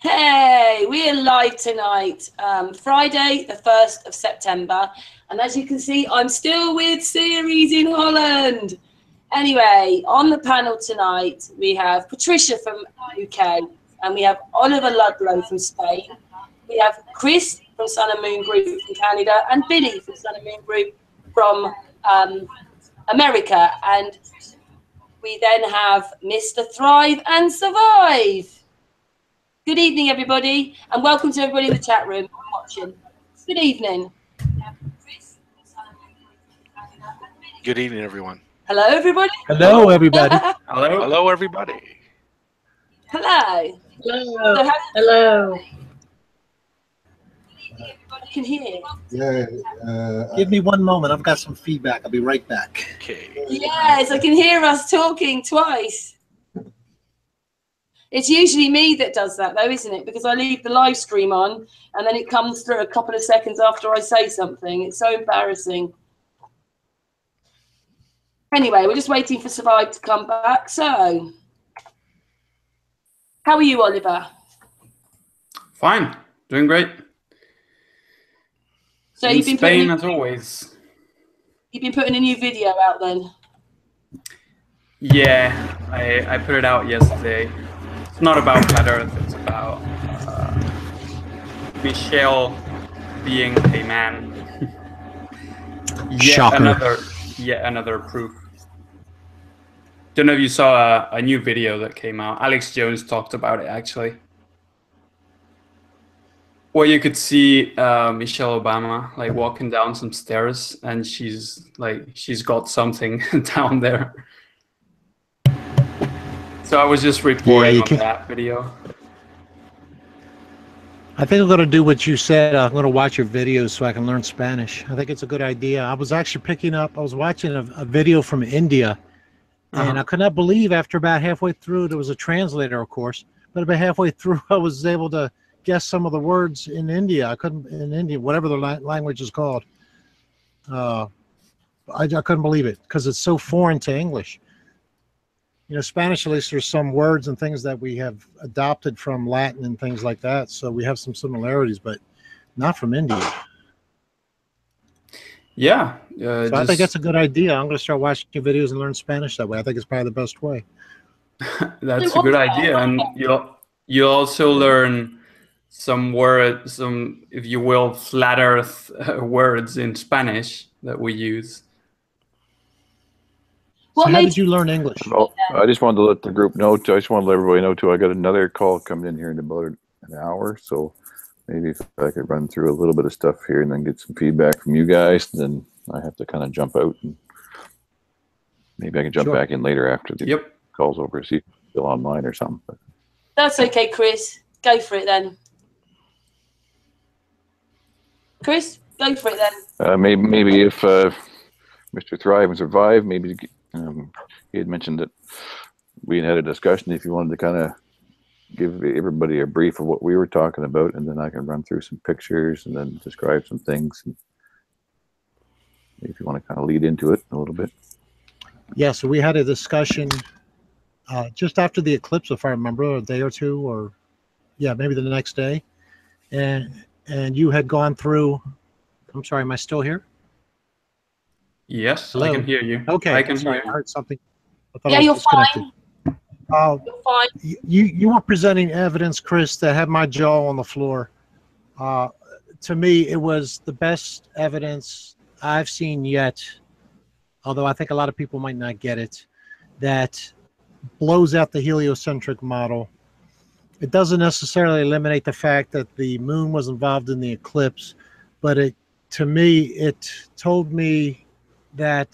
Hey, we're live tonight, Friday, the 1st of September. And as you can see, I'm still with Ceres in Holland. Anyway, on the panel tonight, we have Patricia from UK, and we have Oliver Ludlow from Spain. We have Chris from Sun and Moon Group from Canada, and Billy from Sun and Moon Group from America. And we then have Mr. Thrive and Survive. Good evening, everybody, and welcome to everybody in the chat room watching. Good evening. Good evening, everyone. Hello, everybody. Hello, everybody. Hello. Hello, everybody. Hello. Hello. So Hello. I can hear. Yeah. Give me one moment. I've got some feedback. I'll be right back. Okay. Yes, I can hear us talking twice. It's usually me that does that, though, isn't it? Because I leave the live stream on, and then it comes through a couple of seconds after I say something. It's so embarrassing. Anyway, we're just waiting for Survive to come back. So, how are you, Oliver? Fine, doing great. So in Spain, as always. You've been putting a new video out then? Yeah, I put it out yesterday. It's not about Flat Earth, it's about Michelle being a man. Yet another proof. Don't know if you saw a new video that came out. Alex Jones talked about it, actually. Well, you could see Michelle Obama like walking down some stairs, and she's got something down there. So I was just reporting on that video. I think I'm going to do what you said. I'm going to watch your videos so I can learn Spanish. I think it's a good idea. I was actually I was watching a video from India, and I could not believe after about halfway through, there was a translator, of course, but about halfway through, I was able to guess some of the words in India. In India, whatever the language is called. I couldn't believe it because it's so foreign to English. You know, Spanish, at least there's some words and things that we have adopted from Latin and things like that. So we have some similarities, but not from India. Yeah. So I think that's a good idea. I'm going to start watching your videos and learn Spanish that way. I think it's probably the best way. That's a good idea. And you'll also learn some words, if you will, flat earth words in Spanish that we use. So how did you learn English? Oh, I just wanted to let the group know. I just wanted to let everybody know too. I got another call coming in here in about an hour, so maybe if I could run through a little bit of stuff here and then get some feedback from you guys, then I have to kind of jump out and maybe I can jump back in later after the call's over. See if you're still online or something. But. That's okay, Chris. Go for it then. Chris, go for it then. Maybe if Mr. Thrive and Survive, maybe. He had mentioned that we had a discussion if you wanted to kind of give everybody a brief of what we were talking about, and then I can run through some pictures and then describe some things. And if you want to kind of lead into it a little bit. Yeah, so we had a discussion just after the eclipse, if I remember, a day or two, or maybe the next day. And you had gone through, I'm sorry, am I still here? Yes, hello? I can hear you. Okay, I can hear you. I heard something. You're fine. You're fine. You were presenting evidence, Chris, that had my jaw on the floor. To me, it was the best evidence I've seen yet, although I think a lot of people might not get it, that blows out the heliocentric model. It doesn't necessarily eliminate the fact that the moon was involved in the eclipse, but to me, it told me that,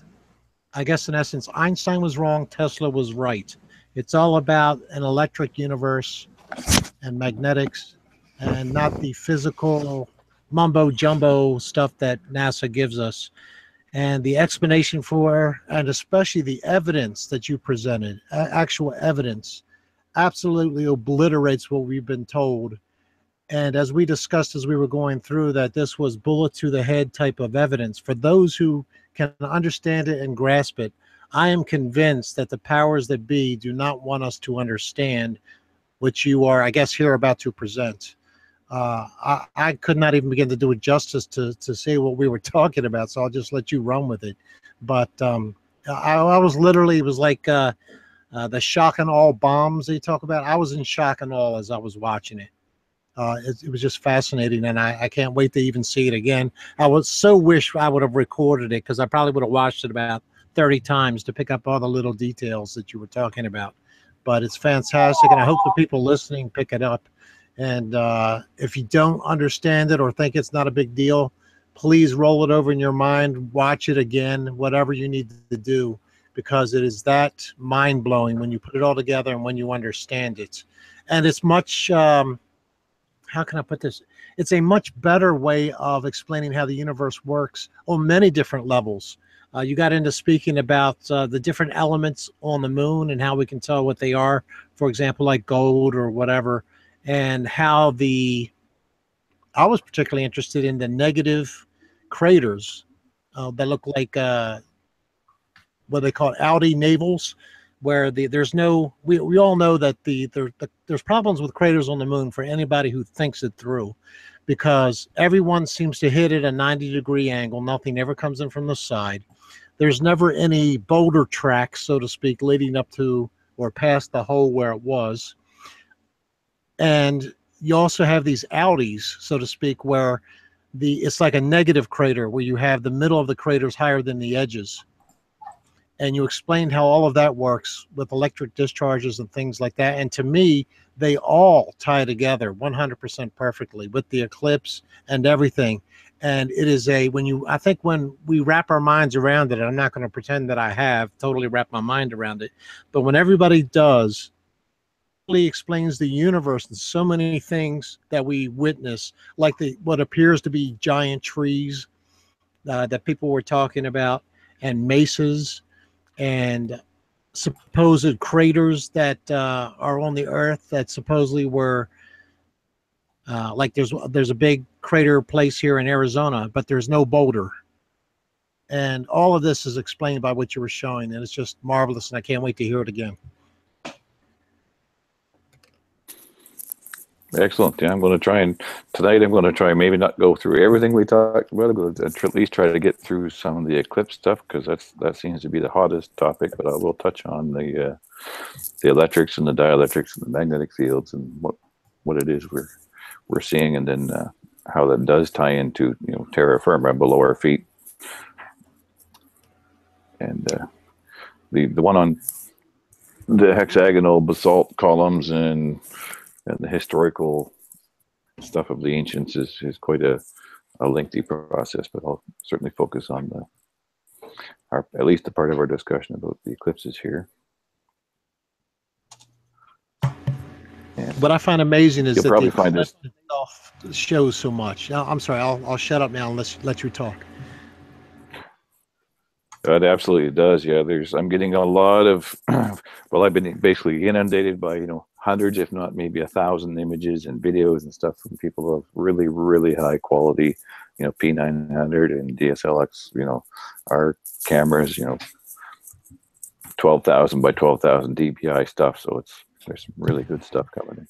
I guess in essence, Einstein was wrong, Tesla was right. It's all about an electric universe and magnetics and not the physical mumbo jumbo stuff that NASA gives us. And the explanation for, and especially the evidence that you presented, actual evidence, absolutely obliterates what we've been told. And as we discussed as we were going through, that this was bullet to the head type of evidence. For those who can understand it and grasp it, I am convinced that the powers that be do not want us to understand which you are, I guess, here about to present. I could not even begin to do it justice to say what we were talking about, so I'll just let you run with it. But I was literally, it was like the shock and awe bombs they talk about. I was in shock and awe as I was watching it. It was just fascinating, and I can't wait to even see it again. I would so wish I would have recorded it, because I probably would have watched it about 30 times to pick up all the little details that you were talking about. But it's fantastic, and I hope the people listening pick it up. And if you don't understand it or think it's not a big deal, please roll it over in your mind, watch it again, whatever you need to do, because it is that mind-blowing when you put it all together and when you understand it. And it's much... how can I put this? It's a much better way of explaining how the universe works on many different levels. You got into speaking about the different elements on the moon and how we can tell what they are, for example, like gold or whatever, and how I was particularly interested in the negative craters that look like what they call Audi navels, where there's no, we all know that there's problems with craters on the moon for anybody who thinks it through, because everyone seems to hit at a 90-degree angle. Nothing ever comes in from the side. There's never any boulder tracks, so to speak, leading up to or past the hole where it was. And you also have these Audis, so to speak, where it's like a negative crater, where you have the middle of the craters higher than the edges. And you explained how all of that works with electric discharges and things like that. And to me, they all tie together 100% perfectly with the eclipse and everything. And it is I think when we wrap our minds around it, and I'm not going to pretend that I have totally wrapped my mind around it, but when everybody does, it really explains the universe and so many things that we witness, like what appears to be giant trees that people were talking about, and mesas, and supposed craters that are on the Earth that supposedly were like there's a big crater place here in Arizona, but there's no boulder. And all of this is explained by what you were showing, and it's just marvelous, and I can't wait to hear it again. Excellent. Yeah, I'm going to try, and tonight I'm going to try maybe not go through everything we talked about. I'm going to at least try to get through some of the eclipse stuff, because that seems to be the hottest topic. But I will touch on the electrics and the dielectrics and the magnetic fields and what it is we're seeing, and then how that does tie into terra firma below our feet, and the one on the hexagonal basalt columns and the historical stuff of the ancients is quite a lengthy process, but I'll certainly focus on at least the part of our discussion about the eclipses here. And what I find amazing is that probably find this itself shows so much. Now, I'm sorry, I'll shut up now and let you talk. It absolutely does. Yeah, I'm getting a lot of, well, I've been basically inundated by, hundreds, if not maybe 1,000 images and videos and stuff from people of really, really high quality, P900 and DSLX, our cameras, 12,000 by 12,000 DPI stuff. So there's some really good stuff coming in.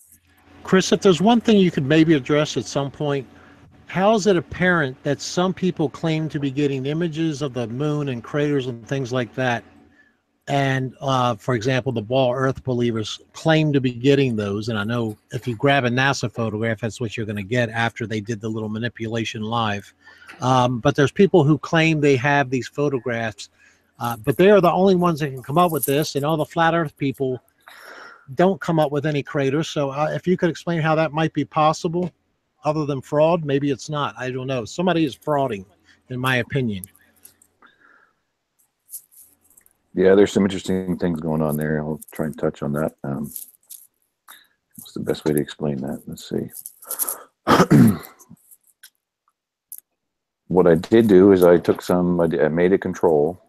Chris, if there's one thing you could maybe address at some point, how is it apparent that some people claim to be getting images of the moon and craters and things like that? And, for example, the ball Earth believers claim to be getting those. And I know if you grab a NASA photograph, that's what you're going to get after they did the little manipulation live. But there's people who claim they have these photographs, but they are the only ones that can come up with this. And all the flat Earth people don't come up with any craters. So if you could explain how that might be possible, other than fraud, maybe it's not. I don't know. Somebody is frauding, in my opinion. Yeah, there's some interesting things going on there. I'll try and touch on that. What's the best way to explain that? Let's see. What I did do is I made a control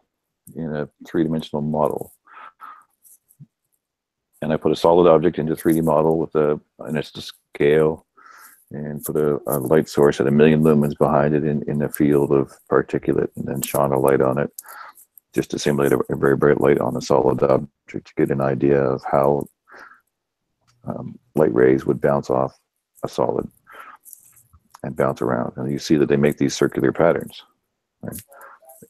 in a three-dimensional model. And I put a solid object into a 3D model with and it's to scale, and put a light source at 1,000,000 lumens behind it in a field of particulate, and then shone a light on it, just to simulate a very bright light on a solid object to get an idea of how light rays would bounce off a solid and bounce around. And you see that they make these circular patterns, right?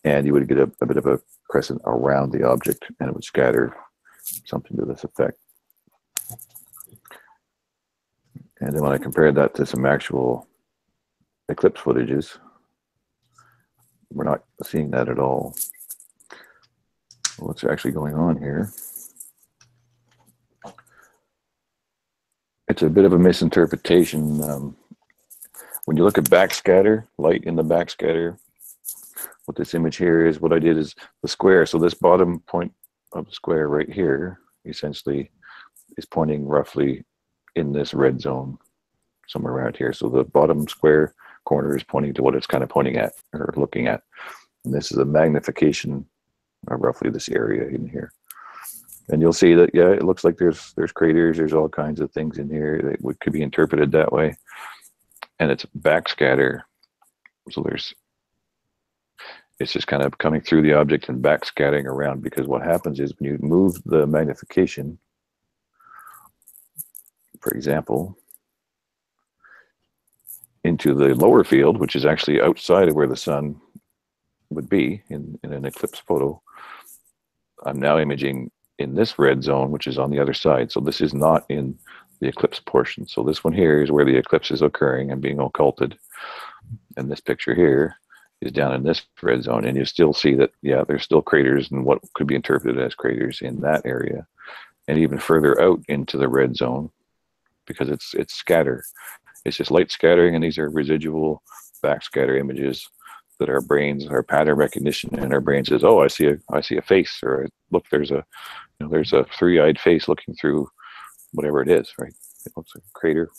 And you would get a bit of a crescent around the object, and it would scatter something to this effect. And then when I compared that to some actual eclipse footages, we're not seeing that at all. What's actually going on here? It's a bit of a misinterpretation. When you look at backscatter, light in the backscatter, what this image here is, what I did is the square. So this bottom point of the square right here, essentially, is pointing roughly in this red zone, somewhere around here. So the bottom square corner is pointing to what it's kind of pointing at or looking at. And this is a magnification of roughly this area in here. And you'll see that, yeah, it looks like there's craters, there's all kinds of things in here that could be interpreted that way. And it's backscatter. So it's just kind of coming through the object and backscattering around, because what happens is when you move the magnification, for example, into the lower field, which is actually outside of where the sun would be in an eclipse photo, I'm now imaging in this red zone, which is on the other side. So this is not in the eclipse portion. So this one here is where the eclipse is occurring and being occulted. And this picture here is down in this red zone. And you still see that, yeah, there's still craters and what could be interpreted as craters in that area. And even further out into the red zone, because it's scatter. It's just light scattering, and these are residual backscatter images that our brains, our pattern recognition, and our brain says, "Oh, I see a face," or "Look, there's a three-eyed face looking through whatever it is." Right? It looks like a crater.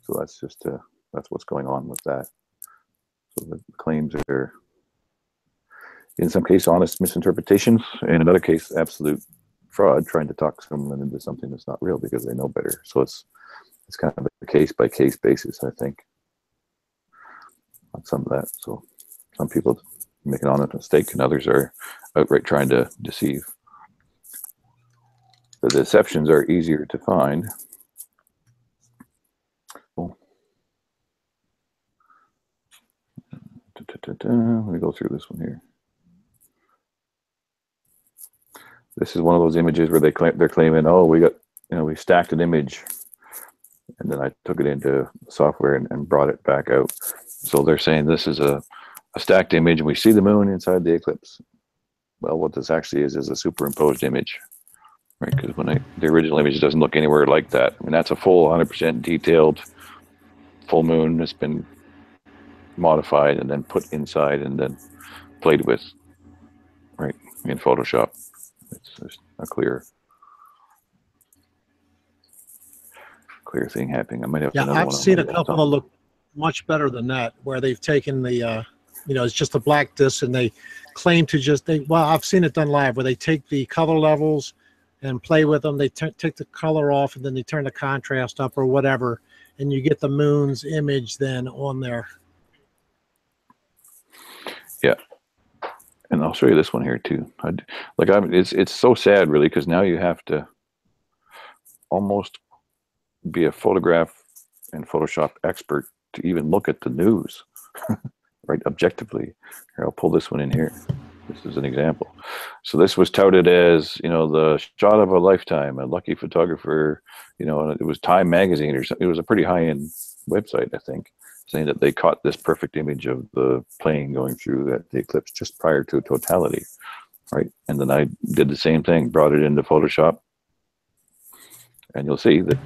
So that's just that's what's going on with that. So the claims are, in some case, honest misinterpretations, in another case, absolute fraud, trying to talk someone into something that's not real because they know better. So it's kind of a case-by-case basis, I think, on some of that. So some people make an honest mistake, and others are outright trying to deceive. The deceptions are easier to find. Cool. Let me go through this one here. This is one of those images where they're claiming, "Oh, we stacked an image, and then I took it into software and brought it back out." So they're saying this is a stacked image, and we see the moon inside the eclipse. Well, what this actually is a superimposed image, right? Because the original image doesn't look anywhere like that. I mean, that's a full 100% detailed full moon that's been modified and then put inside and then played with, right, in Photoshop. It's just a clear thing happening. I might have I've seen a couple that look much better than that, where they've taken the it's just a black disc, and they claim to I've seen it done live, where they take the color levels and play with them. They take the color off, and then they turn the contrast up or whatever, and you get the moon's image then on there. Yeah. And I'll show you this one here too. It's so sad, really, because now you have to almost be a photograph and Photoshop expert to even look at the news, right? Objectively. Here, I'll pull this one in here. This is an example. So this was touted as, the shot of a lifetime, a lucky photographer. It was Time magazine or something. It was a pretty high-end website, I think, saying that they caught this perfect image of the plane going through the eclipse just prior to totality, right? And then I did the same thing, brought it into Photoshop, and you'll see that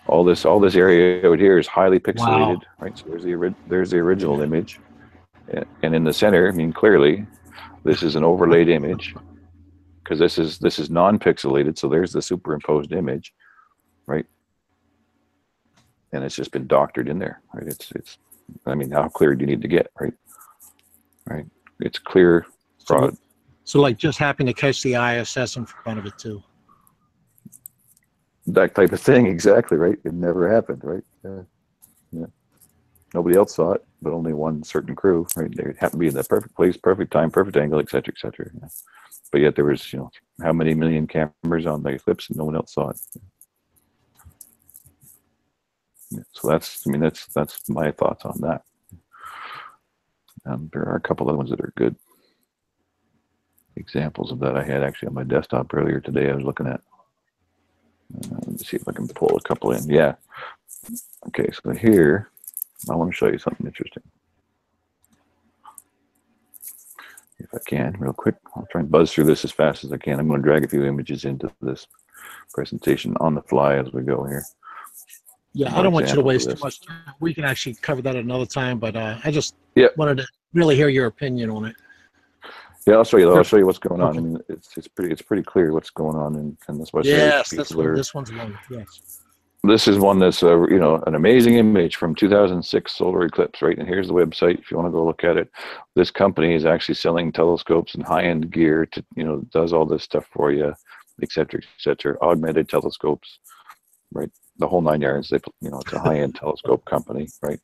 all this area out here is highly pixelated. Wow. Right? So there's the original image, and in the center, I mean, clearly, this is an overlaid image, because this is non-pixelated. So there's the superimposed image, right? And it's just been doctored in there, right? It's. I mean, how clear do you need to get, right? Right. It's clear fraud. So like just happened to catch the ISS in front of it too. That type of thing, exactly, right? It never happened, right? Yeah. Nobody else saw it, but only one certain crew, right? They happened to be in the perfect place, perfect time, perfect angle, et cetera, et cetera. Yeah. But yet there was, how many million cameras on the eclipse and no one else saw it. Yeah. So that's my thoughts on that. There are a couple other ones that are good examples of that I had actually on my desktop earlier today. I was looking at. Let me see if I can pull a couple in. Yeah. Okay, so here, I want to show you something interesting. If I can, real quick. I'll try and buzz through this as fast as I can. I'm going to drag a few images into this presentation on the fly as we go here. Yeah, I don't want you to waste too much time. We can actually cover that another time, but I just wanted to really hear your opinion on it. Yeah, I'll show you. I'll show you what's going on. I mean, it's pretty clear what's going on in this website. Yes, this one's one. Yes. This is one that's an amazing image from 2006 solar eclipse, right? And here's the website if you want to go look at it. This company is actually selling telescopes and high-end gear to does all this stuff for you, et cetera, augmented telescopes, right? The whole 9 yards. It's a high-end telescope company, right?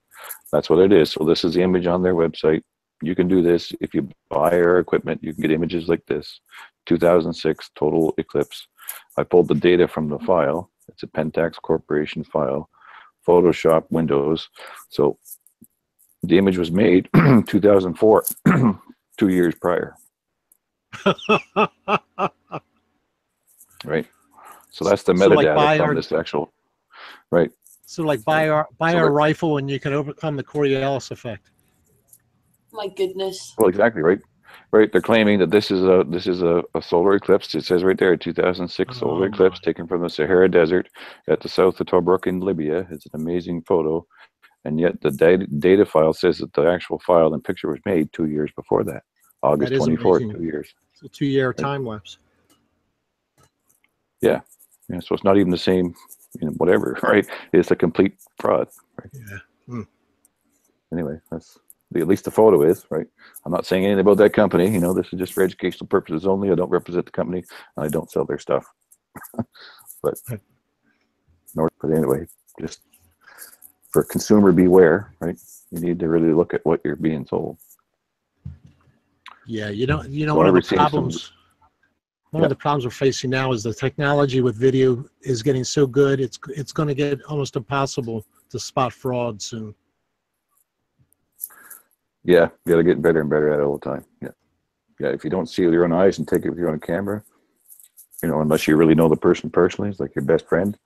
That's what it is. So this is the image on their website. You can do this if you buy our equipment. You can get images like this, 2006 total eclipse. I pulled the data from the file. It's a Pentax Corporation file, Photoshop Windows. So the image was made 2004, 2 years prior. Right. So that's the metadata from this actual. Right. So like buy our rifle and you can overcome the Coriolis effect. My goodness. Well, exactly, right. Right, they're claiming that this is a solar eclipse. It says right there, 2006 solar eclipse taken from the Sahara Desert at the south of Tobruk in Libya. It's an amazing photo, and yet the data file says that the actual file and picture was made 2 years before that, August 24th, 2 years. It's a 2-year time lapse. Yeah, so it's not even the same, whatever, right? It's a complete fraud. Right? Yeah. Anyway, that's. At least the photo is, right? I'm not saying anything about that company. This is just for educational purposes only. I don't represent the company, and I don't sell their stuff. but anyway, just for consumer beware, right? You need to really look at what you're being sold. Yeah, one of the problems. One of the problems we're facing now is the technology with video is getting so good. It's going to get almost impossible to spot fraud soon. Yeah, you got to get better and better at it all the time. Yeah. If you don't see it with your own eyes and take it with your own camera, unless you really know the person personally, it's like your best friend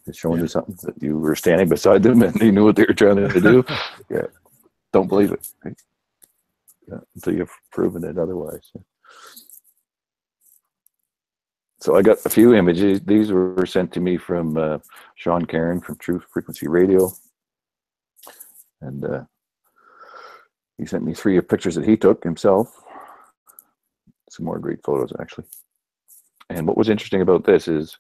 is showing you something that you were standing beside them and you knew what they were trying to do. Yeah, don't believe it, right? Until you've proven it otherwise. So I got a few images. These were sent to me from Sean Caron from Truth Frequency Radio, and he sent me 3 pictures that he took himself. Some more great photos, actually. And what was interesting about this is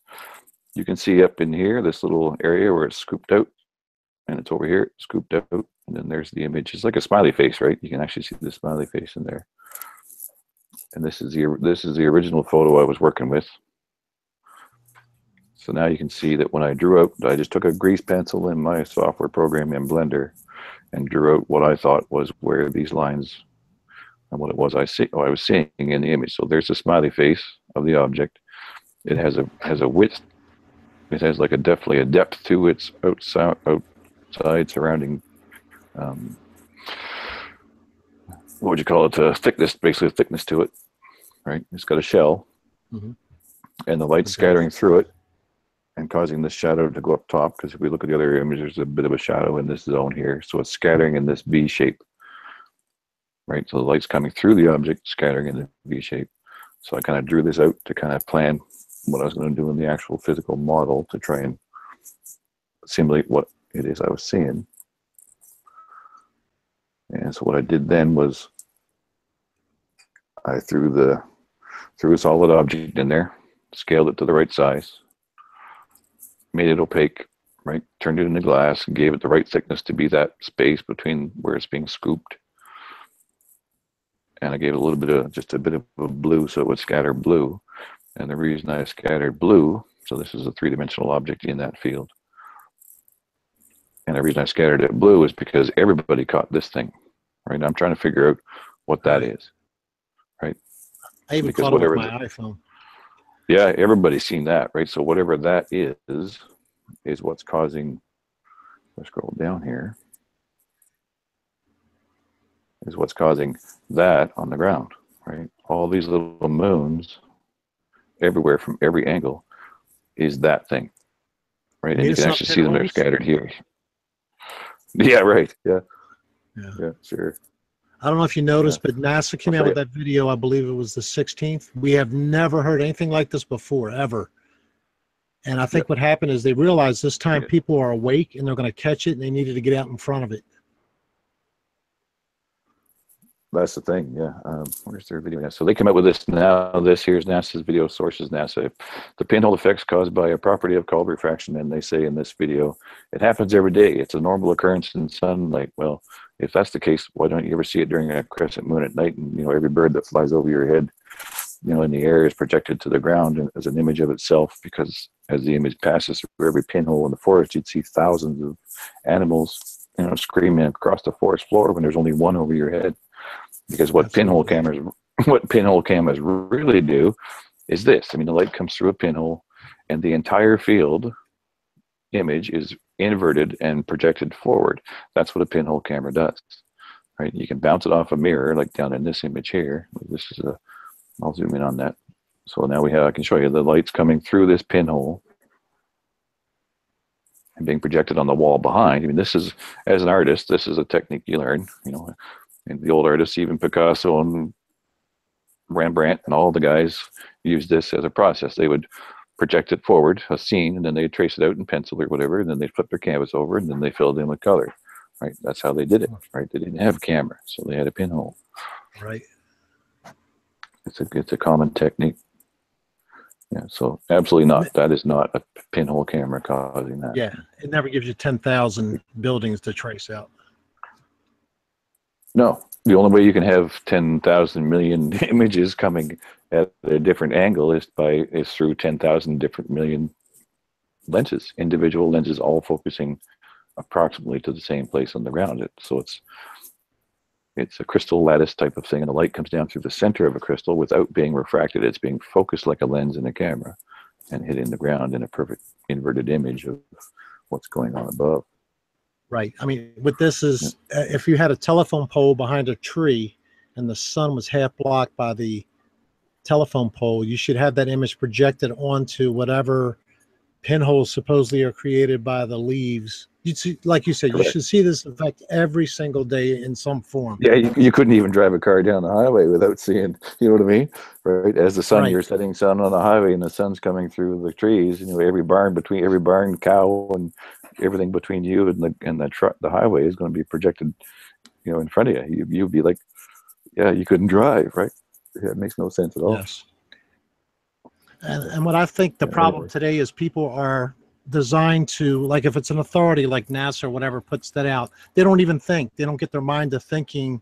you can see up in here, this little area where it's scooped out. And it's over here, scooped out. And then there's the image. It's like a smiley face, right? You can actually see the smiley face in there. And this is the original photo I was working with. So now you can see that when I drew out, I just took a grease pencil in my software program in Blender and drew out what I thought was where these lines and what it was I was seeing in the image. So there's the smiley face of the object. It has a width. It has like definitely a depth to its outside surrounding. What would you call it? Thickness, basically a thickness to it, right? It's got a shell, and the light's scattering through it and causing this shadow to go up top, because if we look at the other image, there's a bit of a shadow in this zone here. So it's scattering in this V shape, right? So the light's coming through the object, scattering in the V shape. So I kind of drew this out to kind of plan what I was going to do in the actual physical model to try and simulate what it is I was seeing. And so what I did then was I threw a solid object in there, scaled it to the right size, made it opaque, right? Turned it into glass and gave it the right thickness to be that space between where it's being scooped. And I gave it just a bit of a blue so it would scatter blue. And the reason I scattered blue, so this is a 3-dimensional object in that field. And the reason I scattered it blue is because everybody caught this thing, right? I'm trying to figure out what that is, right? I even Because caught it with whatever my iPhone. Yeah, everybody's seen that, right? So whatever that is what's causing, let's scroll down here, is what's causing that on the ground, right? All these little moons everywhere from every angle is that thing, right? And you can actually see them, they're scattered here. Yeah, right. Yeah. Yeah, sure. I don't know if you noticed, but NASA came out with that video, I believe it was the 16th. We have never heard anything like this before, ever. And I think what happened is they realized this time people are awake and they're going to catch it, and they needed to get out in front of it. That's the thing, yeah. Where's their video now? So they come up with this now. This here's NASA's video sources. NASA, the pinhole effects caused by a property of called refraction, and they say in this video, it happens every day. It's a normal occurrence in sunlight. Well, if that's the case, why don't you ever see it during a crescent moon at night? And every bird that flies over your head, in the air is projected to the ground as an image of itself, because as the image passes through every pinhole in the forest, you'd see thousands of animals, screaming across the forest floor when there's only one over your head. Because what pinhole cameras really do is this. I mean, the light comes through a pinhole, and the entire field image is inverted and projected forward. That's what a pinhole camera does, right? You can bounce it off a mirror, like down in this image here. This is I'll zoom in on that. So now I can show you the light's coming through this pinhole and being projected on the wall behind. I mean, this is, as an artist, this is a technique you learn, and the old artists, even Picasso and Rembrandt and all the guys used this as a process. They would project it forward, a scene, and then they'd trace it out in pencil or whatever, and then they'd flip their canvas over, and then they filled in with color, right? That's how they did it, right? They didn't have camera, so they had a pinhole. Right. It's a common technique. Yeah, so absolutely not. That is not a pinhole camera causing that. Yeah, it never gives you 10,000 buildings to trace out. No, the only way you can have 10,000 million images coming at a different angle is through 10,000 different million lenses, individual lenses, all focusing approximately to the same place on the ground. So it's a crystal lattice type of thing, and the light comes down through the center of a crystal without being refracted. It's being focused like a lens in a camera and hitting the ground in a perfect inverted image of what's going on above. Right. I mean, what this is, if you had a telephone pole behind a tree and the sun was half blocked by the telephone pole, you should have that image projected onto whatever pinholes supposedly are created by the leaves. You'd see, like you said, you should see this effect every single day in some form. Yeah, you couldn't even drive a car down the highway without seeing, you know what I mean? Right. As the sun, you're setting sun on the highway, and the sun's coming through the trees. Every barn, cow, and everything between you and the truck, the highway is going to be projected, in front of you. You'd be like, yeah, you couldn't drive, right? Yeah, it makes no sense at all. Yes. And what I think the problem today is people are designed to, like, if it's an authority like NASA or whatever puts that out, they don't even think. They don't get their mind to thinking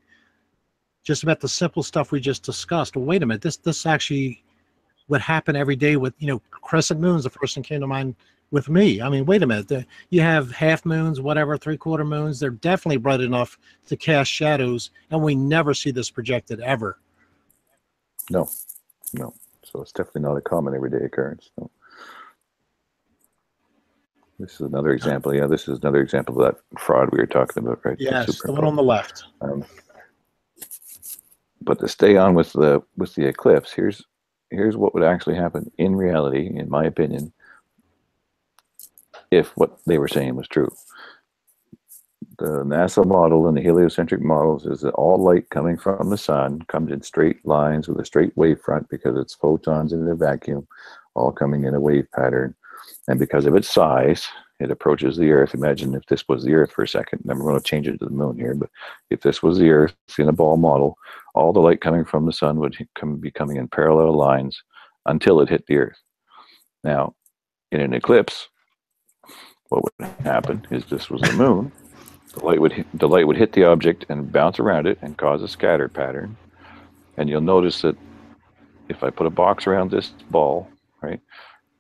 just about the simple stuff we just discussed. Well, wait a minute, this actually would happen every day with, crescent moons. The first thing came to mind with me. I mean, wait a minute, you have half moons, whatever, three-quarter moons. They're definitely bright enough to cast shadows, and we never see this projected ever. No. So it's definitely not a common everyday occurrence. No. This is another example. Yeah, this is another example of that fraud we were talking about, right? Yes, the one on the left. But to stay on with the eclipse, here's what would actually happen in reality, in my opinion, if what they were saying was true. The NASA model and the heliocentric models is that all light coming from the sun comes in straight lines with a straight wave front, because it's photons in a vacuum, all coming in a wave pattern. And because of its size, it approaches the Earth. Imagine if this was the Earth for a second. Then we're going to change it to the moon here. But if this was the Earth in a ball model, all the light coming from the sun would be coming in parallel lines until it hit the Earth. Now, in an eclipse, what would happen is this was the moon. The light would hit the object and bounce around it and cause a scatter pattern. And you'll notice that if I put a box around this ball, right,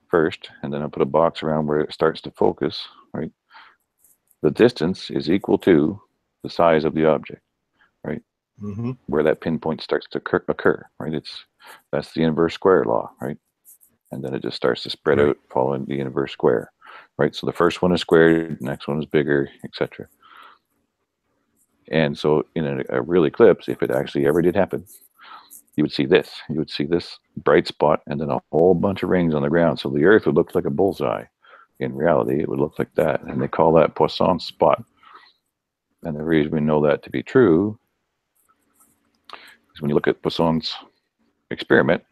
first, and then I put a box around where it starts to focus, right, the distance is equal to the size of the object, right? Mm-hmm. Where that pinpoint starts to occur, right? That's the inverse square law, right? And then it just starts to spread out following the inverse square, right? So the first one is squared, the next one is bigger, etc. And so in a real eclipse, if it actually ever did happen, you would see this. You would see this bright spot and then a whole bunch of rings on the ground. So the Earth would look like a bullseye. In reality, it would look like that. And they call that Poisson's spot. And the reason we know that to be true is when you look at Poisson's experiment,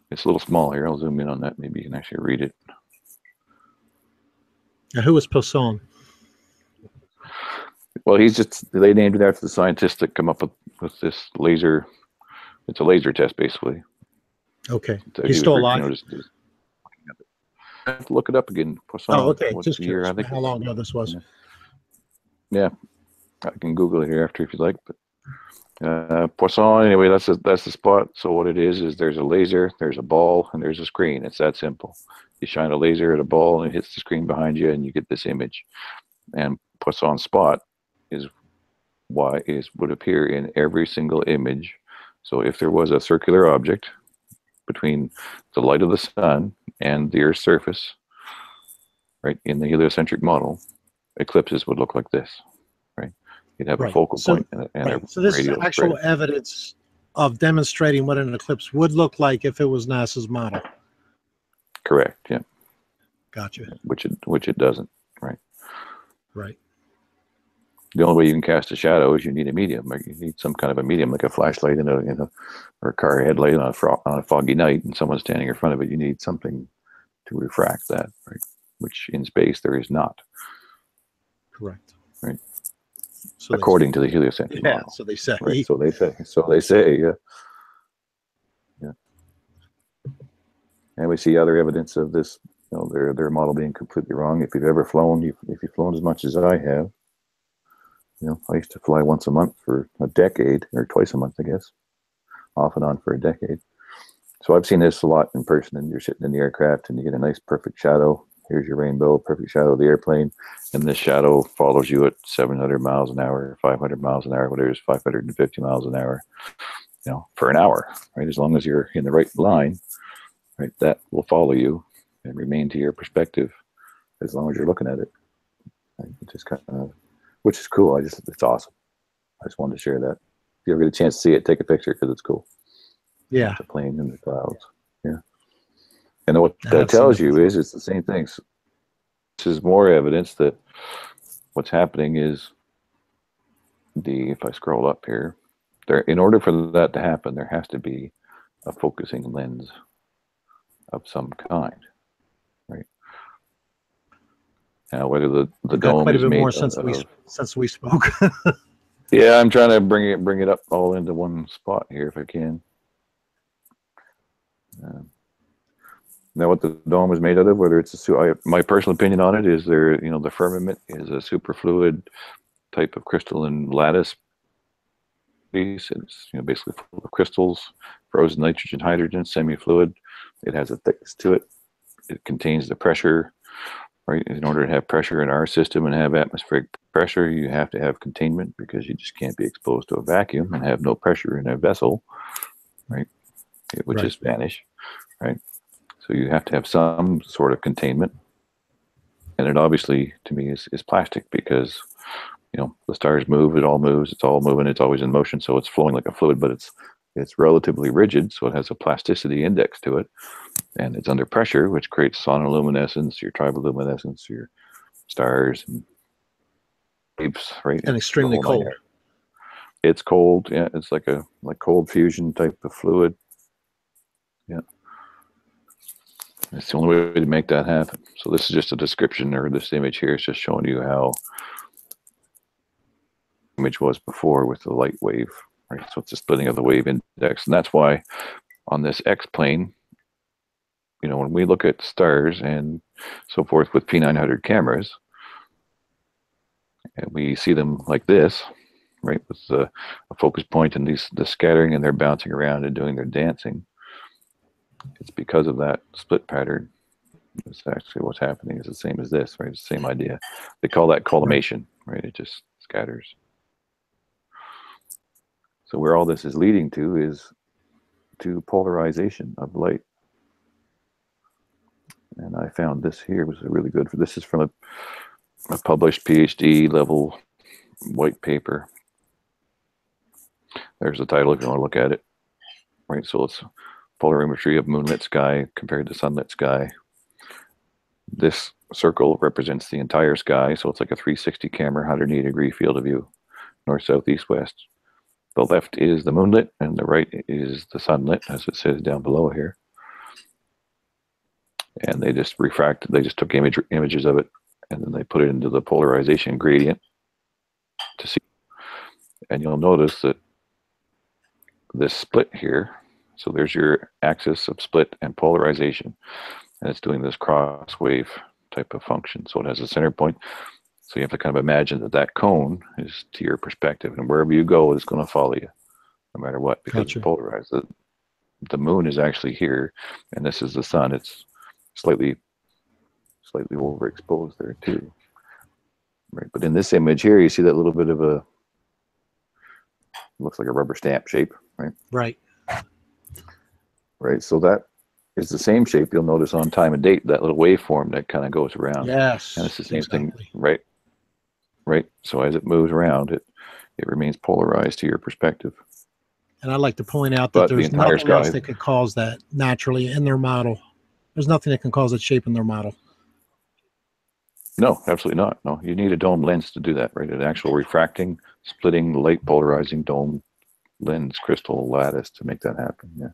it's a little small here. I'll zoom in on that. Maybe you can actually read it. Now, who was Poisson? Well, they named it after the scientists that come up with this laser. It's a laser test, basically. Okay. He's still alive? Look it up again. Poisson. Oh, okay. What's Just the year? curious I think how long ago this was. Yeah. I can Google it here after if you like. But Poisson, anyway, that's the spot. So what it is there's a laser, there's a ball, and there's a screen. It's that simple. You shine a laser at a ball, and it hits the screen behind you, and you get this image. And Poisson's spot would appear in every single image. So if there was a circular object between the light of the sun and the Earth's surface, right, in the heliocentric model, eclipses would look like this, right? You'd have a focal point and so this is actual evidence of demonstrating what an eclipse would look like if it was NASA's model. Correct. Yeah. Gotcha. Which it doesn't, right? Right. The only way you can cast a shadow is you need a medium. Like you need some kind of a medium, like a flashlight or a car headlight on a foggy night, and someone's standing in front of it. You need something to refract that, right? Which in space there is not. Correct. Right. So according to the heliocentric model. So they say. Right. So they say. Yeah. Yeah. And we see other evidence of this. Their model being completely wrong. If you've ever flown, if you've flown as much as I have. I used to fly once a month for a decade, or twice a month, I guess, off and on for a decade. So I've seen this a lot in person, and you're sitting in the aircraft and you get a nice perfect shadow. Here's your rainbow, perfect shadow of the airplane. And this shadow follows you at 700 miles an hour, 500 miles an hour, whatever it is, 550 miles an hour, for an hour, right? As long as you're in the right line, right, that will follow you and remain to your perspective as long as you're looking at it. Right? It just kind of, which is cool. It's awesome. I just wanted to share that. If you ever get a chance to see it, take a picture because it's cool. Yeah. The plane in the clouds. Yeah. And what that tells you is it's the same thing. So this is more evidence that what's happening is if I scroll up here, in order for that to happen, there has to be a focusing lens of some kind. Right. Now, whether the dome quite a is bit made more since we spoke. Yeah, I'm trying to bring it up all into one spot here if I can. Now, what the dome is made out of, whether it's my personal opinion on it is the firmament is a superfluid type of crystalline lattice piece. It's basically full of crystals, frozen nitrogen, hydrogen, semi-fluid. It has a thickness to it. It contains the pressure. Right. In order to have pressure in our system and have atmospheric pressure, you have to have containment because you just can't be exposed to a vacuum and have no pressure in a vessel, right? Which is vanish, right? So you have to have some sort of containment. And it obviously, to me, is plastic because, the stars move, it all moves, it's all moving, it's always in motion. So it's flowing like a fluid, but it's relatively rigid. So it has a plasticity index to it. And it's under pressure, which creates sonoluminescence, your triboluminescence, your stars, and waves, right? And extremely cold. It's cold, yeah. It's like cold fusion type of fluid. Yeah. It's the only way to make that happen. So this is just a description, or this image here is just showing you how the image was before with the light wave, right? So it's a splitting of the wave index. And that's why on this X plane, when we look at stars and so forth with P900 cameras, and we see them like this, right, with a focus point and the scattering, and they're bouncing around and doing their dancing. It's because of that split pattern It's actually what's happening is the same as this, right? It's the same idea. They call that collimation, right? It just scatters. So where all this is leading to is to polarization of light. And I found this here was really good for this is from a published PhD level white paper. There's the title if you want to look at it. Right, so it's polarimetry of moonlit sky compared to sunlit sky. This circle represents the entire sky, so it's like a 360 camera, 180-degree field of view, north, south, east, west. The left is the moonlit, and the right is the sunlit, as it says down below here. And they just refracted, they just took images of it, and then they put it into the polarization gradient to see. And you'll notice that this split here, so there's your axis of split and polarization, and it's doing this cross wave type of function. So it has a center point. So you have to kind of imagine that that cone is to your perspective, and wherever you go, it's going to follow you, no matter what, because it's polarized. The moon is actually here, and this is the sun. It's slightly overexposed there too, right? But in this image here, you see that little bit of a looks like a rubber stamp shape, right? Right. Right. So that is the same shape you'll notice on time and date, that little waveform that kind of goes around. Yes. And it's the same thing, right? Right. So as it moves around, it remains polarized to your perspective. And I'd like to point out that there's nothing else that could cause that naturally in their model. There's nothing that can cause that shape in their model. No, absolutely not. No, you need a dome lens to do that, right? An actual refracting, splitting, light polarizing dome lens crystal lattice to make that happen. Yeah.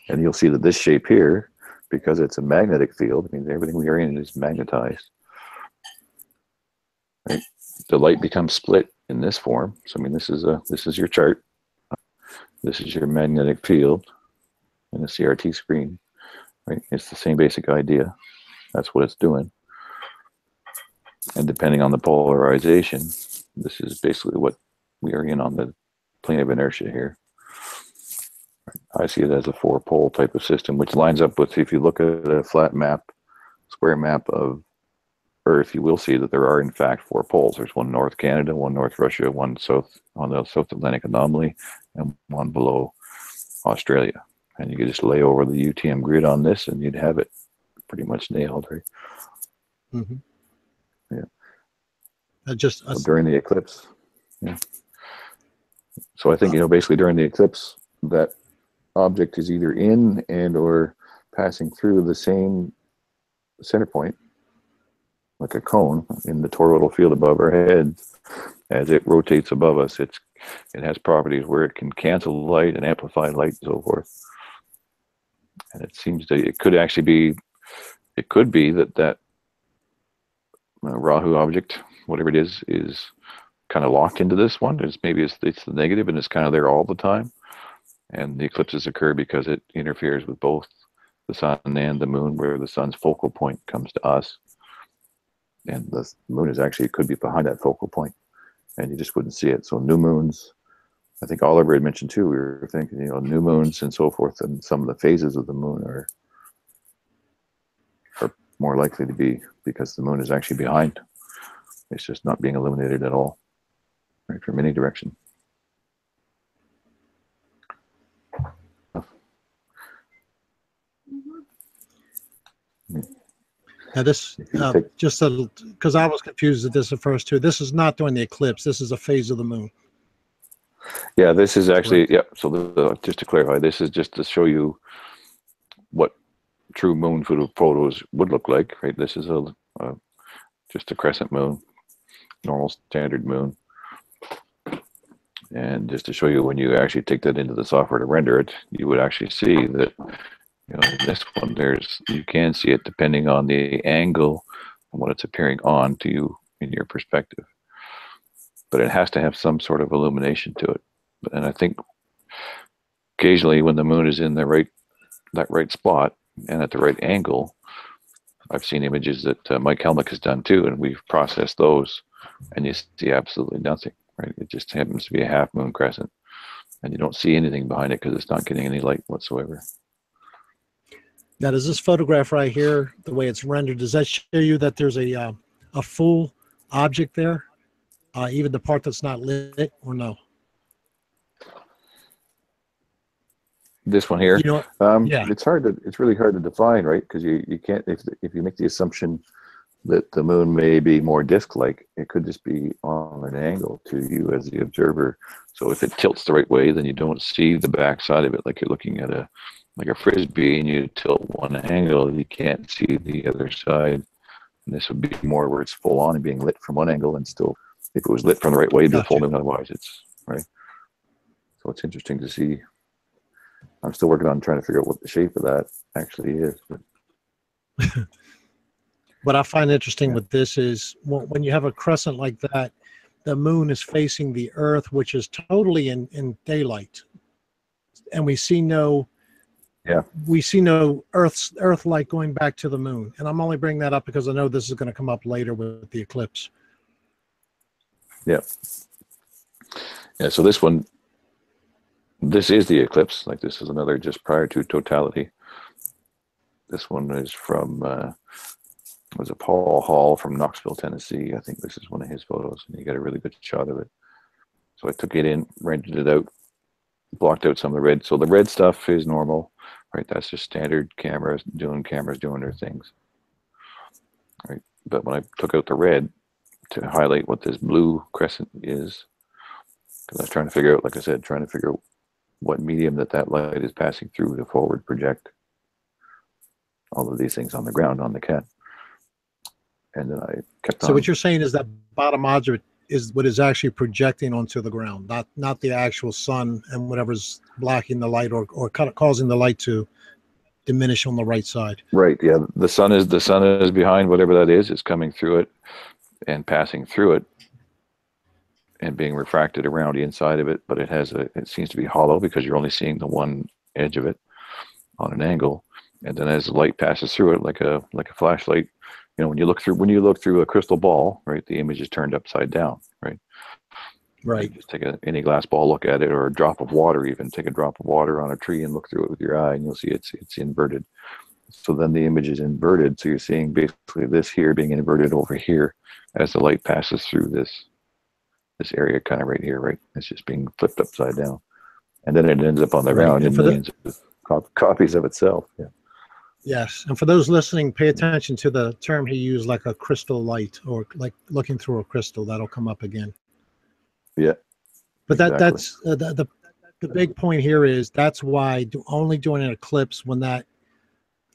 And you'll see that this shape here, because it's a magnetic field, I mean, everything we are in is magnetized. Right? The light becomes split in this form. So I mean, this is your chart. This is your magnetic field in a CRT screen. Right? It's the same basic idea. That's what it's doing. And depending on the polarization, this is basically what we are in on the plane of inertia here. I see it as a 4-pole type of system, which lines up with, if you look at a flat map, square map of Earth, you will see that there are in fact 4 poles. There's one North Canada, one North Russia, one south on the South Atlantic anomaly, and one below Australia. And you could just lay over the UTM grid on this and you'd have it pretty much nailed, right? Mm-hmm. Yeah. So during the eclipse, yeah. So I think, basically during the eclipse, that object is either in and or passing through the same center point, like a cone in the toroidal field above our heads. As it rotates above us, it has properties where it can cancel light and amplify light and so forth. And it seems that it could be that Rahu object, whatever it is kind of locked into this one. Maybe it's the negative and it's kind of there all the time. And the eclipses occur because it interferes with both the sun and the moon, where the sun's focal point comes to us. And the moon it could be behind that focal point, and you just wouldn't see it. So new moons, I think Oliver had mentioned too, we were thinking, new moons and so forth, and some of the phases of the moon are more likely to be because the moon is actually behind. It's just not being illuminated at all, right, from any direction. Now this, just because I was confused at this at first too, this is not during the eclipse. This is a phase of the moon. Yeah, this is actually, yeah. So just to clarify, this is just to show you what true moon photos would look like, right? This is just a crescent moon, normal standard moon. And just to show you, when you actually take that into the software to render it, you would actually see that, this one, you can see it depending on the angle and what it's appearing on to you in your perspective. But it has to have some sort of illumination to it. And I think occasionally when the moon is in that right spot and at the right angle, I've seen images that Mike Helmick has done too, and we've processed those, and you see absolutely nothing, right? It just happens to be a half moon crescent, and you don't see anything behind it because it's not getting any light whatsoever. Now, does this photograph right here, the way it's rendered, does that show you that there's a full object there, even the part that's not lit, or no? This one here, You know, yeah, it's really hard to define, right? Because you can't, if you make the assumption that the moon may be more disc-like, it could just be on an angle to you as the observer. So if it tilts the right way, then you don't see the back side of it, like you're looking at a frisbee, and you tilt one angle, you can't see the other side. And this would be more where it's full on and being lit from one angle, and still, if it was lit from the right way, it'd be a full moon. Otherwise, it's right. So it's interesting to see. I'm still working on trying to figure out what the shape of that actually is. But what I find interesting with this is when you have a crescent like that, the moon is facing the Earth, which is totally in daylight, and we see no Earth light going back to the moon. And I'm only bringing that up because I know this is going to come up later with the eclipse. Yeah. So this is the eclipse. Like, this is another just prior to totality. This one is from was it Paul Hall from Knoxville, Tennessee. I think this is one of his photos, and you got a really good shot of it. So I took it in, rendered it out, blocked out some of the red. So the red stuff is normal, right? That's just standard cameras doing their things, right? But when I took out the red to highlight what this blue crescent is, because I was trying to figure out, like I said, what medium that light is passing through to forward project all of these things on the ground on the cat. And then I kept on. So what you're saying is that bottom object is what is actually projecting onto the ground, not the actual sun and whatever's blocking the light or kind of causing the light to diminish on the right side. Right. Yeah. The sun is behind whatever that is. It's coming through it and passing through it and being refracted around the inside of it. But it seems to be hollow because you're only seeing the one edge of it on an angle. And then as the light passes through it, like a flashlight, you know, when you look through a crystal ball, right, the image is turned upside down, right? Right. Just take any glass ball, look at it, or a drop of water. Even take a drop of water on a tree and look through it with your eye, and you'll see it's inverted. So then the image is inverted. So you're seeing basically this here being inverted over here as the light passes through this area, kind of right here, right? It's just being flipped upside down, and then it ends up on the ground in millions of copies of itself. Yeah. Yes, and for those listening, pay attention to the term he used, like a crystal light, or like looking through a crystal. That'll come up again. Yeah, but that's the big point here is that's why only doing an eclipse when that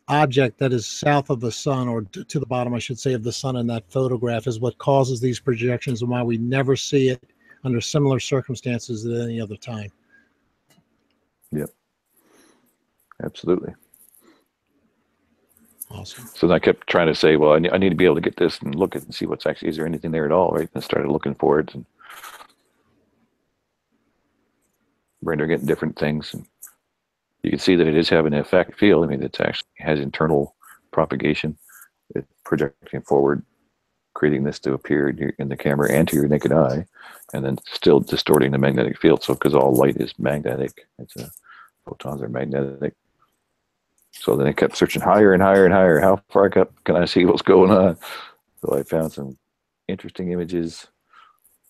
object that is south of the sun, or to the bottom, I should say, of the sun in that photograph is what causes these projections, and why we never see it under similar circumstances at any other time. Yep, absolutely. Awesome. So I kept trying to say, well, I need to be able to get this and look at it and see what's actually, is there anything there at all, right? And I started looking for it and rendering it in different things. And you can see that it is having an effect field. I mean, it actually has internal propagation. It's projecting forward, creating this to appear in the camera and to your naked eye, and then still distorting the magnetic field. So, because all light is magnetic, photons are magnetic. So then I kept searching higher and higher and higher. How far up can I see what's going on? So I found some interesting images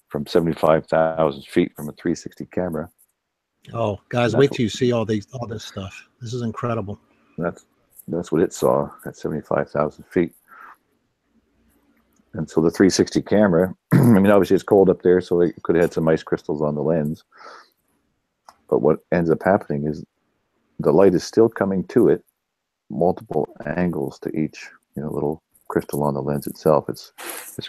from 75,000 feet from a 360 camera. Oh, guys, wait till you see all this stuff. This is incredible. That's what it saw at 75,000 feet. And so the 360 camera, I mean, obviously it's cold up there, so they could have had some ice crystals on the lens. But what ends up happening is the light is still coming to it, multiple angles to each, little crystal on the lens itself. It's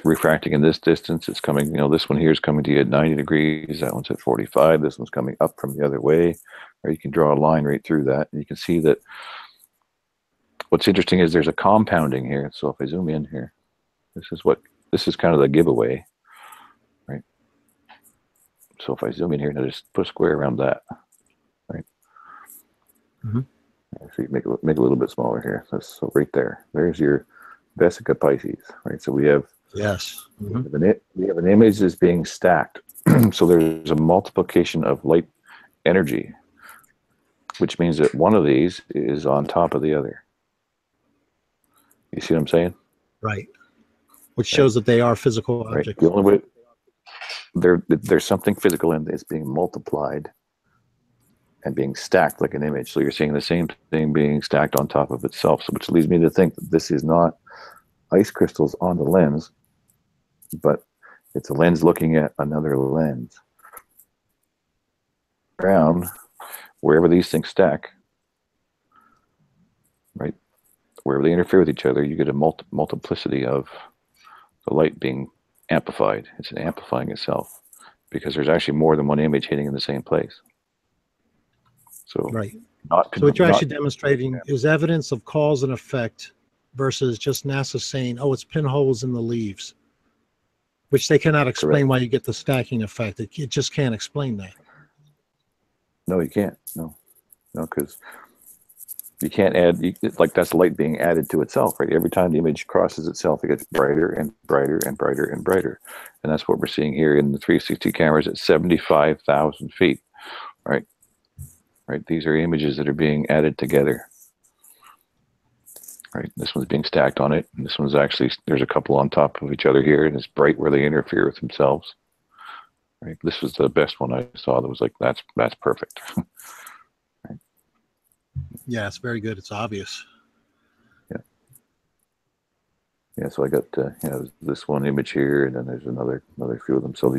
refracting in this distance. It's coming, this one here is coming to you at 90 degrees. That one's at 45. This one's coming up from the other way. Or you can draw a line right through that. And you can see that what's interesting is there's a compounding here. So if I zoom in here, this is kind of the giveaway, right? So if I zoom in here, now just put a square around that, right? Mm-hmm. Actually, make it a little bit smaller here. So right there. There's your Vesica Pisces, right? So we have we have an image that's being stacked. So there's a multiplication of light energy, which means that one of these is on top of the other. You see what I'm saying? Right. Which shows that they are physical Right. objects. The only way there's something physical in it's being multiplied and being stacked like an image. So you're seeing the same thing being stacked on top of itself. So which leads me to think that this is not ice crystals on the lens, but it's a lens looking at another lens. Around wherever these things stack, right? Wherever they interfere with each other, you get a multiplicity of the light being amplified. It's amplifying itself because there's actually more than one image hitting in the same place. So, right. So what you're actually demonstrating is evidence of cause and effect versus just NASA saying, oh, it's pinholes in the leaves, which they cannot explain. Correct. Why you get the stacking effect. It just can't explain that. No, you can't. No, because you can't add, like that's light being added to itself, right? Every time the image crosses itself, it gets brighter and brighter and brighter and brighter. And that's what we're seeing here in the 360 cameras at 75,000 feet, right? Right. These are images that are being added together. Right. This one's being stacked on it. And this one's actually, there's a couple on top of each other here, and it's bright where they interfere with themselves. Right. This was the best one I saw that was like, that's perfect. Right. Yeah, it's very good. It's obvious. Yeah. Yeah. So I got this one image here, and then there's another few of them. So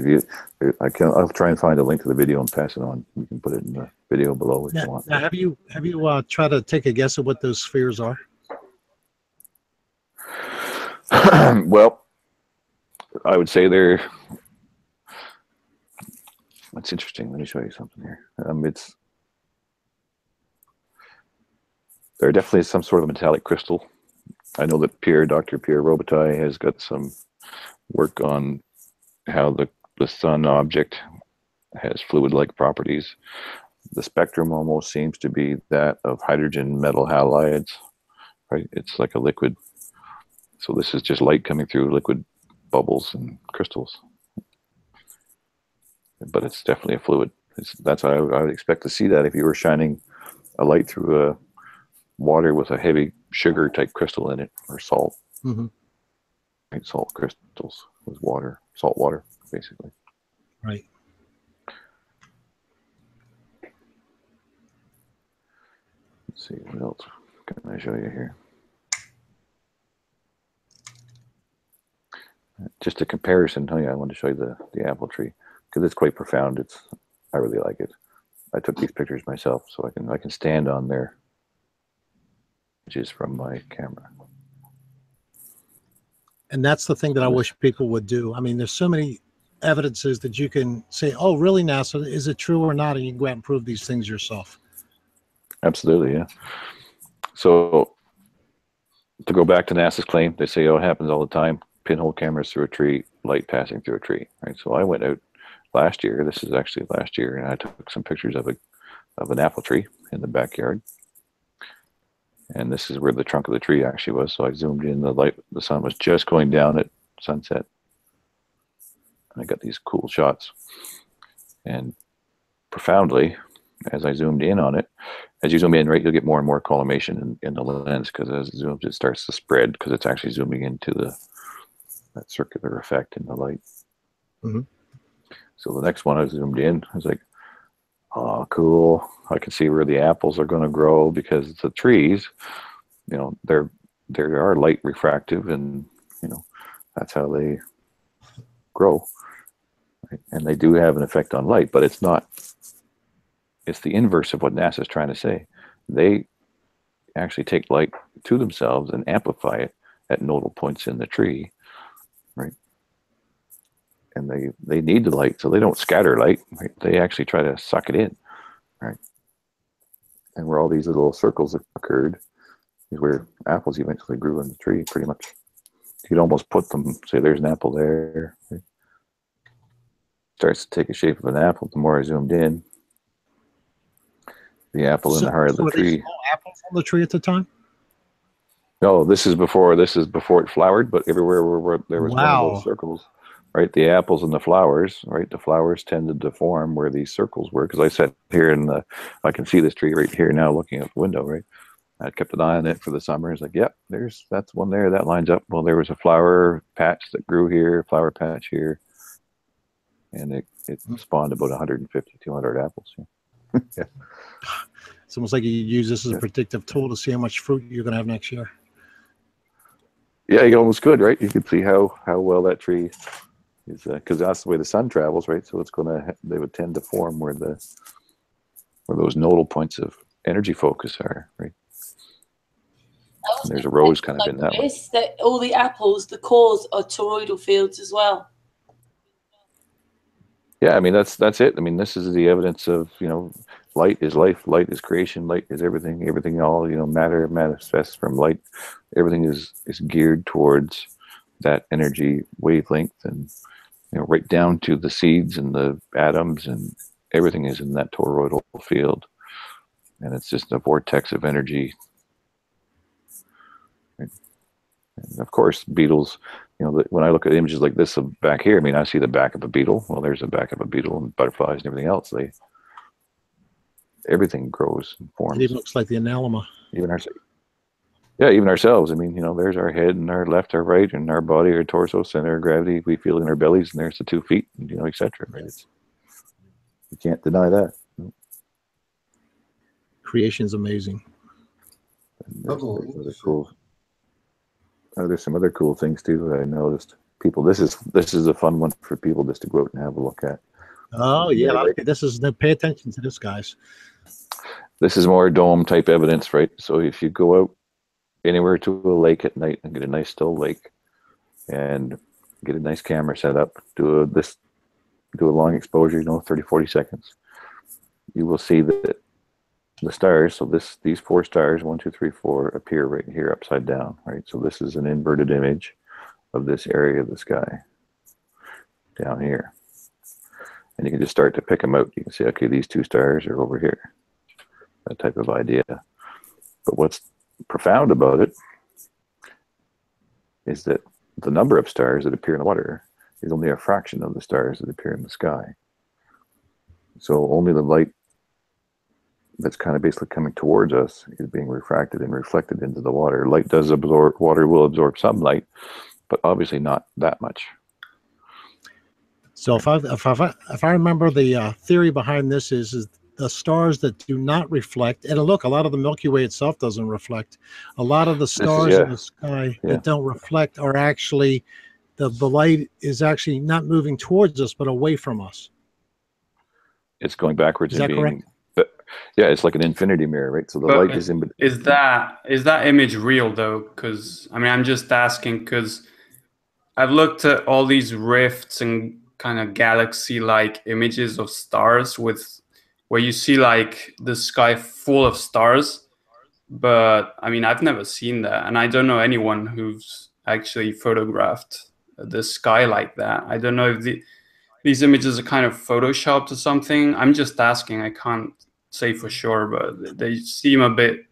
I'll try and find a link to the video and pass it on. You can put it in the video below if you want. Now, have you tried to take a guess at what those spheres are? Well, I would say that's interesting. Let me show you something here. They're definitely some sort of metallic crystal. I know that Dr. Pierre Robitaille has got some work on how the sun object has fluid-like properties. The spectrum almost seems to be that of hydrogen metal halides, right? It's like a liquid. So this is just light coming through liquid bubbles and crystals. But it's definitely a fluid. That's how I would expect to see that if you were shining a light through a water with a heavy sugar type crystal in it, or salt. Mm-hmm. Right, salt crystals with water, salt water, basically. Right. Let's see, what else can I show you here? Just a comparison. Oh yeah, I want to show you the apple tree because it's quite profound. I really like it. I took these pictures myself, so I can stand on there. Which is from my camera. And that's the thing that I wish people would do. I mean, there's so many evidences that you can say, oh, really, NASA, is it true or not? And you can go out and prove these things yourself. Absolutely, yeah. So to go back to NASA's claim, they say, oh, it happens all the time. Pinhole cameras through a tree, light passing through a tree, right? So I went out last year. This is actually last year, and I took some pictures of an apple tree in the backyard. And this is where the trunk of the tree actually was. So I zoomed in. The sun was just going down at sunset. And I got these cool shots. And profoundly, as I zoomed in on it, as you zoom in, right, you'll get more and more collimation in the lens because as it zooms, it starts to spread because it's actually zooming into that circular effect in the light. Mm-hmm. So the next one I zoomed in, I was like, oh, cool. I can see where the apples are going to grow because the trees, they are light refractive, and that's how they grow. Right? And they do have an effect on light, but it's the inverse of what NASA is trying to say. They actually take light to themselves and amplify it at nodal points in the tree, right? And they need the light, so they don't scatter light, right? They actually try to suck it in, right? And where all these little circles occurred is where apples eventually grew in the tree, pretty much. You could almost put them, say there's an apple there. Right? Starts to take a shape of an apple the more I zoomed in. The apple in the heart of the tree. Small apples on the tree at the time? No, this is before it flowered, but everywhere where there was one of those circles, right? The apples and the flowers, right? The flowers tended to form where these circles were. Because I sat here and I can see this tree right here now looking out the window, right? I kept an eye on it for the summer. It's like, yep, that's one there. That lines up. Well, there was a flower patch that grew here, flower patch here. And it spawned about 150, 200 apples. Yeah. Yeah. It's almost like you use this as a predictive tool to see how much fruit you're going to have next year. Yeah, you almost could, right? You could see how well that tree is, because that's the way the sun travels, right? So they would tend to form where those nodal points of energy focus are, right? And there's a rose kind of in that one. That all the apples, the cores are toroidal fields as well. Yeah, I mean that's it. I mean, this is the evidence of, light is life, light is creation, light is everything. Everything, all matter manifests from light. Everything is geared towards that energy wavelength, and right down to the seeds and the atoms, and everything is in that toroidal field, and it's just a vortex of energy. And of course, beetles. When I look at images like this back here, I mean, I see the back of a beetle. Well, there's the back of a beetle, and butterflies and everything else. Everything grows and forms. It even looks like the analema. Even ourselves. I mean, there's our head and our left, our right, and our body, our torso, center of gravity. We feel in our bellies, and there's the 2 feet, etc. Right? You can't deny that. Creation's amazing. There's cool. There's some other cool things too that I noticed. People, this is a fun one for people just to go out and have a look at. Oh yeah, this is pay attention to this, guys. This is more dome type evidence, right? So if you go out anywhere to a lake at night and get a nice still lake, and get a nice camera set up, do a long exposure, 30, 40 seconds, you will see that the stars, so these 4 stars, 1, 2, 3, 4, appear right here upside down, right? So this is an inverted image of this area of the sky down here. And you can just start to pick them out. You can say, okay, these 2 stars are over here. That type of idea. But what's profound about it is that the number of stars that appear in the water is only a fraction of the stars that appear in the sky. So only the light that's kind of basically coming towards us is being refracted and reflected into the water. Light does absorb, water will absorb some light, but obviously not that much. So if I remember, the theory behind this is the stars that do not reflect, and look, a lot of the Milky Way itself doesn't reflect. A lot of the stars in the sky that don't reflect are actually, the light is actually not moving towards us, but away from us. It's going backwards. Is that correct? Yeah, it's like an infinity mirror, right? So the light is in. Is that image real though? Because I mean, I'm just asking because I've looked at all these rifts and kind of galaxy-like images of stars where you see like the sky full of stars, but I mean, I've never seen that, and I don't know anyone who's actually photographed the sky like that. I don't know if these images are kind of photoshopped or something. I'm just asking. I can't say for sure, but they seem a bit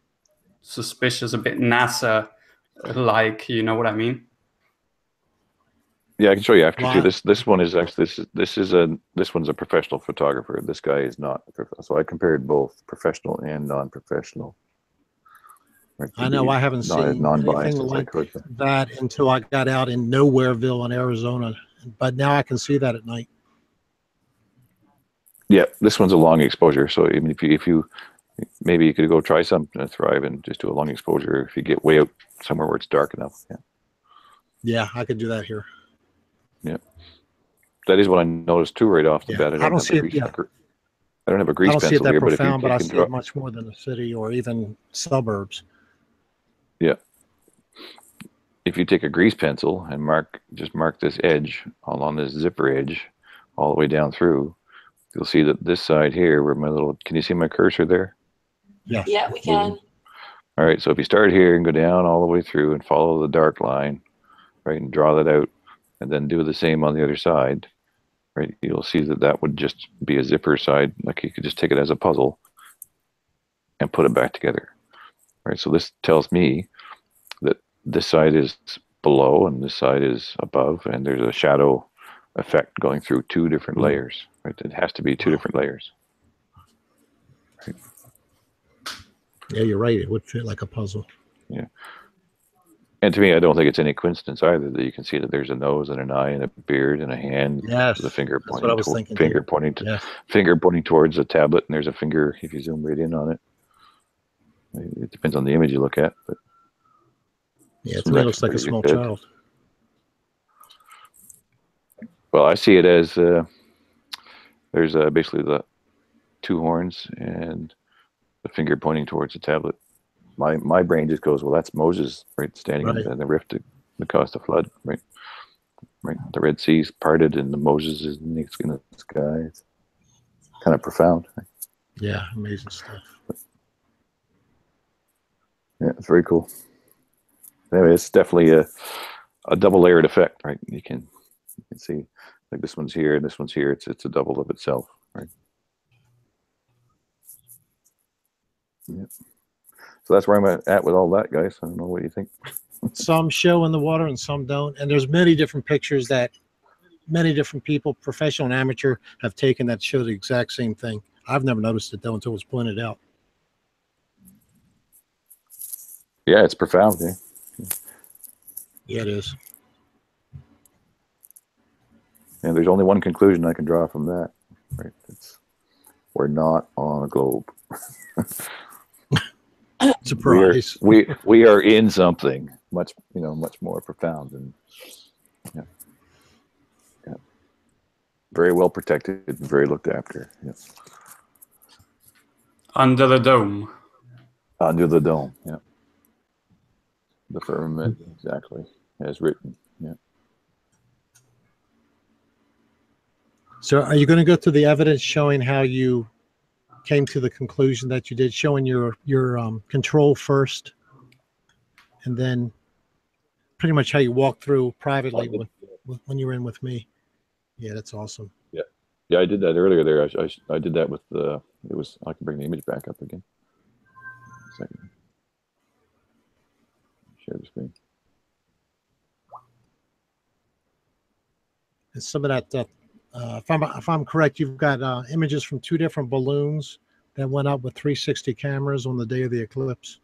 suspicious, a bit NASA-like. You know what I mean? Yeah, I can show you after too. This one is actually this one's a professional photographer. This guy is not. So I compared both professional and non-professional. Right, I know I haven't seen anything like that until I got out in Nowhereville in Arizona, but now I can see that at night. Yeah, this one's a long exposure. So even if you maybe you could go try some Thrive and just do a long exposure if you get way out somewhere where it's dark enough. Yeah, I could do that here. Yeah, that is what I noticed too right off the bat. I don't see it. Yeah. I don't have a grease pencil see it that here, profound, but I see it much more than a city or even suburbs. Yeah. If you take a grease pencil and just mark this edge along this zipper edge all the way down through, you'll see that this side here where can you see my cursor there? Yes. Yeah, we can. All right, so if you start here and go down all the way through and follow the dark line, right, and draw that out, and then do the same on the other side, right, you'll see that would just be a zipper side. Like you could just take it as a puzzle and put it back together, right? So this tells me that this side is below and this side is above, and there's a shadow effect going through 2 different layers, right? It has to be 2 different layers. Right. Yeah, you're right. It would fit like a puzzle. Yeah. And to me, I don't think it's any coincidence either that you can see that there's a nose and an eye and a beard and a hand Yes, with a finger that's what I was thinking. finger pointing towards a tablet, and there's a finger if you zoom right in on it. It depends on the image you look at, but yeah, to me it looks like a small child. Well, I see it as there's basically the two horns and the finger pointing towards the tablet. My brain just goes, well, that's Moses, right, standing in the rift that caused the flood, right? Right. The Red Sea's parted and the Moses is in the sky. It's kind of profound. Right? Yeah, amazing stuff. Yeah, it's very cool. Anyway, it's definitely a double-layered effect, right? You can see, like this one's here and this one's here. It's a double of itself, right? Yeah. So that's where I'm at with all that, guys. I don't know what you think. Some show in the water and some don't. And there's many different pictures that many different people, professional and amateur, have taken that show the exact same thing. I've never noticed it though until it was pointed out. Yeah, it's profound. Yeah, yeah, it is. And there's only one conclusion I can draw from that. Right? We're not on a globe. Surprise. We are in something much more profound and very well protected and very looked after. Yeah. Under the dome. Under the dome. Yeah. The firmament, exactly, as written. Yeah. So, are you going to go through the evidence showing how you came to the conclusion that you did, showing your control first, and then pretty much how you walked through privately when you were in with me? Yeah, that's awesome. Yeah, I did that earlier there. I did that with the. It was. I can bring the image back up again. A second. Share the screen. And some of that. If I'm correct, you've got images from two different balloons that went up with 360 cameras on the day of the eclipse.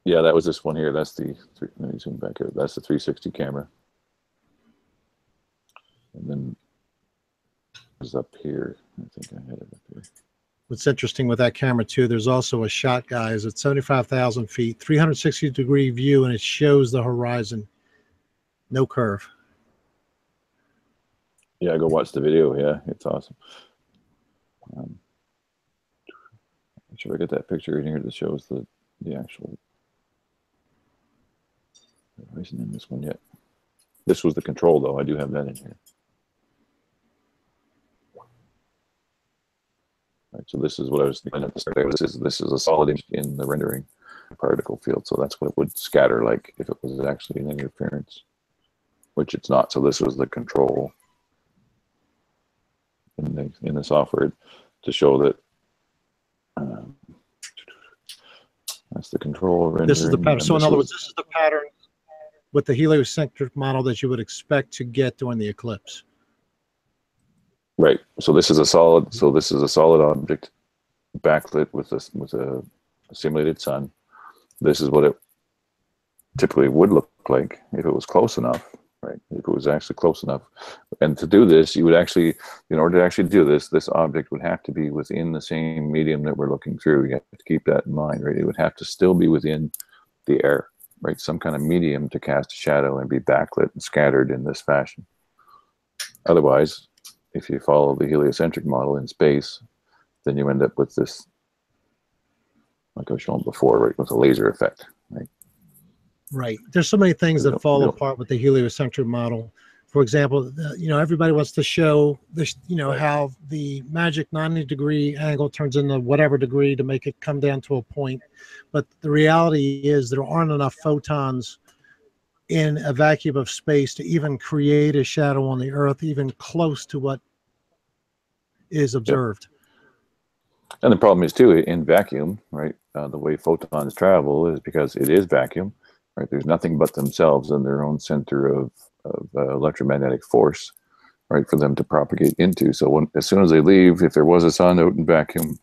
Yeah, that was this one here. That's the. Let me zoom back here. That's the 360 camera. And then it was up here. I think I had it up here. What's interesting with that camera too, there's also a shot, guys, at 75,000 feet, 360-degree view, and it shows the horizon. No curve. Yeah, go watch the video. Yeah, it's awesome. Should I get that picture in here that shows the actual horizon in this one yet? This was the control, though. I do have that in here. Right, so this is what I was thinking at the start. This is a solid image in the rendering particle field. So that's what it would scatter like if it was actually an interference, which it's not. So this was the control in the software to show that that's the control rendering. This is the pattern. So in other words, this is the pattern with the heliocentric model that you would expect to get during the eclipse. Right. So this is a solid. So this is a solid object, backlit with a simulated sun. This is what it typically would look like if it was close enough. Right. If it was actually close enough, and to do this, you would actually, in order to actually do this, this object would have to be within the same medium that we're looking through. You have to keep that in mind, right? It would have to still be within the air, right? Some kind of medium to cast a shadow and be backlit and scattered in this fashion. Otherwise, if you follow the heliocentric model in space, then you end up with this, like I was showing before, right, with a laser effect, right? Right. There's so many things that fall apart with the heliocentric model. For example, everybody wants to show this, how the magic 90-degree angle turns into whatever degree to make it come down to a point. But the reality is there aren't enough photons in a vacuum of space to even create a shadow on the Earth, even close to what is observed. Yep. And the problem is too, in vacuum, right? The way photons travel is because it is vacuum, right? There's nothing but themselves and their own center of electromagnetic force, right, for them to propagate into. So as soon as they leave, if there was a sun out in vacuum,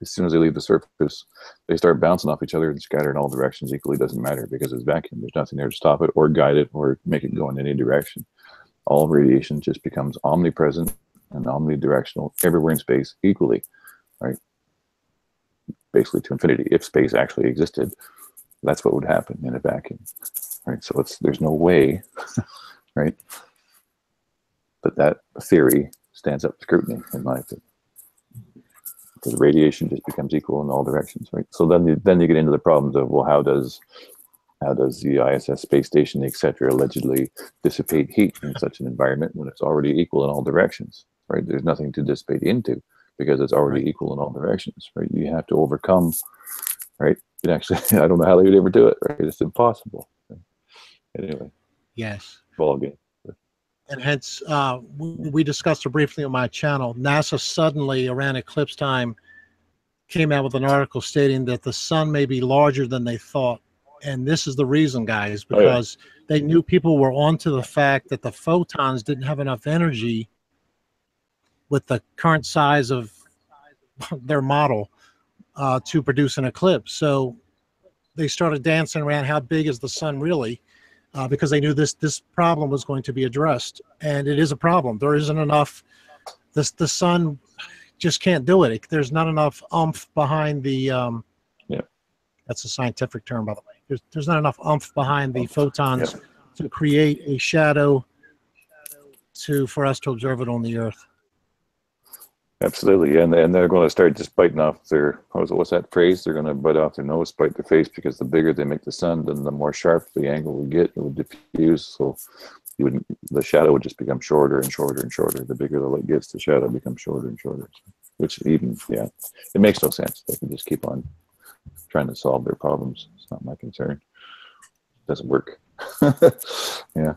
as soon as they leave the surface, they start bouncing off each other and scatter in all directions equally. Doesn't matter because it's vacuum. There's nothing there to stop it or guide it or make it go in any direction. All radiation just becomes omnipresent and omnidirectional everywhere in space equally, right? Basically to infinity. If space actually existed, that's what would happen in a vacuum, right? So there's no way, right, that theory stands up to scrutiny, in my opinion. Because radiation just becomes equal in all directions, right? So then you get into the problems of, well, how does the ISS space station, etc., allegedly dissipate heat in such an environment when it's already equal in all directions, right? There's nothing to dissipate into because it's already equal in all directions, right? You have to overcome, right? It actually, I don't know how they would ever do it, right? It's impossible. Right? Anyway. Yes. Ball game. And hence, we discussed it briefly on my channel. NASA suddenly, around eclipse time, came out with an article stating that the sun may be larger than they thought. And this is the reason, guys, because they knew people were onto the fact that the photons didn't have enough energy with the current size of their model to produce an eclipse. So they started dancing around how big is the sun really, because they knew this problem was going to be addressed. And it is a problem. There isn't enough. The sun just can't do it. There's not enough oomph behind the that's a scientific term, by the way. There's not enough oomph behind the photons to create a shadow for us to observe it on the Earth. Absolutely, and they're going to start just biting off their, what's that phrase? They're going to bite off their nose, bite their face, because the bigger they make the sun, then the more sharp the angle would get. It would diffuse, so the shadow would just become shorter and shorter and shorter. The bigger the light gets, the shadow becomes shorter and shorter. Which even, it makes no sense. They can just keep on trying to solve their problems. It's not my concern. It doesn't work. Yeah.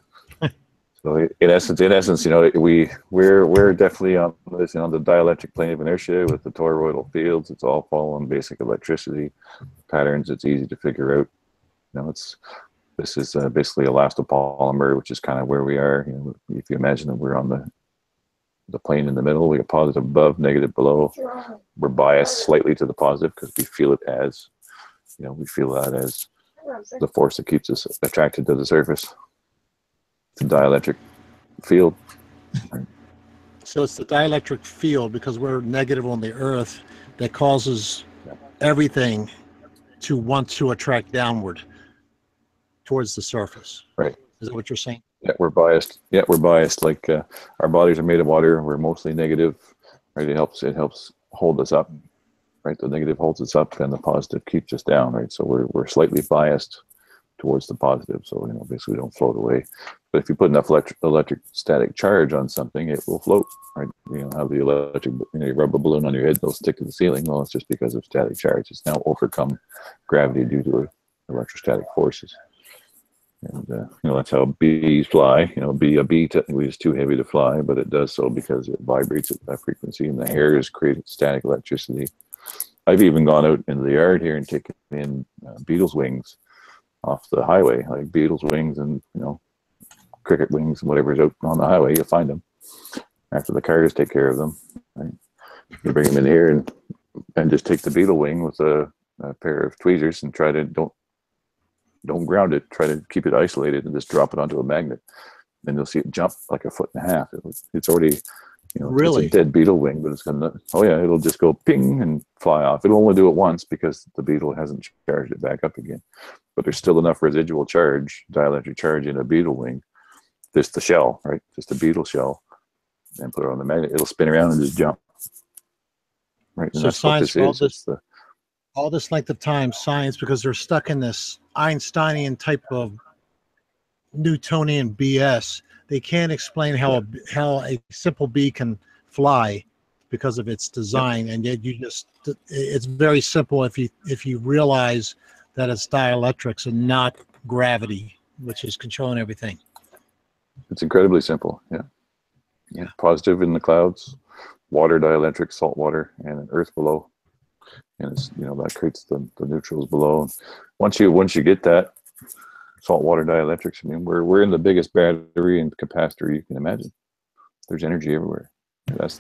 So in essence, we're definitely on this, the dielectric plane of inertia with the toroidal fields. It's all following basic electricity patterns. It's easy to figure out. This is basically elastopolymer, which is kind of where we are. If you imagine that we're on the plane in the middle, we have positive above, negative below. We're biased slightly to the positive because we feel it as, we feel that as the force that keeps us attracted to the surface. It's a dielectric field. So it's the dielectric field, because we're negative on the Earth, that causes everything to want to attract downward towards the surface. Right. Is that what you're saying? Yeah, we're biased. Yeah, we're biased. Like our bodies are made of water. We're mostly negative. Right. It helps hold us up. Right. The negative holds us up, and the positive keeps us down. Right. So we're slightly biased towards the positive. So basically we don't float away. But if you put enough electric static charge on something, it will float. Right. How the electric, you rub a balloon on your head, it'll stick to the ceiling. Well, it's just because of static charge. It's now overcome gravity due to electrostatic forces. And that's how bees fly. A bee technically is too heavy to fly, but it does so because it vibrates at that frequency, and the hair is creating static electricity. I've even gone out into the yard here and taken in beetles' wings off the highway, like beetles' wings and cricket wings and whatever's out on the highway. You'll find them after the cars take care of them. Right? You bring them in here and just take the beetle wing with a pair of tweezers and try to don't ground it. Try to keep it isolated and just drop it onto a magnet. Then you'll see it jump like 1.5 feet. It's already, really? It's a dead beetle wing, but it's gonna. Oh yeah, it'll just go ping and fly off. It'll only do it once because the beetle hasn't charged it back up again. But there's still enough residual charge, dielectric charge in a beetle wing. Just the shell, right? Just a beetle shell, and put it on the magnet. It'll spin around and just jump. Right. And so that's science, what this is. All this length of time, science, because they're stuck in this Einsteinian type of Newtonian BS. They can't explain how a simple bee can fly because of its design, and yet it's very simple if you realize that it's dielectrics and not gravity, which is controlling everything. It's incredibly simple. Yeah. Positive in the clouds, water dielectric, salt water, and an earth below. And it's, that creates the neutrals below. Once you get that salt water dielectrics, we're in the biggest battery and capacitor you can imagine. There's energy everywhere. That's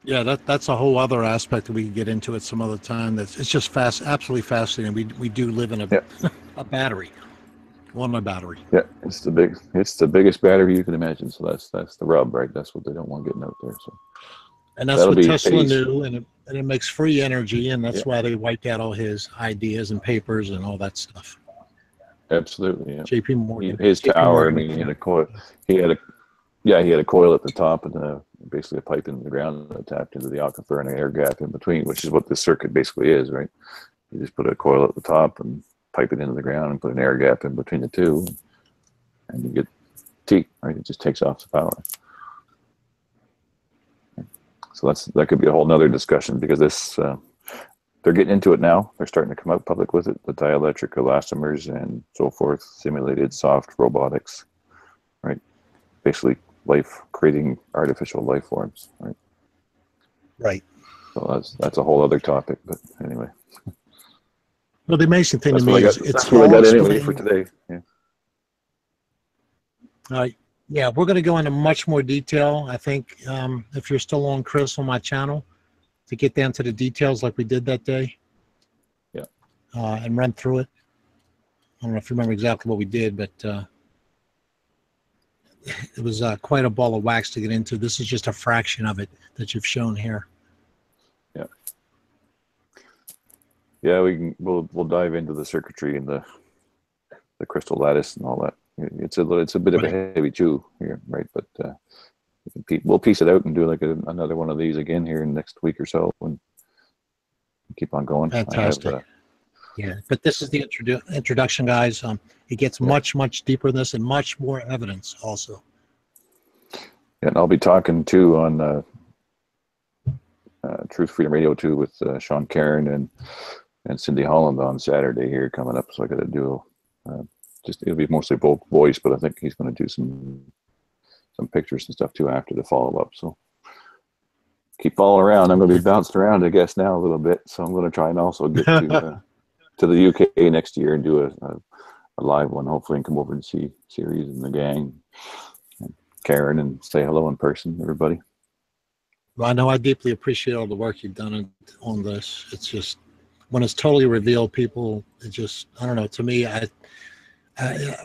Yeah, that's a whole other aspect that we can get into at some other time. It's just absolutely fascinating. We do live in Yeah. a battery, on a battery. Yeah, it's the biggest battery you can imagine. So that's the rub, right? That's what they don't want getting out there. So, and that's what Tesla knew, and it makes free energy, and that's why they wiped out all his ideas and papers and all that stuff. Absolutely, yeah. JP Morgan. His tower. I mean, he had a coil. He had a coil at the top and basically a pipe in the ground that tapped into the aquifer and an air gap in between, which is what this circuit basically is, right? You just put a coil at the top and pipe it into the ground and put an air gap in between the two, and you get T, right? It just takes off the power. So that could be a whole nother discussion, because this they're getting into it now. They're starting to come out public with it, the dielectric elastomers and so forth, simulated soft robotics, right? Basically creating artificial life forms, right? Right. So that's a whole other topic, but anyway. Well, the amazing thing to me is that's what I got anyway for today. Yeah. Yeah, we're going to go into much more detail, I think, if you're still on, Chris, on my channel, to get down to the details like we did that day. Yeah. And run through it. I don't know if you remember exactly what we did, but it was quite a ball of wax to get into. This is just a fraction of it that you've shown here. Yeah. Yeah, we'll dive into the circuitry and the crystal lattice and all that. It's a bit of a heavy chew here, right? But we'll piece it out and do like another one of these again here in the next week or so, and keep on going. Fantastic. Yeah, but this is the introduction, guys. It gets much deeper than this, and much more evidence also. Yeah, and I'll be talking too on Truth Freedom Radio too with Sean Cairn and Cindy Holland on Saturday here coming up. So I got to do it'll be mostly voice, but I think he's going to do some pictures and stuff too after the follow up. So keep following around. I'm going to be bounced around, I guess, now a little bit. So I'm going to try and also get to the UK next year and do a live one, hopefully, and come over and see Series and the gang, and Karen, and say hello in person, everybody. Well, I know I deeply appreciate all the work you've done on this. It's just, when it's totally revealed, people, it just, I don't know, to me,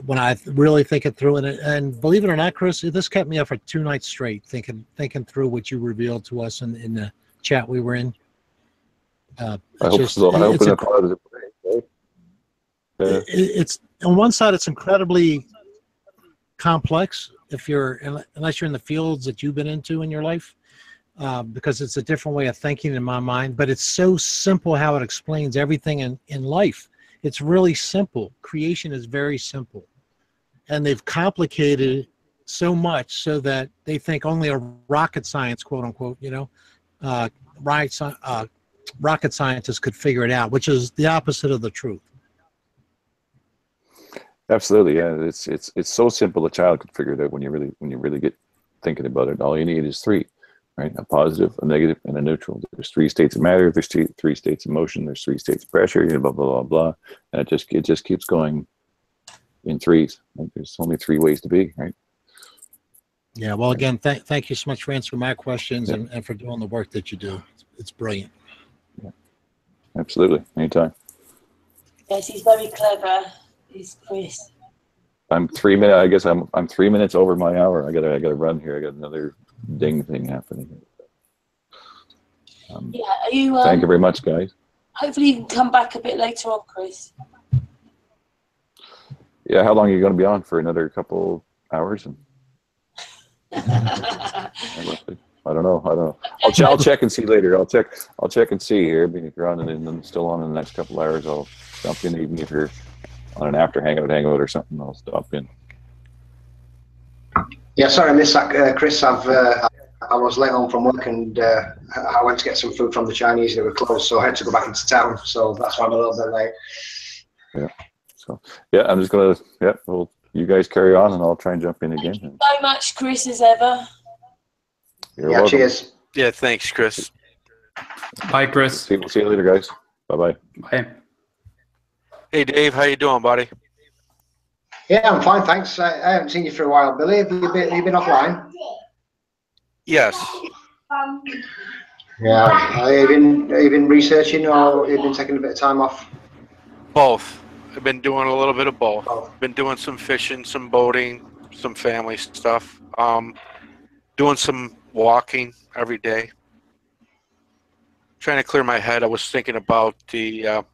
when I really think it through, and believe it or not, Chris, this kept me up for 2 nights straight, thinking through what you revealed to us in the chat we were in. I hope so. I hope it's a positive way. It's on one side, it's incredibly complex unless you're in the fields that you've been into in your life, because it's a different way of thinking in my mind. But it's so simple how it explains everything in life. It's really simple. Creation is very simple, and they've complicated it so much so that they think only a rocket science, quote unquote, rocket scientists could figure it out, which is the opposite of the truth. Absolutely, yeah. It's so simple a child could figure it out when you really get thinking about it. All you need is 3, right? A positive, a negative, and a neutral. There's 3 states of matter. There's 3 states of motion. There's 3 states of pressure. Blah blah blah blah, and it just keeps going in 3s. Right? There's only 3 ways to be, right? Yeah. Well, again, thank you so much for answering my questions and for doing the work that you do. It's brilliant. Yeah. Absolutely, anytime. Yes, he's very clever. He's Chris. I'm 3 minutes. I guess I'm 3 minutes over my hour. I gotta run here. I got another ding thing happening. Yeah, are you? Thank you very much, guys. Hopefully, you can come back a bit later on, Chris. Yeah, how long are you going to be on for? Another couple hours? I don't know. I'll check and see later. I'll check and see here. But if you're on and then still on in the next couple hours, I'll jump in. Even if you're on an after hangout or something, I'll stop in. Yeah, sorry I missed that, Chris. I was late home from work, and I went to get some food from the Chinese. They were closed, so I had to go back into town. So that's why I'm a little bit late. Yeah. So yeah, I'm just gonna. Yeah. Well, you guys carry on, and I'll try and jump in again. Thank you so much, Chris, as ever. You're welcome. Cheers. Yeah, thanks, Chris. Bye, Chris. We'll see you later, guys. Bye-bye. Bye. Hey, Dave, how you doing, buddy? Yeah, I'm fine, thanks. I haven't seen you for a while, Billy. Have you been offline? Yes. Yeah. Have you been researching, or have you been taking a bit of time off? Both. I've been doing a little bit of both. Both. Been doing some fishing, some boating, some family stuff. Doing some walking every day. Trying to clear my head. I was thinking about the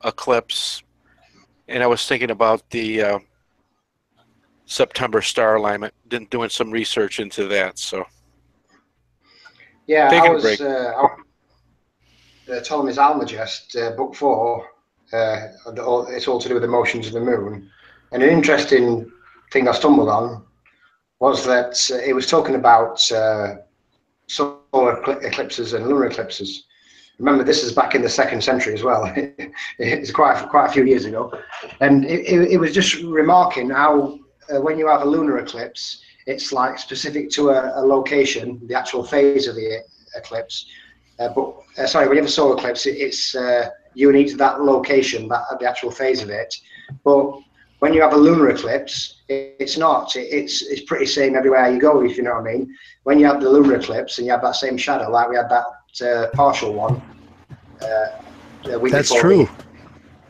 eclipse, and I was thinking about the September star alignment. Been doing some research into that. So Yeah, taking I a break. Ptolemy's Almagest, book 4. It's all to do with the motions of the moon. And an interesting thing I stumbled on was that it was talking about solar eclipses and lunar eclipses. Remember, this is back in the 2nd century as well. It's quite a few years ago. And it was just remarking how when you have a lunar eclipse, it's like specific to a location, the actual phase of the eclipse. Sorry, when you have a solar eclipse, it's unique to that location, the actual phase of it. But when you have a lunar eclipse, it's not. It's pretty same everywhere you go, if you know what I mean. When you have the lunar eclipse and you have that same shadow, like we had that partial one. That's true.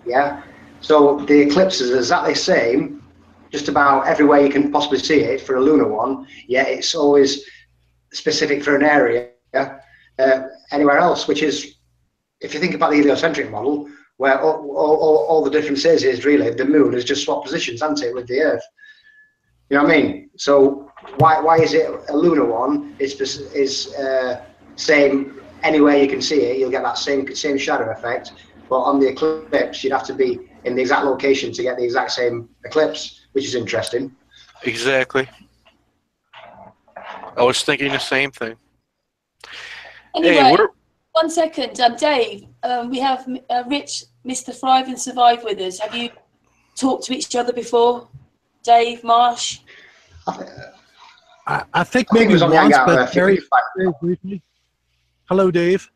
Yeah. So the eclipse is exactly the same, just about everywhere you can possibly see it for a lunar one. Yet it's always specific for an area. Anywhere else, which is, if you think about the heliocentric model, where all the difference is really the moon has just swapped positions, hasn't it, with the Earth? You know what I mean? So why is it a lunar one is same anywhere you can see it? You'll get that same shadow effect, but on the eclipse you'd have to be in the exact location to get the exact same eclipse, which is interesting. Exactly. I was thinking the same thing. Anyway, Hey, 1 second, Dave. We have Rich, Mr. Thrive and Survive with us. Have you talked to each other before, Dave, Marsh? I think maybe once, but very briefly. Hello, Dave.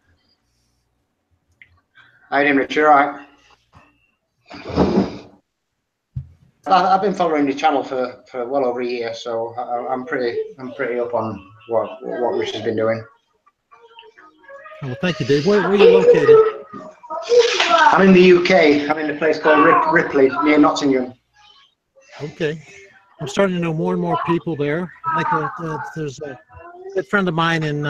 How you doing, Rich? You all right? I've been following your channel for well over a year, so I'm pretty up on what Rich has been doing. Well, thank you, Dave. Where are you located? I'm in the UK. I'm in a place called Ripley, near Nottingham. Okay. I'm starting to know more and more people there. Like there's a good friend of mine in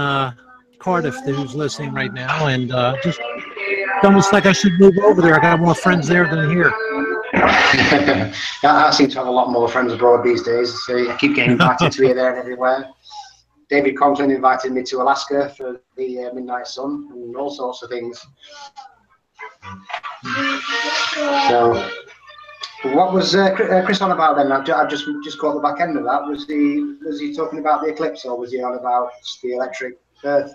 Cardiff who's listening right now, and just it's almost like I should move over there. I got more friends there than here. I seem to have a lot more friends abroad these days, so I keep getting invited to here, there, and everywhere. David Conklin invited me to Alaska for the Midnight Sun and all sorts of things. So, what was Chris on about then? I've just caught the back end of that. Was he talking about the eclipse, or was he on about the electric Earth?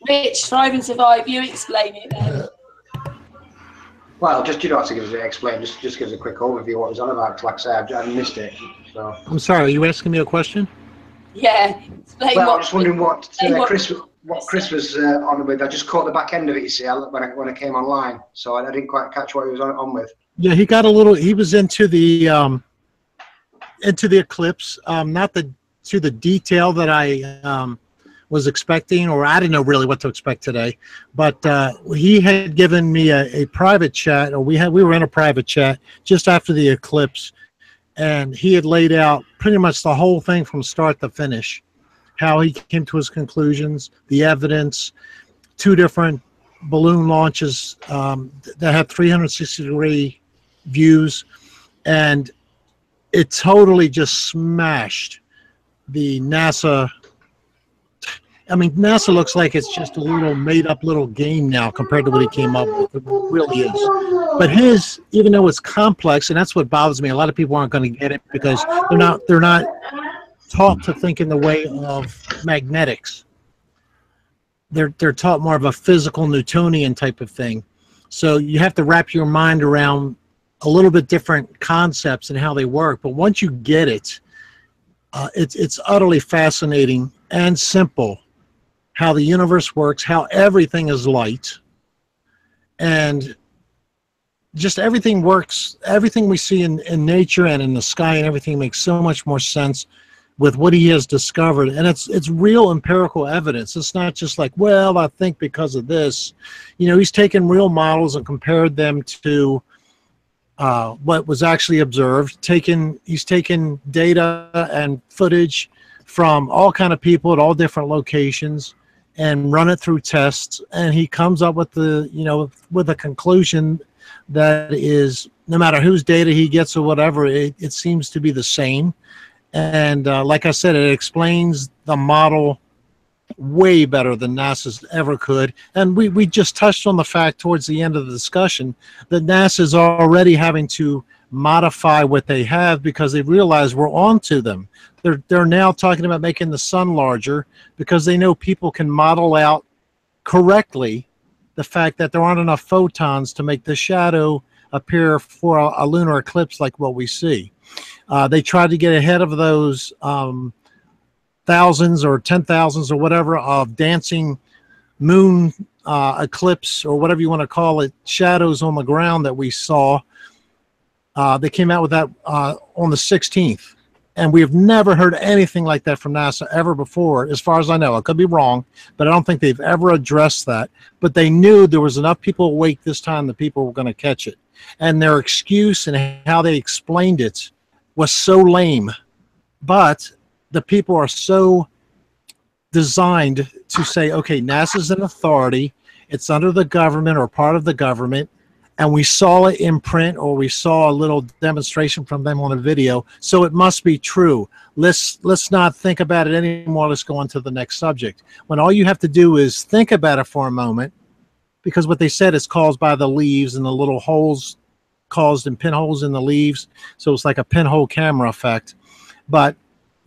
Rich, Thrive and Survive. You explain it then. Well, you don't have to give us explain. Just give us a quick overview of what it was on about. 'Cause like I say, I missed it. So. I'm sorry. Are you asking me a question? Yeah. Explain. Well, I'm just wondering what Chris was on with. I just caught the back end of it. You see, when I came online, so I didn't quite catch what he was on with. Yeah, he got a little. He was into the eclipse, not to the detail that I was expecting, or I didn't know really what to expect today. But he had given me a private chat, or we were in a private chat just after the eclipse, and he had laid out pretty much the whole thing from start to finish, how he came to his conclusions, the evidence, 2 different balloon launches that had 360-degree views, and it totally just smashed the NASA. I mean, NASA looks like it's just a little made-up little game now compared to what he came up with. It really is. But his, even though it's complex, and that's what bothers me, a lot of people aren't going to get it because they're not taught to think in the way of magnetics. They're taught more of a physical Newtonian type of thing. So you have to wrap your mind around a little bit different concepts and how they work. But once you get it, it's utterly fascinating and simple. How the universe works, how everything is light, and just everything works. Everything we see in nature and in the sky and everything makes so much more sense with what he has discovered, and it's real empirical evidence. It's not just like, well, I think because of this. You know, he's taken real models and compared them to what was actually observed. He's taken data and footage from all kind of people at all different locations and run it through tests, and he comes up with with a conclusion that is, no matter whose data he gets or whatever, it seems to be the same. And like I said, it explains the model way better than NASA's ever could. And we just touched on the fact towards the end of the discussion that NASA's already having to modify what they have because they realize we're on to them. They're now talking about making the sun larger because they know people can model out correctly the fact that there aren't enough photons to make the shadow appear for a lunar eclipse like what we see. They tried to get ahead of those thousands or 10,000s or whatever of dancing moon eclipse, or whatever you want to call it, shadows on the ground that we saw. They came out with that on the 16th. And we have never heard anything like that from NASA ever before, as far as I know. I could be wrong, but I don't think they've ever addressed that. But they knew there was enough people awake this time that people were going to catch it. And their excuse and how they explained it was so lame. But the people are so designed to say, okay, NASA's an authority. It's under the government or part of the government. And we saw it in print, or we saw a little demonstration from them on a video, so it must be true. Let's not think about it anymore. Let's go on to the next subject. When all you have to do is think about it for a moment, because what they said is caused by the leaves and the little holes caused in pinholes in the leaves. So it's like a pinhole camera effect. But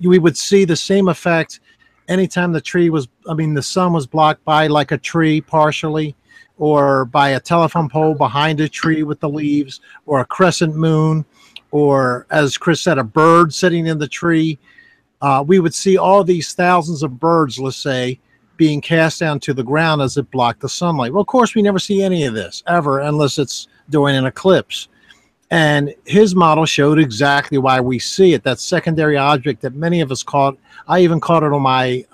we would see the same effect anytime the sun was blocked by like a tree partially, or by a telephone pole behind a tree with the leaves, or a crescent moon, or, as Chris said, a bird sitting in the tree. We would see all these thousands of birds, let's say, being cast down to the ground as it blocked the sunlight. Well, of course, we never see any of this ever unless it's during an eclipse. And his model showed exactly why we see it, that secondary object that many of us caught. I even caught it on my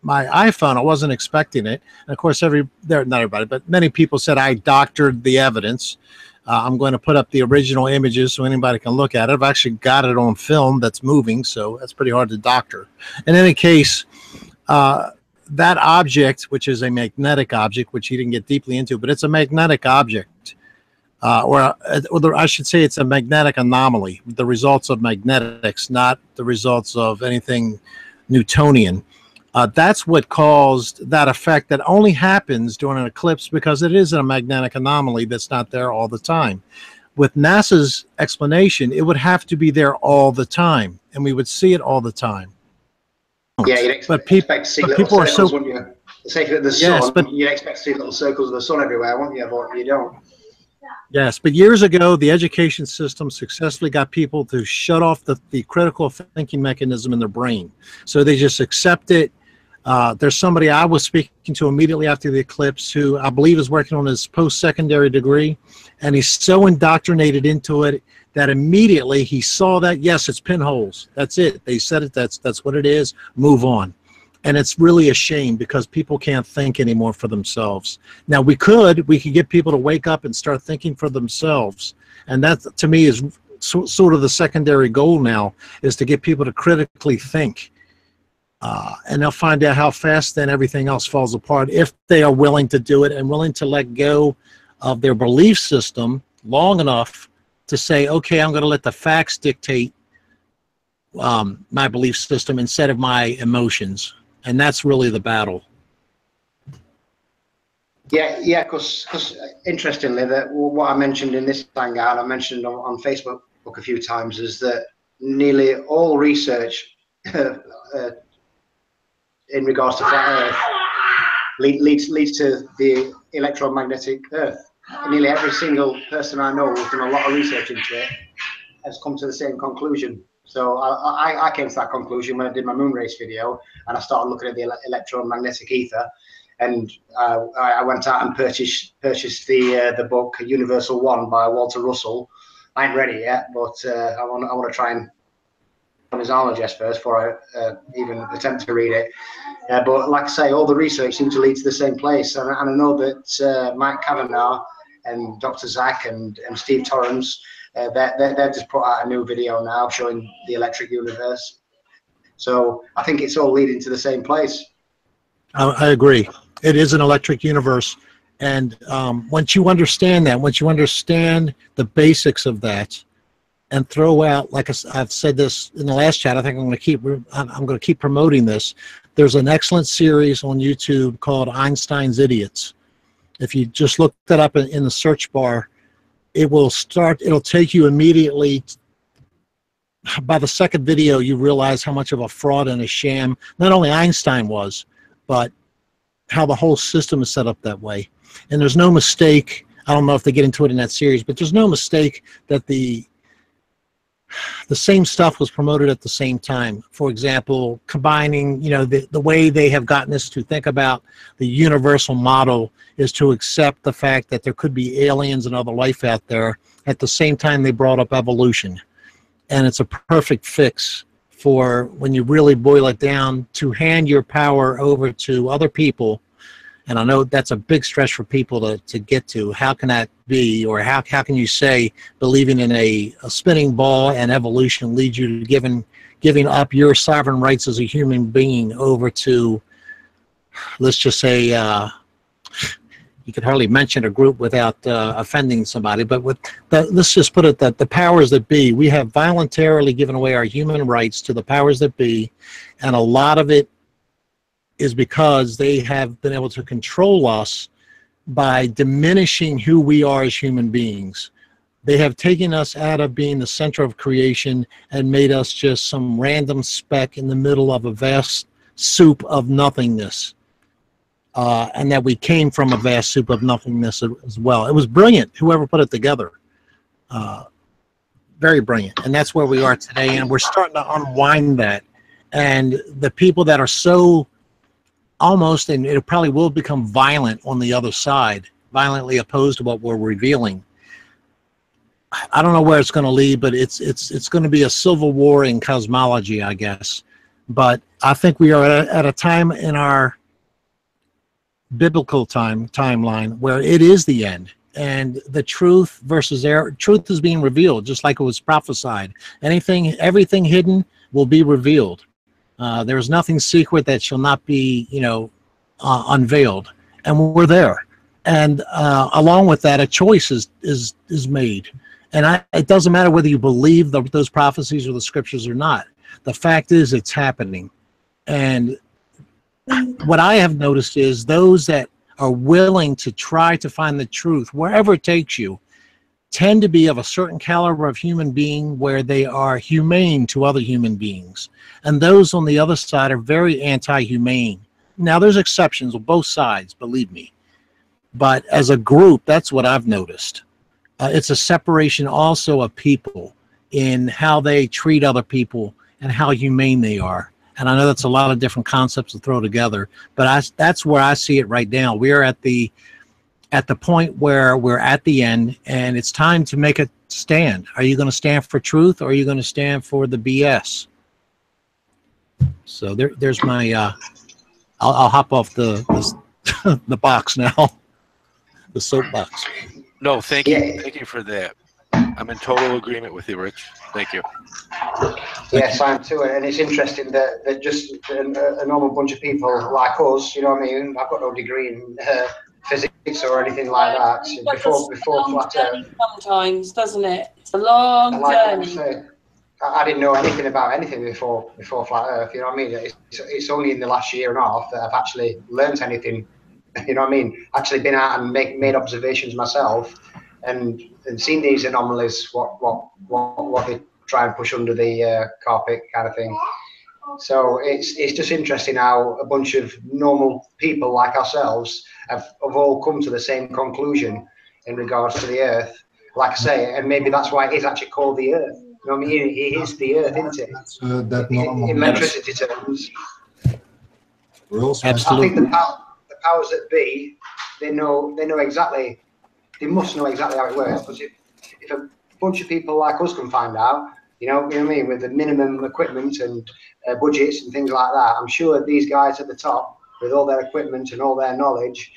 iPhone. I wasn't expecting it. And of course, not everybody, but many people said I doctored the evidence. I'm going to put up the original images so anybody can look at it. I've actually got it on film that's moving, so that's pretty hard to doctor. In any case, that object, which is a magnetic object, which he didn't get deeply into, but it's a magnetic object, or I should say it's a magnetic anomaly, the results of magnetics, not the results of anything Newtonian. That's what caused that effect that only happens during an eclipse because it is a magnetic anomaly that's not there all the time. With NASA's explanation, it would have to be there all the time, and we would see it all the time. Yeah, you'd expect to see little circles, wouldn't you? Say for the sun, you'd expect to see little circles of the sun everywhere, wouldn't you? But you don't. Yes, but years ago, the education system successfully got people to shut off the critical thinking mechanism in their brain. So they just accept it. There's somebody I was speaking to immediately after the eclipse who I believe is working on his post-secondary degree, and he's so indoctrinated into it that immediately he saw that, yes, it's pinholes. That's it. They said it. That's what it is. Move on. And it's really a shame because people can't think anymore for themselves. Now, we could get people to wake up and start thinking for themselves. And that, to me, is sort of the secondary goal now, is to get people to critically think. And they'll find out how fast then everything else falls apart if they are willing to do it and willing to let go of their belief system long enough to say, okay, I'm going to let the facts dictate my belief system instead of my emotions. And that's really the battle. Yeah, because interestingly, that what I mentioned in this hangout, I mentioned on Facebook a few times, is that nearly all research in regards to flat Earth leads to the electromagnetic Earth. Nearly every single person I know who's done a lot of research into it has come to the same conclusion. So I came to that conclusion when I did my moon race video, and I started looking at the electromagnetic ether, and I went out and purchased the book Universal One by Walter Russell. I ain't ready yet, but I want to try and his knowledge first before I even attempt to read it. But like I say, all the research seems to lead to the same place. And I know that Mike Kavanagh and Dr. Zach and Steve Torrance, they've just put out a new video now showing the electric universe. So I think it's all leading to the same place. I agree. It is an electric universe. And once you understand that, once you understand the basics of that, and throw out, like I've said this in the last chat, I think I'm going to keep promoting this. There's an excellent series on YouTube called Einstein's Idiots. If you just look that up in the search bar, it'll take you immediately. By the second video, you realize how much of a fraud and a sham not only Einstein was, but how the whole system is set up that way. And there's no mistake, I don't know if they get into it in that series, but there's no mistake that the same stuff was promoted at the same time. For example, combining, the way they have gotten us to think about the universal model is to accept the fact that there could be aliens and other life out there. At the same time, they brought up evolution. And it's a perfect fix for when you really boil it down to hand your power over to other people. And I know that's a big stretch for people to get to. How can that be? Or how can you say believing in a spinning ball and evolution leads you to giving up your sovereign rights as a human being over to, let's just say, you could hardly mention a group without offending somebody, but let's just put it that the powers that be, we have voluntarily given away our human rights to the powers that be, and a lot of it is because they have been able to control us by diminishing who we are as human beings. They have taken us out of being the center of creation and made us just some random speck in the middle of a vast soup of nothingness. And that we came from a vast soup of nothingness as well. It was brilliant, whoever put it together. Very brilliant. And that's where we are today. And we're starting to unwind that. And the people that are so almost, and it probably will become violent on the other side, violently opposed to what we're revealing. I don't know where it's going to lead, but it's going to be a civil war in cosmology, I guess. But I think we are at a time in our biblical timeline where it is the end, and the truth versus error. Truth is being revealed, just like it was prophesied. Everything hidden will be revealed. There is nothing secret that shall not be, unveiled, and we're there. And along with that, a choice is made. And it doesn't matter whether you believe those prophecies or the scriptures or not. The fact is, it's happening. And what I have noticed is those that are willing to try to find the truth, wherever it takes you, tend to be of a certain caliber of human being where they are humane to other human beings. And those on the other side are very anti-humane. Now, there's exceptions on both sides, believe me. But as a group, that's what I've noticed. It's a separation also of people in how they treat other people and how humane they are. And I know that's a lot of different concepts to throw together, but that's where I see it right now. We're at the point where we're at the end, and it's time to make a stand. Are you going to stand for truth, or are you going to stand for the BS? So there's my. I'll hop off the box now, the soapbox. No, thank you. Thank you for that. I'm in total agreement with you, Rich. Thank you. Yes, I am too. And it's interesting that just a normal bunch of people like us, you know what I mean? I've got no degree in physics or anything like that. Before flat Earth. Sometimes, doesn't it? It's a long journey. I didn't know anything about anything before flat Earth. You know what I mean? It's only in the last year and a half that I've actually learned anything. You know what I mean? Actually been out and made observations myself, and seen these anomalies. What they try and push under the carpet, kind of thing. So it's just interesting how a bunch of normal people like ourselves have all come to the same conclusion in regards to the Earth. Like I say, and maybe that's why it is actually called the Earth. You know what I mean? It is the Earth, isn't it? In electricity terms. Absolutely. I think the powers that be, they know exactly. They must know exactly how it works. Because if a bunch of people like us can find out, You know what I mean? With the minimum equipment and budgets and things like that, I'm sure these guys at the top, with all their equipment and all their knowledge,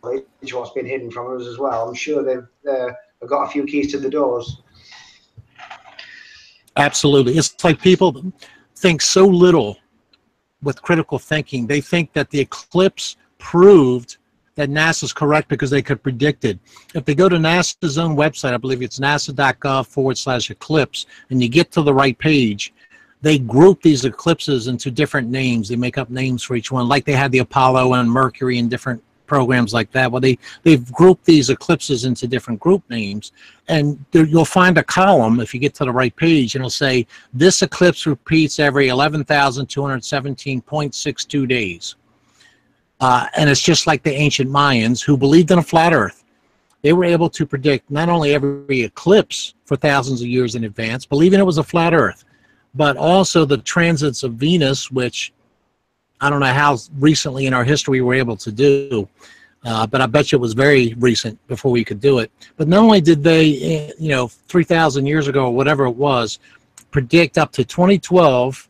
what's been hidden from us as well, I'm sure they've got a few keys to the doors. Absolutely. It's like people think so little with critical thinking. They think that the eclipse proved that NASA's correct because they could predict it. If they go to NASA's own website, I believe it's nasa.gov/eclipse, and you get to the right page, they group these eclipses into different names. They make up names for each one, like they had the Apollo and Mercury and different programs like that. Well, they've grouped these eclipses into different group names, and you'll find a column if you get to the right page, and it'll say this eclipse repeats every 11,217.62 days. And it's just like the ancient Mayans who believed in a flat Earth. They were able to predict not only every eclipse for thousands of years in advance, believing it was a flat Earth, but also the transits of Venus, which I don't know how recently in our history we were able to do, but I bet you it was very recent before we could do it. But not only did they, 3,000 years ago or whatever it was, predict up to 2012,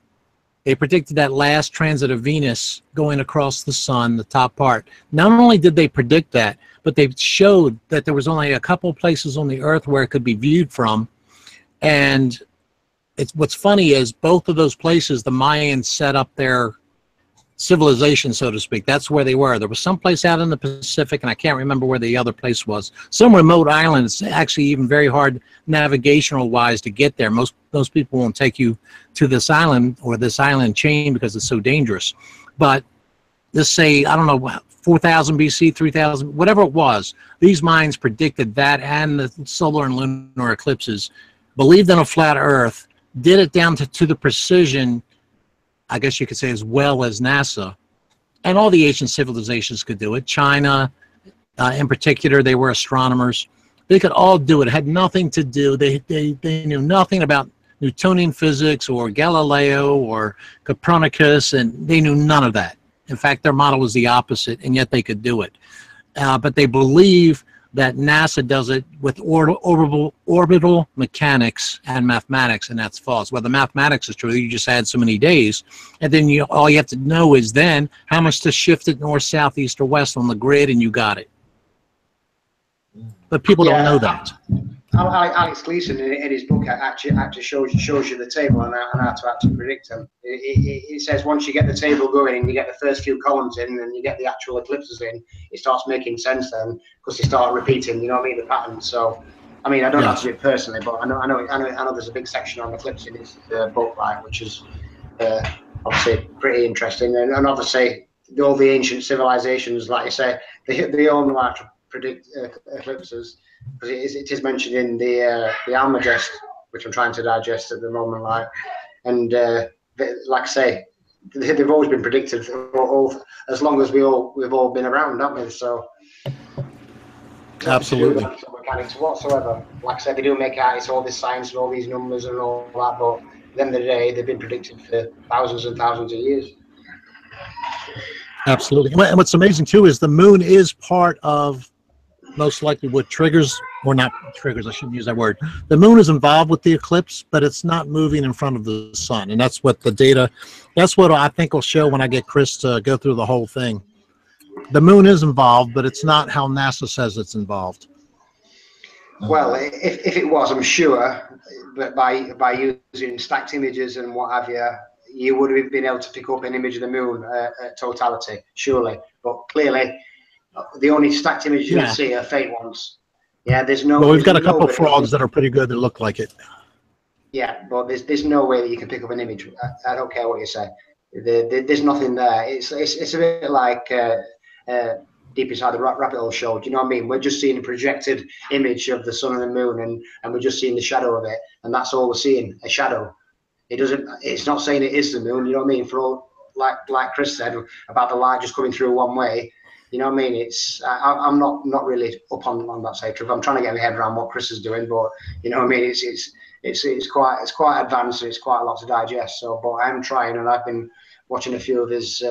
they predicted that last transit of Venus going across the sun, the top part. Not only did they predict that, but they showed that there was only a couple places on the Earth where it could be viewed from. And what's funny is both of those places, the Mayans set up their civilization, so to speak. That's where they were. There was some place out in the Pacific, and I can't remember where the other place was. Some remote island. It's actually even very hard navigational wise to get there. Most people won't take you to this island or this island chain because it's so dangerous. But let's say, I don't know, 4,000 BC, 3,000, whatever it was, these minds predicted that and the solar and lunar eclipses, believed in a flat Earth, did it down to the precision, I guess you could say, as well as NASA. And all the ancient civilizations could do it. China, in particular, they were astronomers. They could all do it. It had nothing to do. They knew nothing about Newtonian physics or Galileo or Copernicus, and they knew none of that. In fact, their model was the opposite, and yet they could do it. But they believe that NASA does it with orbital mechanics and mathematics, and that's false. Well, the mathematics is true. You just add so many days, and then all you have to know is then how much to shift it north, south, east, or west on the grid, and you got it. But people don't know that. Alex Gleason in his book actually shows you the table and how to actually predict them. It says once you get the table going and you get the first few columns in and you get the actual eclipses in, it starts making sense then because they start repeating, you know what I mean, the pattern. So, I mean, I don't have to do it personally, but I know there's a big section on eclipse in his book, like, which is obviously pretty interesting. And obviously, all the ancient civilizations, like you say, they all know how to predict eclipses. Because it is mentioned in the Almagest, which I'm trying to digest at the moment, like I say, they've always been predicted as long as we've all been around, haven't we? So absolutely, no mechanics whatsoever. Like I said, they do make out it's all this science and all these numbers and all that, but at the end of the day, they've been predicted for thousands and thousands of years. Absolutely, and what's amazing too is the moon is part of most likely what triggers, or not triggers, I shouldn't use that word. The moon is involved with the eclipse, but it's not moving in front of the sun. And that's what the data, that's what I think will show when I get Chris to go through the whole thing. The moon is involved, but it's not how NASA says it's involved. Well, if it was, I'm sure that by using stacked images and what have you, you would have been able to pick up an image of the moon at totality, surely. But clearly, the only stacked images you see are fake ones. Yeah, there's no. Well, we've got a couple of frogs that are pretty good that look like it. Yeah, but there's no way that you can pick up an image. I don't care what you say. There's nothing there. It's a bit like Deep Inside the Rabbit Hole show. Do you know what I mean? We're just seeing a projected image of the sun and the moon, and we're just seeing the shadow of it, and that's all we're seeing, a shadow. It's not saying it is the moon. You know what I mean? For all, like Chris said about the light just coming through one way. You know what I mean? I'm not really up on that side. I'm trying to get my head around what Chris is doing, but you know what I mean? It's quite advanced. And it's quite a lot to digest. So, but I'm trying, and I've been watching a few of his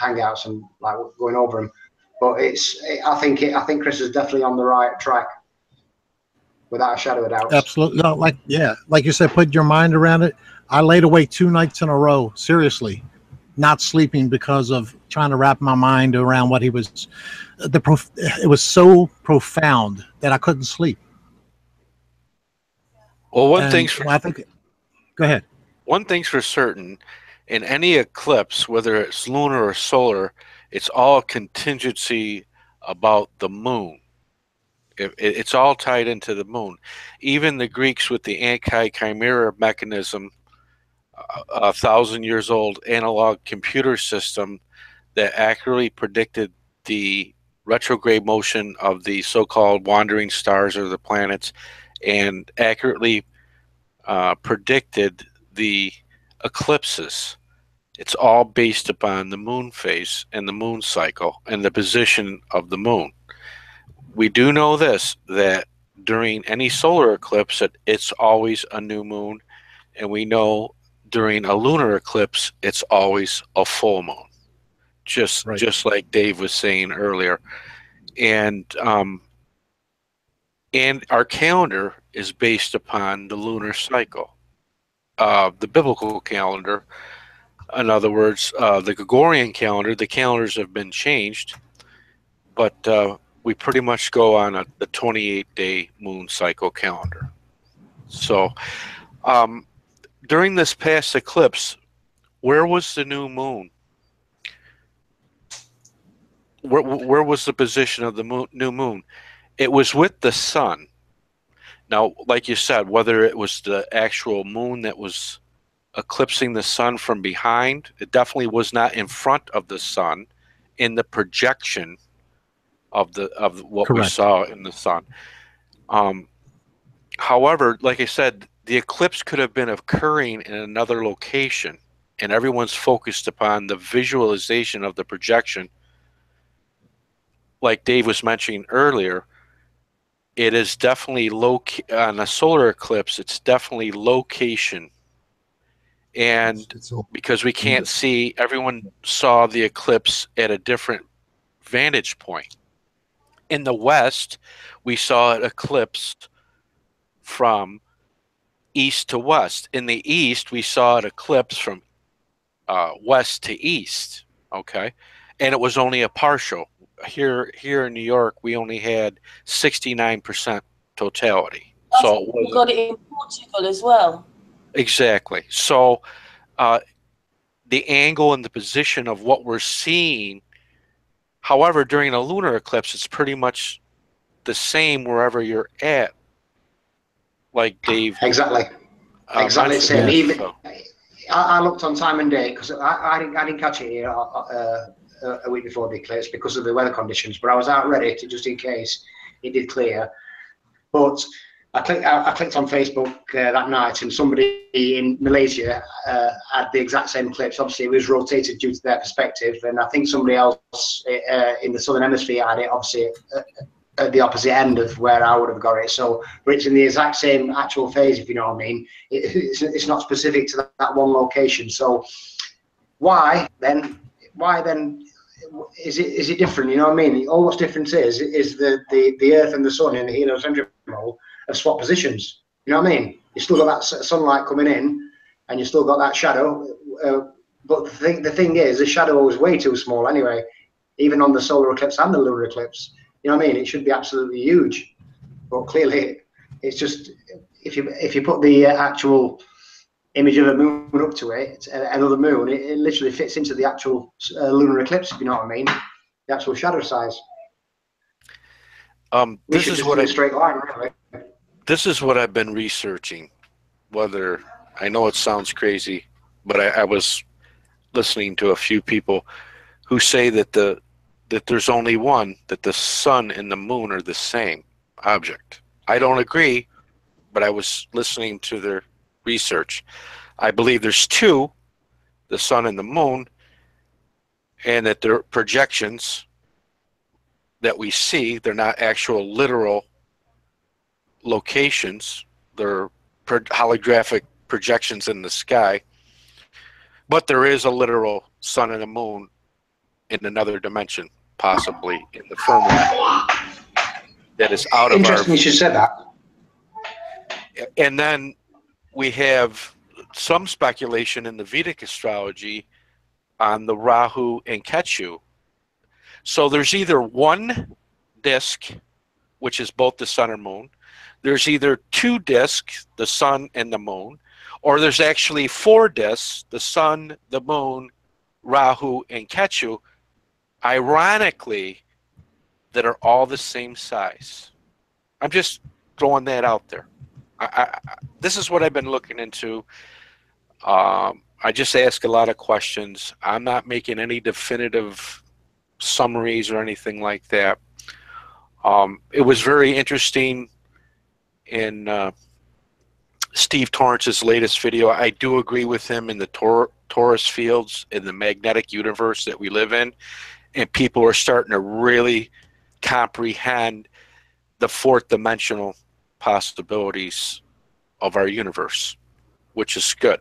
hangouts and like going over them. But I think Chris is definitely on the right track. without a shadow of doubt. Absolutely. No, like you said, put your mind around it. I laid awake 2 nights in a row, seriously, not sleeping because of trying to wrap my mind around what he was. It was so profound that I couldn't sleep. Well, go ahead. One thing's for certain, in any eclipse, whether it's lunar or solar, it's all contingency about the moon. It's all tied into the moon. Even the Greeks with the anti-chimera mechanism, 1,000 years old analog computer system that accurately predicted the retrograde motion of the so-called wandering stars or the planets, and accurately predicted the eclipses. It's all based upon the moon phase and the moon cycle and the position of the moon. We do know this, that during any solar eclipse, it's always a new moon, and we know during a lunar eclipse, it's always a full moon, just like Dave was saying earlier. And our calendar is based upon the lunar cycle, the biblical calendar. In other words, the Gregorian calendar, the calendars have been changed, but we pretty much go on the 28-day moon cycle calendar. So during this past eclipse, where was the new moon? Where was the position of the new moon? It was with the sun. Now, like you said, whether it was the actual moon that was eclipsing the sun from behind, it definitely was not in front of the sun in the projection of what Correct. we saw in the sun. However, like I said, the eclipse could have been occurring in another location, and everyone's focused upon the visualization of the projection. Like Dave was mentioning earlier, it is definitely on a solar eclipse. It's definitely location, and because we can't see, everyone saw the eclipse at a different vantage point. In the West, we saw it eclipsed from east to west. In the East, we saw it eclipse from west to east. Okay, and it was only a partial. Here in New York, we only had 69% totality. So we got it in Portugal as well. Exactly. So the angle and the position of what we're seeing. However, during a lunar eclipse, it's pretty much the same wherever you're at. Like Dave. Exactly the same. Yes. Even I looked on time and date because I didn't catch it here a week before the eclipse because of the weather conditions, but I was out ready to, just in case it did clear. But I clicked on Facebook that night, and somebody in Malaysia had the exact same eclipse. Obviously, it was rotated due to their perspective, and I think somebody else in the southern hemisphere had it, obviously, at the opposite end of where I would have got it. So, but it's in the exact same actual phase, if you know what I mean. It's not specific to that one location. So, why then is it different? You know what I mean? All what's different is the Earth and the Sun in the heliocentric model have swapped positions. You know what I mean? You still got that sunlight coming in, and you still got that shadow. But the thing is, the shadow was way too small anyway, even on the solar eclipse and the lunar eclipse. You know what I mean? It should be absolutely huge, but clearly, it's just if you put the actual image of a moon up to it, another moon, it literally fits into the actual lunar eclipse. If you know what I mean? The actual shadow size. This is what a straight line, really. This is what I've been researching. Whether I know it sounds crazy, but I was listening to a few people who say that there's only one, that the sun and the moon are the same object. I don't agree, but I was listening to their research. I believe there's two, the sun and the moon, and that they're projections that we see. They're not actual literal locations. They're holographic projections in the sky. But there is a literal sun and a moon in another dimension, possibly in the firmament, that is out of our... Interesting you should say that. And then we have some speculation in the Vedic astrology on the Rahu and Ketu. So there's either one disk, which is both the sun and moon. There's either two disks, the sun and the moon, or there's actually four disks, the sun, the moon, Rahu, and Ketu, ironically, that are all the same size. I'm just throwing that out there. This is what I've been looking into. I just ask a lot of questions. I'm not making any definitive summaries or anything like that. It was very interesting in Steve Torrance's latest video. I do agree with him in the Taurus fields, in the magnetic universe that we live in, and people are starting to really comprehend the fourth dimensional possibilities of our universe, which is good.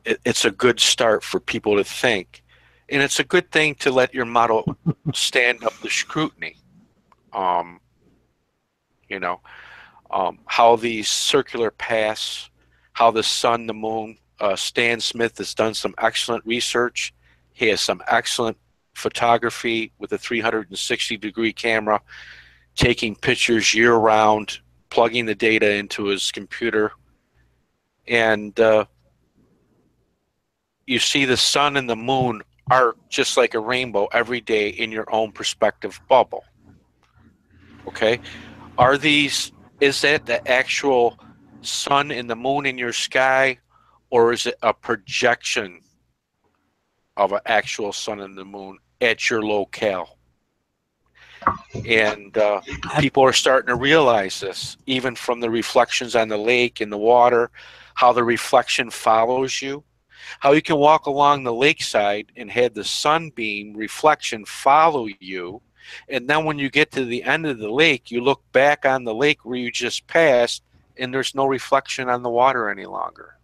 It's a good start for people to think, and it's a good thing to let your model stand up to scrutiny. You know, how these circular paths, how the sun, the moon. Stan Smith has done some excellent research. He has some excellent photography with a 360-degree camera, taking pictures year-round, plugging the data into his computer, and you see the sun and the moon are just like a rainbow every day in your own perspective bubble. Okay, is that the actual sun and the moon in your sky, or is it a projection of an actual sun and the moon at your locale? And people are starting to realize this, even from the reflections on the lake and the water, how the reflection follows you, how you can walk along the lakeside and have the sunbeam reflection follow you, and then when you get to the end of the lake, you look back on the lake where you just passed, and there's no reflection on the water any longer.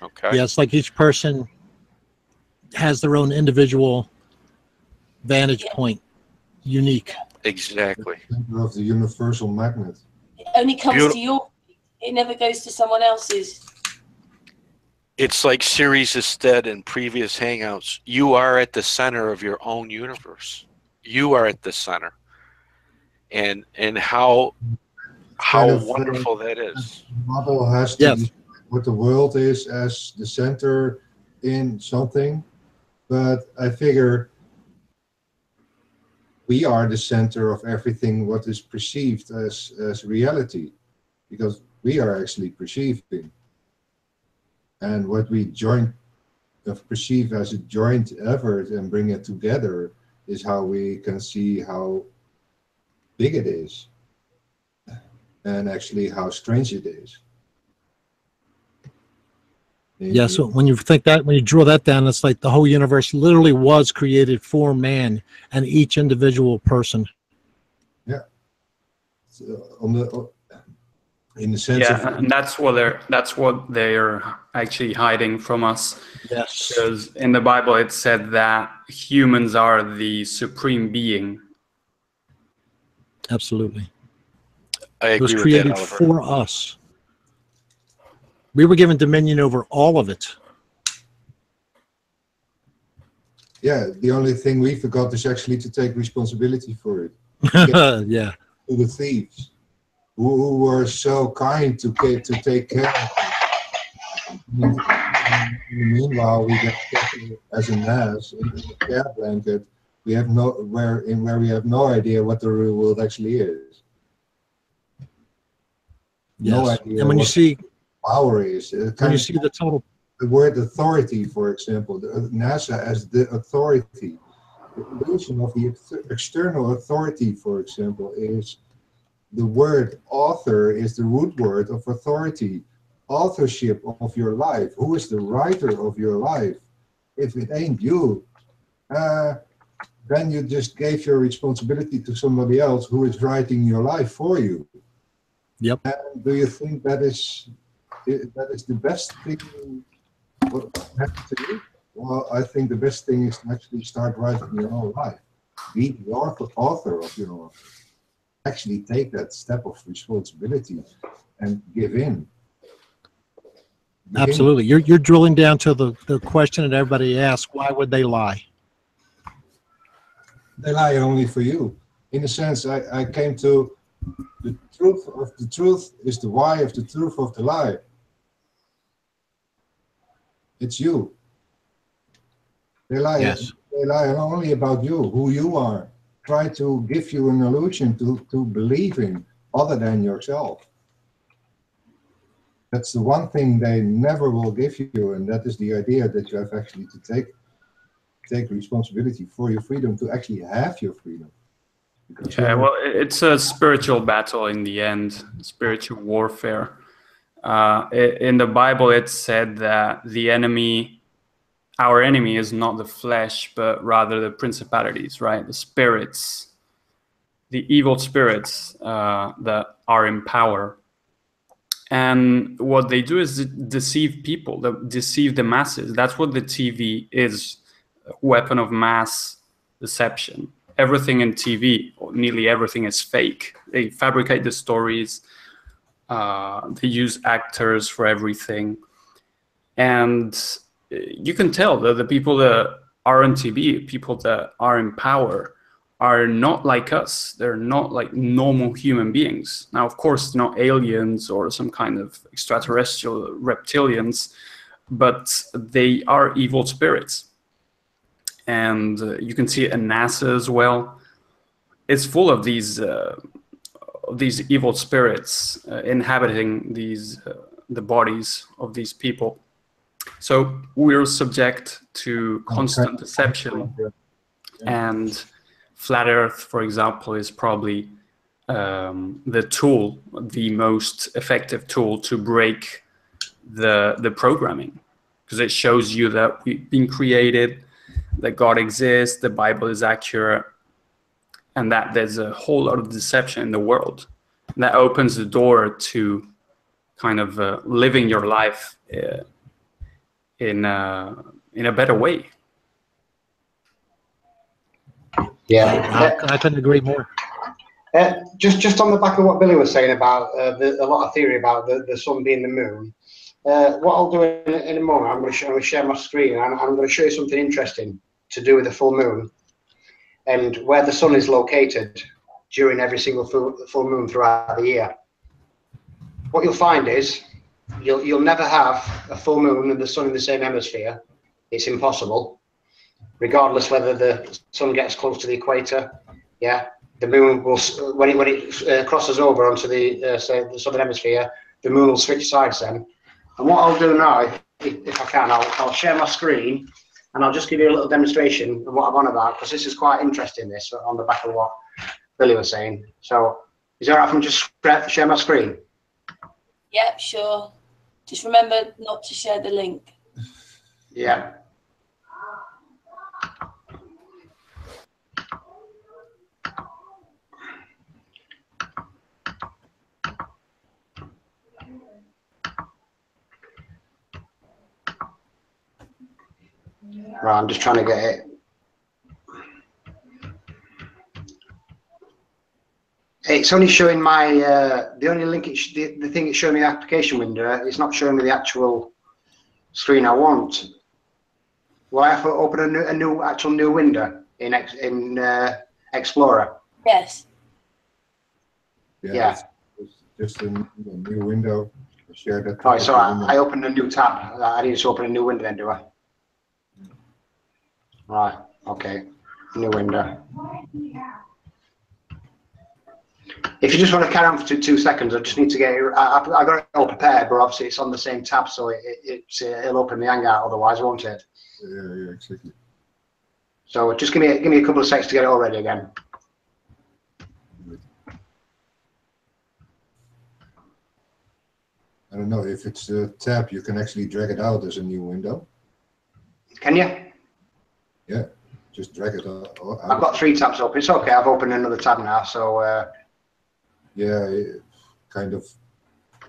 Okay. Yeah, it's like each person has their own individual vantage point, unique. Exactly. Of the universal magnet. It only comes to your feet. It never goes to someone else's. It's like Ceres has said in previous Hangouts, you are at the center of your own universe. You are at the center. And how wonderful that is. The model has to be what the world is as the center in something, but I figure we are the center of everything what is perceived as reality, because we are actually perceiving. And what we perceive as a joint effort and bring it together is how we can see how big it is and actually how strange it is. Yeah, so when you think that, when you draw that down, it's like the whole universe literally was created for man and each individual person. Yeah. So in the sense of, and that's what they're actually hiding from us. Yes. Because in the Bible it said that humans are the supreme being. Absolutely. I agree. It was created for us. We were given dominion over all of it. Yeah, the only thing we forgot is actually to take responsibility for it. Yeah. To the thieves who were so kind to take care of it. Meanwhile, we get as a mass in the care blanket. We have where we have no idea what the real world actually is. Yes. No idea. And when you see power is, when you see the total, the word authority, for example, NASA as the authority, the illusion of the external authority, for example, is the word author is the root word of authority, authorship of your life. Who is the writer of your life? If it ain't you, then you just gave your responsibility to somebody else who is writing your life for you. Yep. And do you think that is the best thing what happens to you? Well, I think the best thing is to actually start writing your own life. Be the author of your own life. actually take that step of responsibility and give in. Absolutely. You're drilling down to the question that everybody asks, why would they lie? They lie only for you. In a sense, I came to the truth of the truth is the why of the truth of the lie. It's you. They lie. Yes. They lie only about you, who you are. Try to give you an illusion to believe in other than yourself. That's the one thing they never will give you, and that is the idea that you have actually to take responsibility for your freedom, to actually have your freedom. Because Yeah, well, it's a spiritual battle in the end, spiritual warfare. In the Bible, it's said that the enemy, our enemy, is not the flesh, but rather the principalities, right? The spirits, the evil spirits that are in power. And what they do is deceive people, deceive the masses. That's what the TV is, a weapon of mass deception. Everything in TV, or nearly everything, is fake. They fabricate the stories. They use actors for everything. And you can tell that the people that are on TV, people that are in power, are not like us. They're not like normal human beings. Now, of course, not aliens or some kind of extraterrestrial reptilians, but they are evil spirits. And you can see it in NASA as well. It's full of these evil spirits inhabiting the bodies of these people. So we're subject to constant deception, and Flat Earth, for example, is probably the most effective tool to break the programming, because it shows you that we've been created, that God exists, the Bible is accurate, and that there's a whole lot of deception in the world. And that opens the door to kind of living your life in a better way. Yeah, I couldn't agree more. just on the back of what Billy was saying about a lot of theory about the sun being the moon. What I'll do in a moment, I'm going to share my screen, and I'm going to show you something interesting to do with the full moon and where the sun is located during every single full moon throughout the year. What you'll find is you'll never have a full moon and the sun in the same hemisphere. It's impossible, regardless whether the sun gets close to the equator. Yeah, the moon will, when it crosses over onto the say the southern hemisphere, the moon will switch sides then. And what I'll do now, if I can, I'll share my screen, and I'll just give you a little demonstration of what I'm on about, because this is quite interesting, this, on the back of what Billy was saying. So is it all right if I just share my screen? Yep, sure. Just remember not to share the link. Yeah. Right, I'm just trying to get it. It's only showing my the only link. The thing it's showing me the application window. It's not showing me the actual screen I want. Will I have to open a new window in Explorer? Yes. Yeah. It's just a new window. Share that. Right, so I opened a new tab. I need to open a new window then, do I? Right. Okay. New window. If you just want to carry on for two seconds, I just need to get it. I got it all prepared, but obviously it's on the same tab, so it'll open the Hangout otherwise, won't it? Yeah, exactly. So just give me a couple of seconds to get it all ready again. I don't know if it's a tab. You can actually drag it out as a new window. Can you? Yeah, just drag it out. I've got 3 tabs open. It's okay. I've opened another tab now, so. Yeah, kind of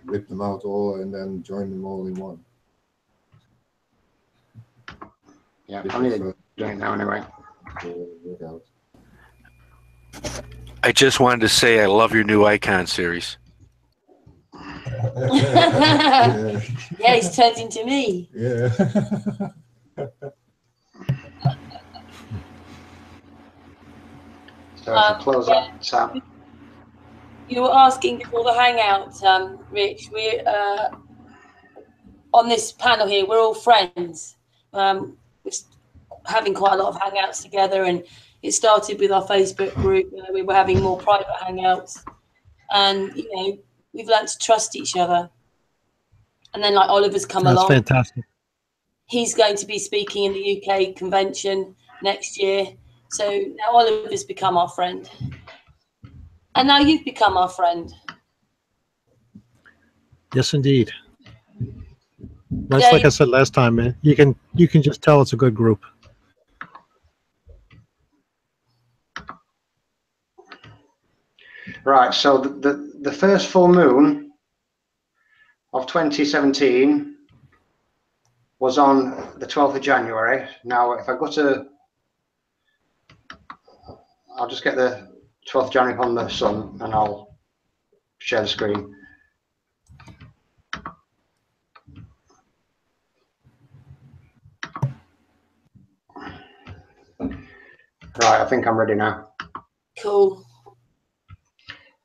rip them out all and then join them all in one. Yeah, I'm doing it now anyway. I just wanted to say I love your new icon series. Yeah. Yeah, he's turned into me. Yeah. So if you close that tab. You were asking before the hangout, Rich. We're on this panel here. We're all friends. We're having quite a lot of hangouts together, and it started with our Facebook group. We were having more private hangouts, and we've learned to trust each other. And then, like, Oliver's come along. That's fantastic. He's going to be speaking in the UK convention next year. So now Oliver's become our friend. And now you've become our friend. Yes, indeed. That's Dave, like I said last time, man. You can just tell it's a good group. Right, so the first full moon of 2017 was on the 12th of January. Now, if I go to, I'll just get the 12th of January on the sun and I'll share the screen. Right, I think I'm ready now. cool.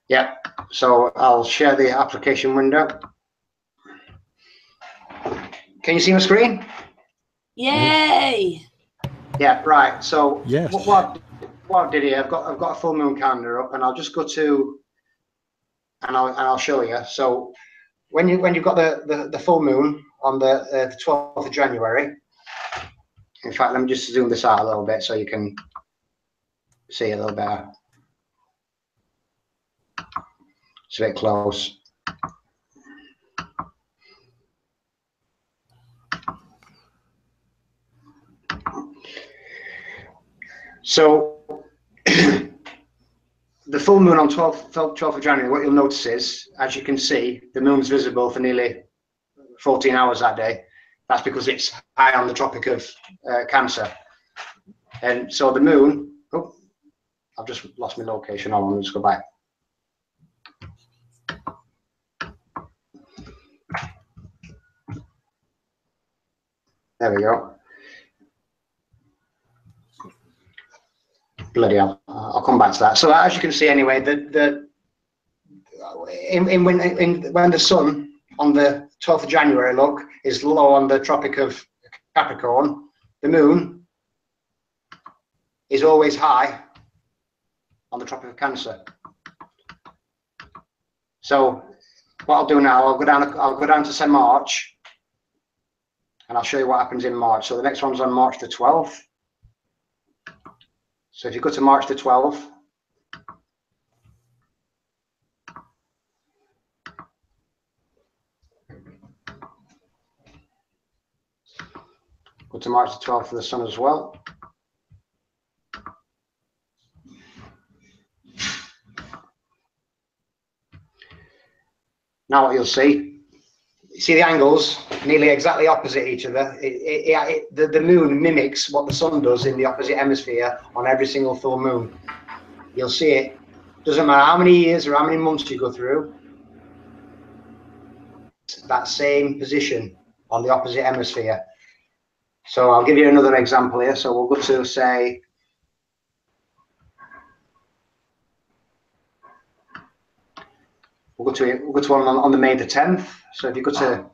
Yeah, so I'll share the application window. Can you see my screen? Yay! Yeah, right. So Yes. what I did here, I've got a full moon calendar up, and I'll just go to, and I'll show you. So when you've got the full moon on the 12th of January. In fact, let me just zoom this out a little bit so you can see a little better. It's a bit close. So the full moon on 12th of January, what you'll notice is, as you can see, the moon's visible for nearly 14 hours that day. That's because it's high on the Tropic of Cancer. And so the moon, oh, I've just lost my location. Hold on, let's go back. There we go. Bloody hell. I'll come back to that. So as you can see anyway, when the sun on the 12th of January, look, is low on the Tropic of Capricorn, the moon is always high on the Tropic of Cancer. So what I'll do now, I'll go down to say March, and I'll show you what happens in March. So the next one's on March the 12th. So if you go to March the 12th, go to March the 12th for the sun as well. Now what you'll see the angles nearly exactly opposite each other. The moon mimics what the sun does in the opposite hemisphere on every single full moon. You'll see it. Doesn't matter how many years or how many months you go through, that same position on the opposite hemisphere. So I'll give you another example here. So we'll go to say, we'll go to one on the May the 10th. So if you go to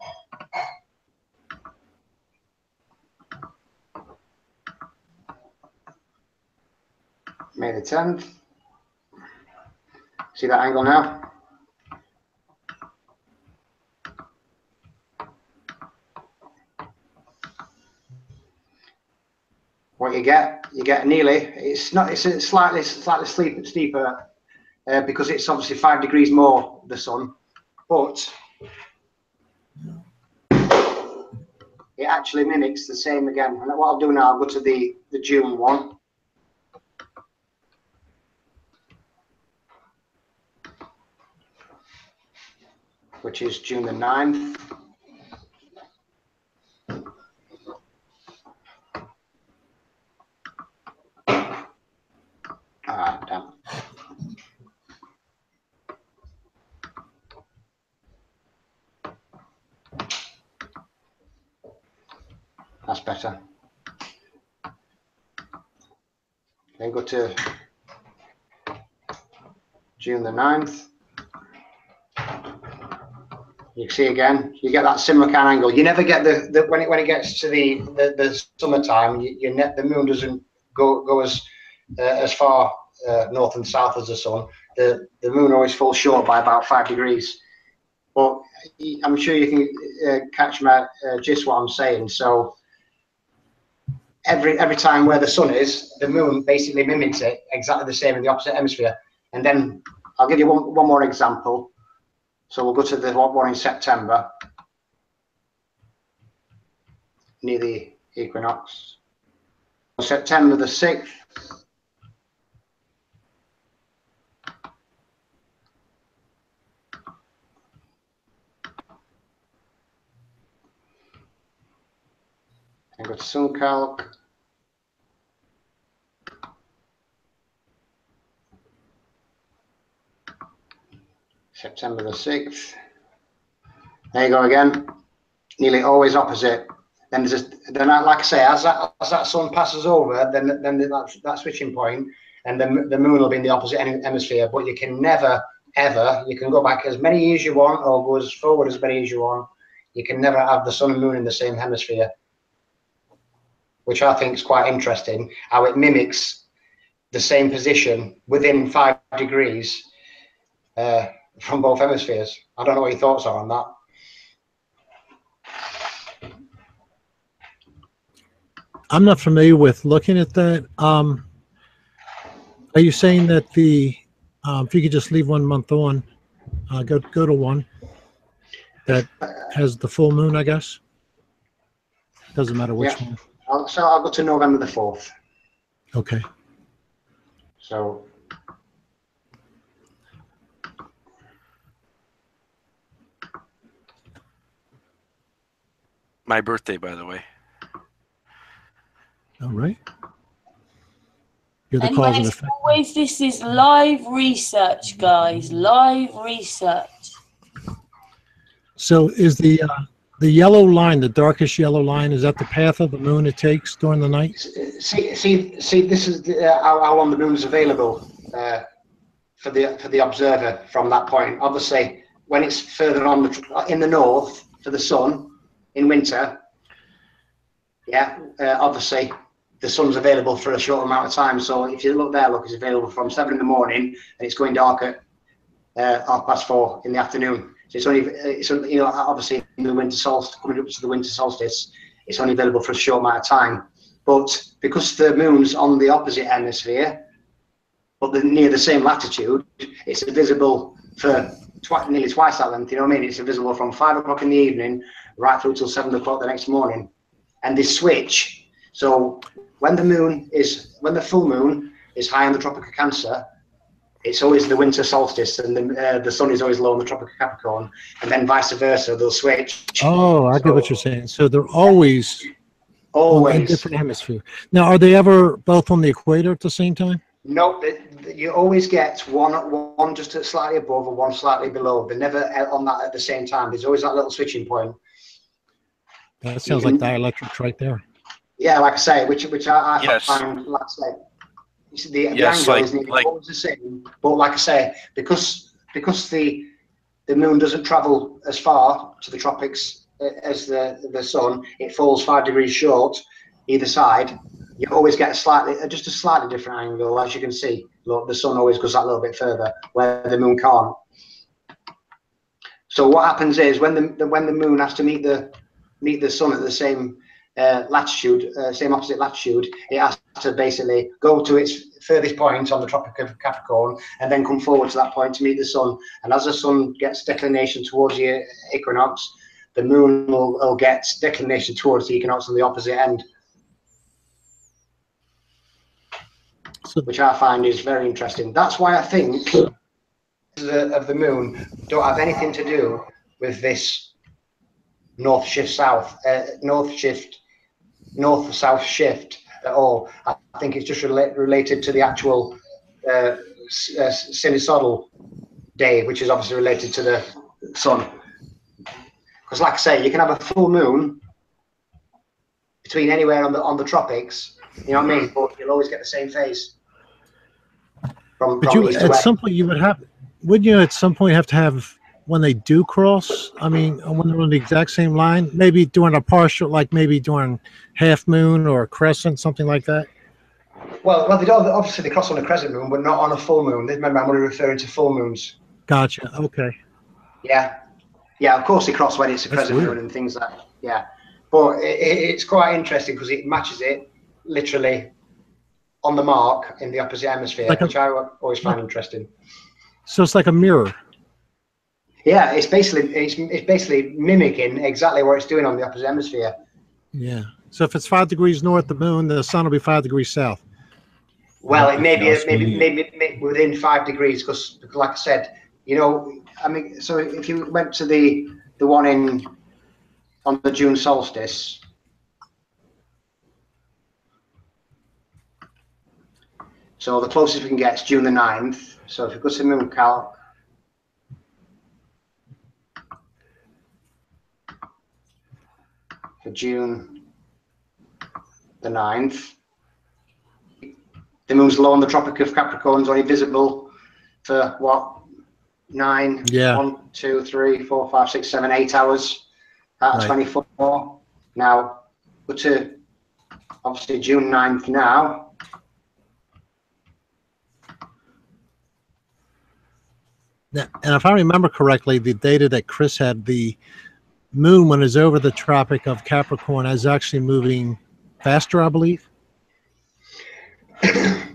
May the 10th, see that angle now? What you get nearly, it's a slightly steeper because it's obviously 5 degrees more the sun, but it actually mimics the same again. And what I'll do now, I'll go to the June one. Which is June the 9th. Ah, damn. better. Then go to June the 9th. You see again, you get that similar kind of angle. You never get the when it gets to the summertime, the moon doesn't go as far north and south as the sun. The moon always falls short by about 5 degrees. But I'm sure you can catch my gist what I'm saying. So every time where the sun is, the moon basically mimics it exactly the same in the opposite hemisphere. And then I'll give you one more example. So we'll go to the one in September, near the equinox. September the 6th. And go to sun calc. September the 6th. There you go again. Nearly always opposite. Then like I say, as that sun passes over, then that switching point, and the moon will be in the opposite hemisphere. But you can never ever. You can go back as many years you want, or go as forward as many as you want. You can never have the sun and moon in the same hemisphere, which I think is quite interesting. How it mimics the same position within 5 degrees. From both hemispheres. I don't know what your thoughts are on that. I'm not familiar with looking at that. Are you saying that if you could just leave 1 month on, go to one that has the full moon, I guess? Doesn't matter which one. So I'll go to November the 4th. Okay. So my birthday, by the way. All right. You're the cause and effect. Always, this is live research, guys. Live research. So is the yellow line, the darkest yellow line, is that the path of the moon it takes during the night? See. This is how long the moon's available for the observer from that point. Obviously, when it's further on in the north for the sun in winter, obviously the sun's available for a short amount of time. So if you look there, it's available from 7 in the morning and it's going dark at 4:30 in the afternoon. So it's only obviously in the winter solstice, coming up to the winter solstice, it's only available for a short amount of time. But because the moon's on the opposite hemisphere, but near the same latitude, it's visible for nearly twice that length. You know what I mean? It's visible from 5 o'clock in the evening right through till 7 o'clock the next morning. And they switch. So when the full moon is high in the Tropic of Cancer, it's always the winter solstice, and the sun is always low in the Tropic of Capricorn, and then vice versa. They'll switch. Oh, I get what you're saying. So they're always in different hemisphere. Now, are they ever both on the equator at the same time? No, you always get one just slightly above and one slightly below. They're never on that at the same time. There's always that little switching point. That sounds like dielectrics right there. Yeah, like I say, which I Yes. find, like I say, the Yes, angle is nearly always the same. But like I say, because the moon doesn't travel as far to the tropics as the sun, it falls 5 degrees short either side. You always get just a slightly different angle, as you can see. Look, the sun always goes that little bit further, where the moon can't. So what happens is when the moon has to meet the sun at the same latitude, same opposite latitude, it has to basically go to its furthest point on the Tropic of Capricorn and then come forward to that point to meet the sun. And as the sun gets declination towards the equinox, the moon will get declination towards the equinox on the opposite end, which I find is very interesting. That's why I think of the moon don't have anything to do with this north south shift at all. I think it's just related to the actual sinusoidal day, which is obviously related to the sun. Because like I say, you can have a full moon between anywhere on the tropics. You know what I mean? But you'll always get the same phase. From But east to at west. some point you would have, wouldn't you? At some point have to have when they do cross. I mean, when they're on the exact same line, maybe during a partial, like maybe during half moon or a crescent, something like that. Well, they don't, obviously they cross on a crescent moon, but not on a full moon. Remember, I'm only referring to full moons. Gotcha. Okay. Yeah, yeah. Of course, they cross when it's a crescent moon and things like that. Yeah, but it's quite interesting because it matches it literally on the mark in the opposite hemisphere, like which I always find interesting. So it's like a mirror. Yeah, it's basically mimicking exactly what it's doing on the opposite hemisphere. Yeah. So if it's 5 degrees north, the moon, the sun will be 5 degrees south. Well, it may be maybe within 5 degrees because, like I said, you know, I mean, so if you went to the one on the June solstice, so the closest we can get is June the 9th. So if you go to moon calc, for June the 9th, the moon's low on the Tropic of Capricorn, is only visible for what, 9, yeah, 1, 2, 3, 4, 5, 6, 7, 8 hours out of 24. Now, go to obviously June 9th now. And if I remember correctly, the data that Chris had, the moon, when it's over the Tropic of Capricorn, is actually moving faster, I believe.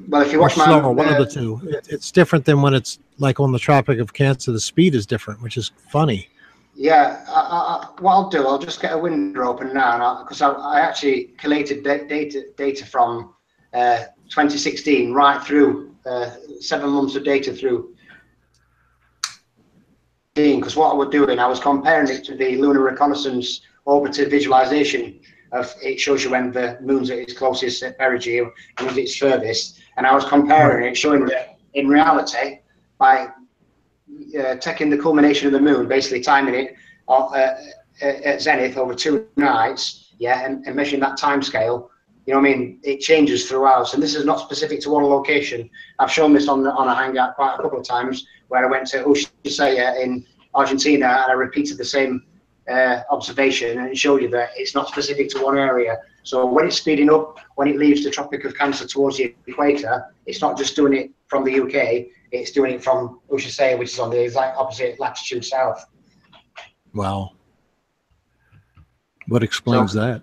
Well, if you watch slower, one of the two. It's different than when it's like on the Tropic of Cancer. The speed is different, which is funny. Yeah, what I'll do, I'll just get a window open now, because I actually collated data from 2016 right through 7 months of data through. Because what I was doing, I was comparing it to the lunar reconnaissance orbiter visualization of it shows you when the moon's at its closest at perigee and when it's its furthest, and I was comparing it, showing that in reality, by taking the culmination of the moon, basically timing it at zenith over 2 nights, yeah, and measuring that time scale, you know what I mean, it changes throughout. And this is not specific to one location. I've shown this on a hangout quite a couple of times, where I went to Ushuaia in Argentina and I repeated the same observation, and it showed you that it's not specific to one area. So when it's speeding up, when it leaves the Tropic of Cancer towards the equator, it's not just doing it from the UK, it's doing it from Ushuaia, which is on the exact opposite latitude south. Wow. What explains that?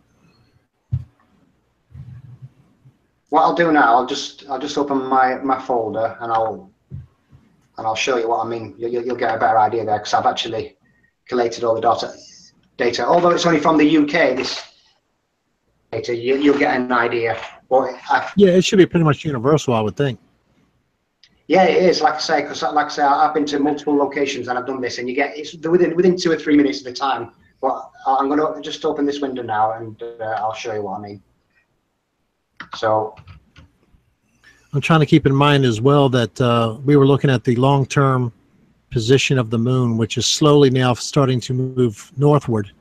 What I'll do now, I'll just open my folder and I'll show you what I mean. You'll get a better idea there, because I've actually collated all the data. Although it's only from the UK, this data, you'll get an idea. But yeah, it should be pretty much universal, I would think. Yeah, it is. Like I say, because I've been to multiple locations and I've done this, and you get it's within 2 or 3 minutes of the time. But I'm going to just open this window now, and I'll show you what I mean. So I'm trying to keep in mind as well that we were looking at the long-term position of the moon, which is slowly now starting to move northward,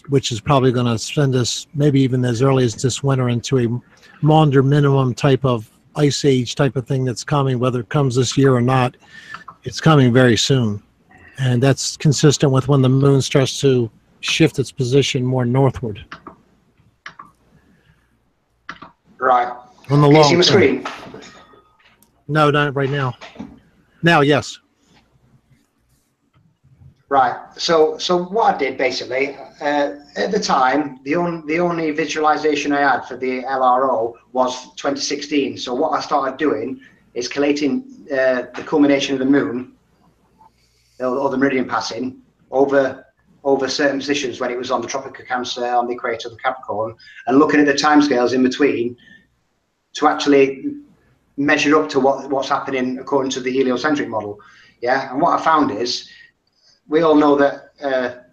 which is probably going to send us maybe even as early as this winter into a Maunder minimum type of ice age type of thing that's coming. Whether it comes this year or not, it's coming very soon. And that's consistent with when the moon starts to shift its position more northward. Right. On the Can long you see my screen? No, not right now. Now, yes. Right. So what I did basically at the time, the only visualization I had for the LRO was 2016. So what I started doing is collating the culmination of the moon or the meridian passing over certain positions when it was on the Tropic of Cancer, on the equator of the Capricorn, and looking at the timescales in between to actually measure up to what's happening according to the heliocentric model. Yeah, and what I found is, we all know that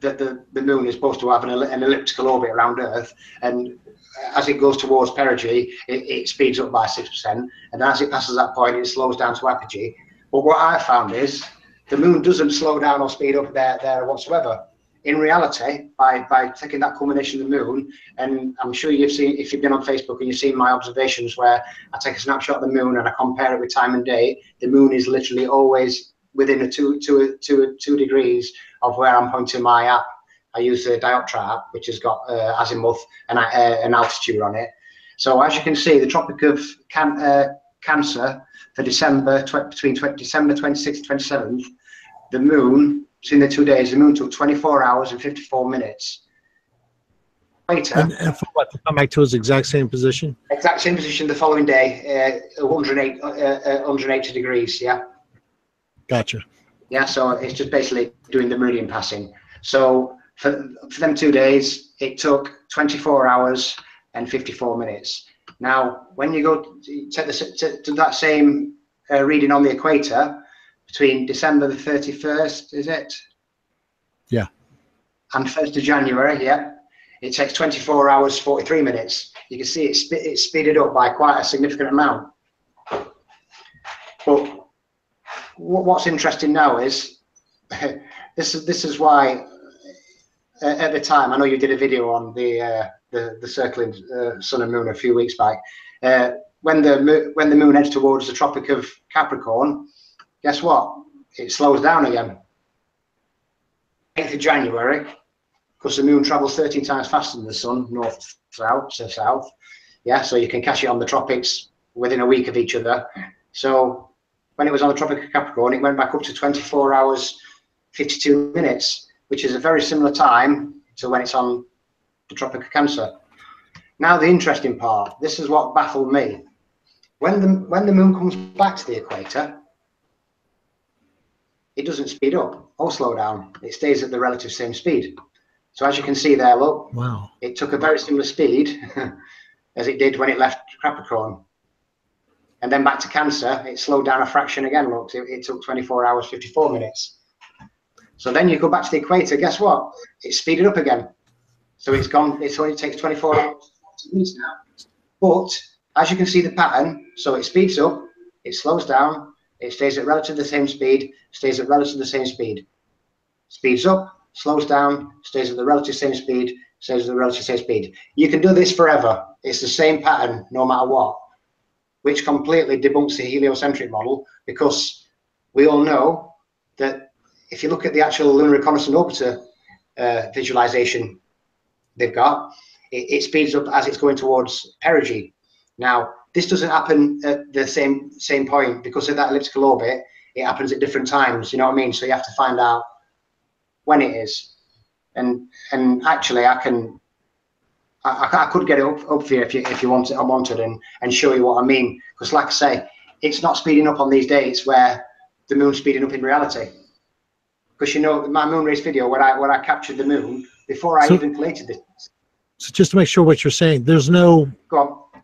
the moon is supposed to have an elliptical orbit around Earth, and as it goes towards perigee, it speeds up by 6%, and as it passes that point, it slows down to apogee. But what I found is the moon doesn't slow down or speed up there whatsoever. in reality, by taking that culmination of the moon, and I'm sure you've seen, if you've been on Facebook and you've seen my observations where I take a snapshot of the moon and I compare it with time and day, the moon is literally always within a two degrees of where I'm pointing my app. I use the dioptra app, which has got azimuth and an altitude on it. So as you can see, the Tropic of Cancer for December, between December 26th and 27th, the moon, between the 2 days, the moon took 24 hours and 54 minutes. Later, and for what, to come back to his exact same position? Exact same position the following day, 180 degrees, yeah. Gotcha. Yeah, so it's just basically doing the meridian passing. So for them 2 days, it took 24 hours and 54 minutes. Now, when you go to that same reading on the equator, between December the 31st, is it? Yeah. And 1st of January, yeah. It takes 24 hours, 43 minutes. You can see it's speeded up by quite a significant amount. But what's interesting now is, this is why, at the time, I know you did a video on the circling sun and moon a few weeks back. When the moon heads towards the Tropic of Capricorn, guess what? It slows down again. 8th of January, because the moon travels 13 times faster than the sun, north to south. Yeah, so you can catch it on the tropics within a week of each other. So when it was on the Tropic of Capricorn, it went back up to 24 hours, 52 minutes, which is a very similar time to when it's on the Tropic of Cancer. Now the interesting part, this is what baffled me. When the moon comes back to the equator, it doesn't speed up or slow down. It stays at the relative same speed. So as you can see there, look, wow, it took a very similar speed as it did when it left Capricorn. And then back to Cancer, it slowed down a fraction again, look, it took 24 hours, 54 minutes. So then you go back to the equator, guess what? It's speeded up again. So it's gone, it only takes 24 hours, 40 minutes now. But as you can see the pattern, so it speeds up, it slows down, it stays at relatively the same speed, stays at relatively the same speed. Speeds up, slows down, stays at the relative same speed, stays at the relative same speed. You can do this forever. It's the same pattern no matter what, which completely debunks the heliocentric model, because we all know that if you look at the actual lunar reconnaissance orbiter visualization they've got, it speeds up as it's going towards perigee. Now, this doesn't happen at the same point because of that elliptical orbit. It happens at different times, you know what I mean? So you have to find out when it is. And actually, I could get it up for you if you wanted and show you what I mean. Because like I say, it's not speeding up on these dates where the moon's speeding up in reality. Because you know, my moon race video where I captured the moon before I even collated this. So just to make sure what you're saying, there's no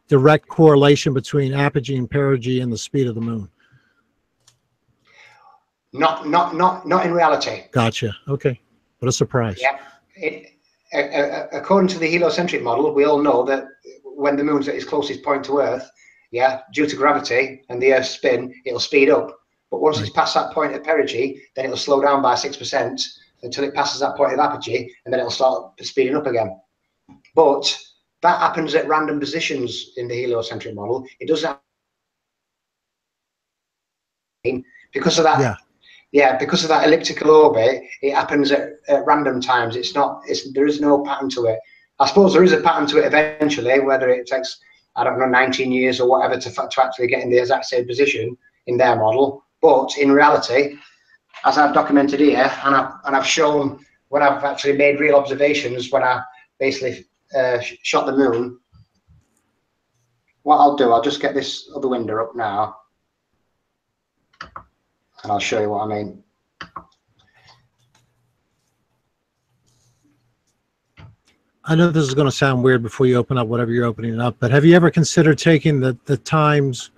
direct correlation between apogee and perigee and the speed of the moon. Not in reality. Gotcha. Okay. What a surprise. Yeah. According to the heliocentric model, we all know that when the moon's at its closest point to Earth, yeah, due to gravity and the Earth's spin, it'll speed up. But once it's past that point at perigee, then it'll slow down by 6% until it passes that point of apogee, and then it'll start speeding up again. But that happens at random positions in the heliocentric model. It doesn't because of that. Yeah. Yeah, because of that elliptical orbit, it happens at random times. There is no pattern to it. I suppose there is a pattern to it eventually, whether it takes, I don't know, 19 years or whatever to actually get in the exact same position in their model. But in reality, as I've documented here, and I've shown when I've actually made real observations when I basically shot the moon. What I'll do, I'll just get this other window up now, and I'll show you what I mean. I know this is going to sound weird before you open up whatever you're opening up, but have you ever considered taking the times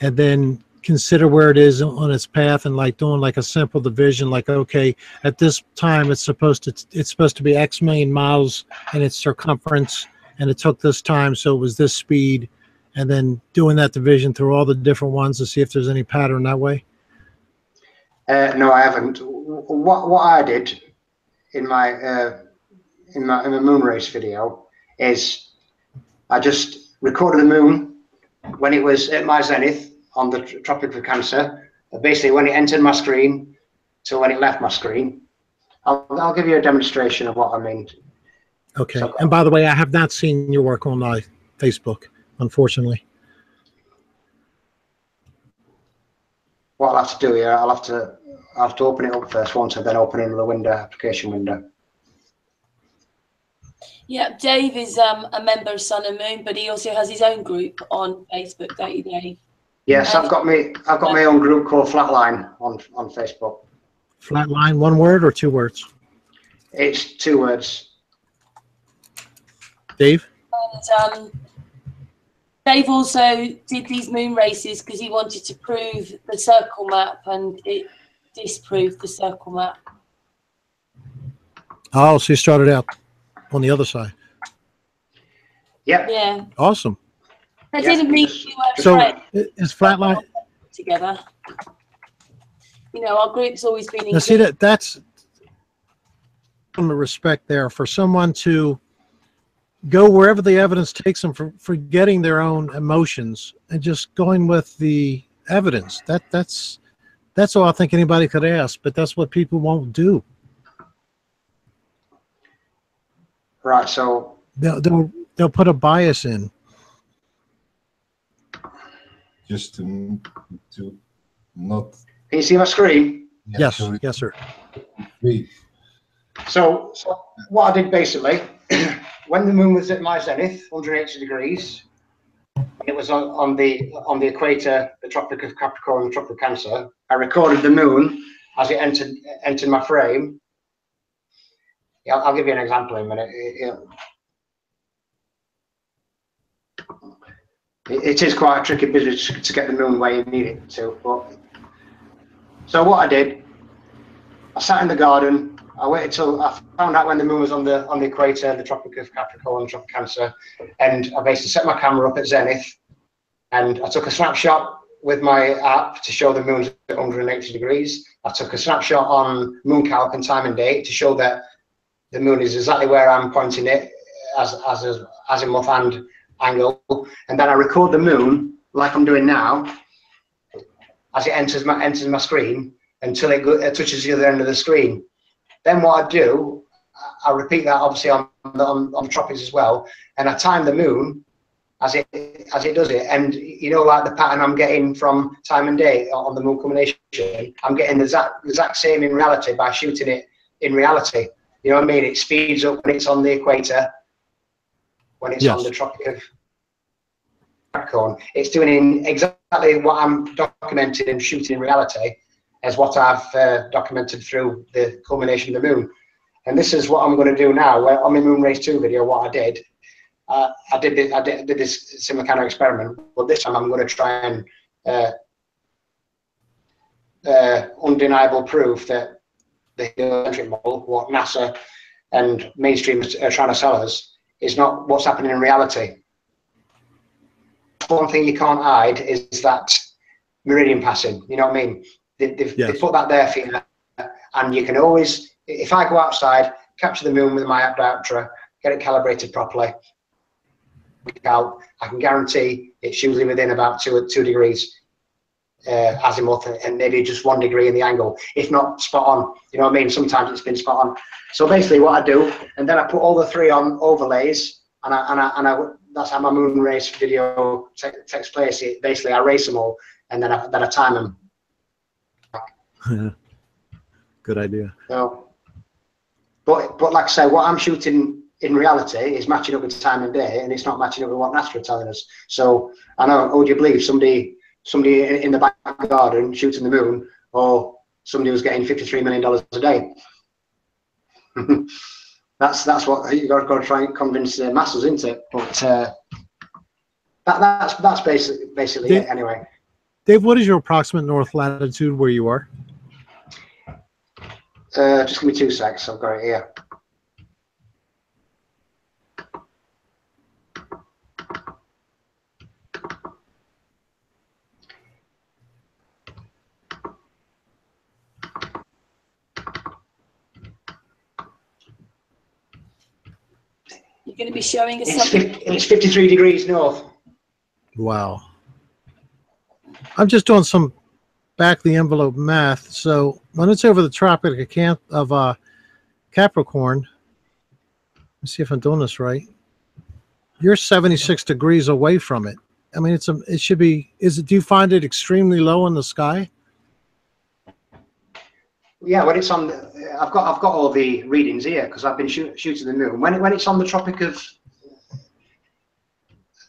and then consider where it is on its path and like doing like a simple division, like, okay, at this time it's supposed to be X million miles in its circumference, and it took this time, so it was this speed, and then doing that division through all the different ones to see if there's any pattern that way? No, I haven't. What I did in my moon race video is I just recorded the moon when it was at my zenith on the Tropic of Cancer, basically when it entered my screen to when it left my screen. I'll give you a demonstration of what I mean. Okay. So, And by the way, I have not seen your work on Facebook, unfortunately. what I'll have to do here, I'll have to open it up first once and then open in the window, application window. Yeah, Dave is a member of Sun and Moon, but he also has his own group on Facebook, don't you, Dave? Yes, I've got my own group called Flatline on Facebook. Flatline, one word or two words? It's 2 words. Dave? And Dave also did these moon races because he wanted to prove the circle map, and it disproved the circle map. Oh, so you started out on the other side. Yep. Yeah. Awesome. I Yeah, didn't mean you were So friends is Flatline together. You know, our group's always been now? See engaged. that's some respect there for someone to go wherever the evidence takes them, for forgetting their own emotions and just going with the evidence. That's all I think anybody could ask, but that's what people won't do. Right. So They'll put a bias in. Just to not. can you see my screen? Yes, yes, sir. Read. So what I did basically, when the moon was at my zenith, 180 degrees, it was on the equator, the Tropic of Capricorn, the Tropic of Cancer. I recorded the moon as it entered my frame. Yeah, I'll give you an example in a minute. It is quite a tricky business to get the moon where you need it to. But so what I did, I sat in the garden. I waited till I found out when the moon was on the equator, the Tropic of Capricorn, Tropic of Cancer, and I basically set my camera up at zenith, and I took a snapshot with my app to show the moon's at 180 degrees. I took a snapshot on Mooncalc and time and date to show that the moon is exactly where I'm pointing it as azimuth and angle, and then I record the moon like I'm doing now as it enters my screen until it touches the other end of the screen. Then what I do, I repeat that obviously on the tropics as well, and I time the moon as it does it. And you know, like the pattern I'm getting from time and day on the moon culmination, I'm getting the exact same in reality by shooting it in reality. You know what I mean? It speeds up when it's on the equator, when it's on the Tropic of Capricorn. It's doing exactly what I'm documenting and shooting in reality as what I've documented through the culmination of the moon. And this is what I'm going to do now. Where on my Moon Race 2 video, what I did did this similar kind of experiment, but this time I'm going to try and undeniable proof that the heliocentric model, what NASA and mainstream are trying to sell us, is not what's happening in reality. One thing you can't hide is that meridian passing. You know what I mean? They put that there for you, and you can always, if I go outside, capture the moon with my app diopter, get it calibrated properly, I can guarantee it's usually within about 2 degrees azimuth, and maybe just 1 degree in the angle, if not spot on. You know what I mean? Sometimes it's been spot on. So basically what I do, and then I put all the 3 on overlays, and I that's how my moon race video takes place. Basically I race them all, and then I time them. Good idea. So, but like I say, what I'm shooting in reality is matching up with time and day, and it's not matching up with what NASA are telling us. So I know, would you believe somebody in the back garden shooting the moon, or somebody was getting $53 million a day? that's what you got to try and convince the masses, isn't it? But that's basically Dave, it anyway. Dave, what is your approximate north latitude where you are? Just give me 2 seconds. I've got it here. You're going to be showing us It's, something. it's 53 degrees north. Wow. I'm just doing some back of the envelope math. So when it's over the Tropic of Capricorn, let's see if I'm doing this right. You're 76 degrees away from it. I mean, it should be. Do you find it extremely low in the sky? Yeah, when it's on, I've got all the readings here because I've been shooting the moon. When it's on the Tropic of,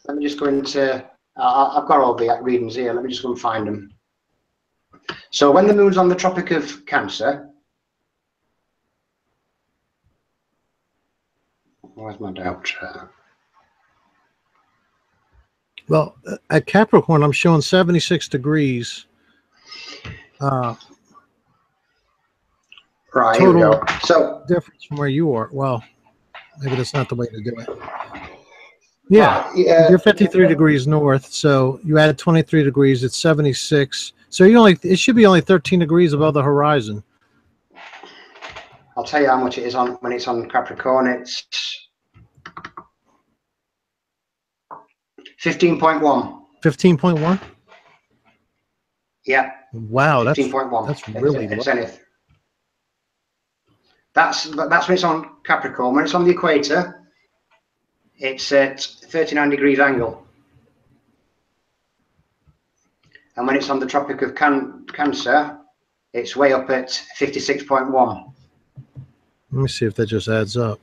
let me just go into. I've got all the readings here. Let me just go and find them. So when the moon's on the Tropic of Cancer, where's my diopter? Well, at Capricorn, I'm showing 76 degrees. Right, here we go. So difference from where you are. Well, maybe that's not the way to do it. Yeah, you're 53 degrees north, so you add 23 degrees. It's 76. So it should be only 13 degrees above the horizon. I'll tell you how much it is on when it's on Capricorn. It's 15.1. 15.1. Yeah. Wow, 15.1. That's really low. Zenith. That's when it's on Capricorn. When it's on the equator, it's at 39 degrees angle. And when it's on the Tropic of Cancer, it's way up at 56.1. Let me see if that just adds up.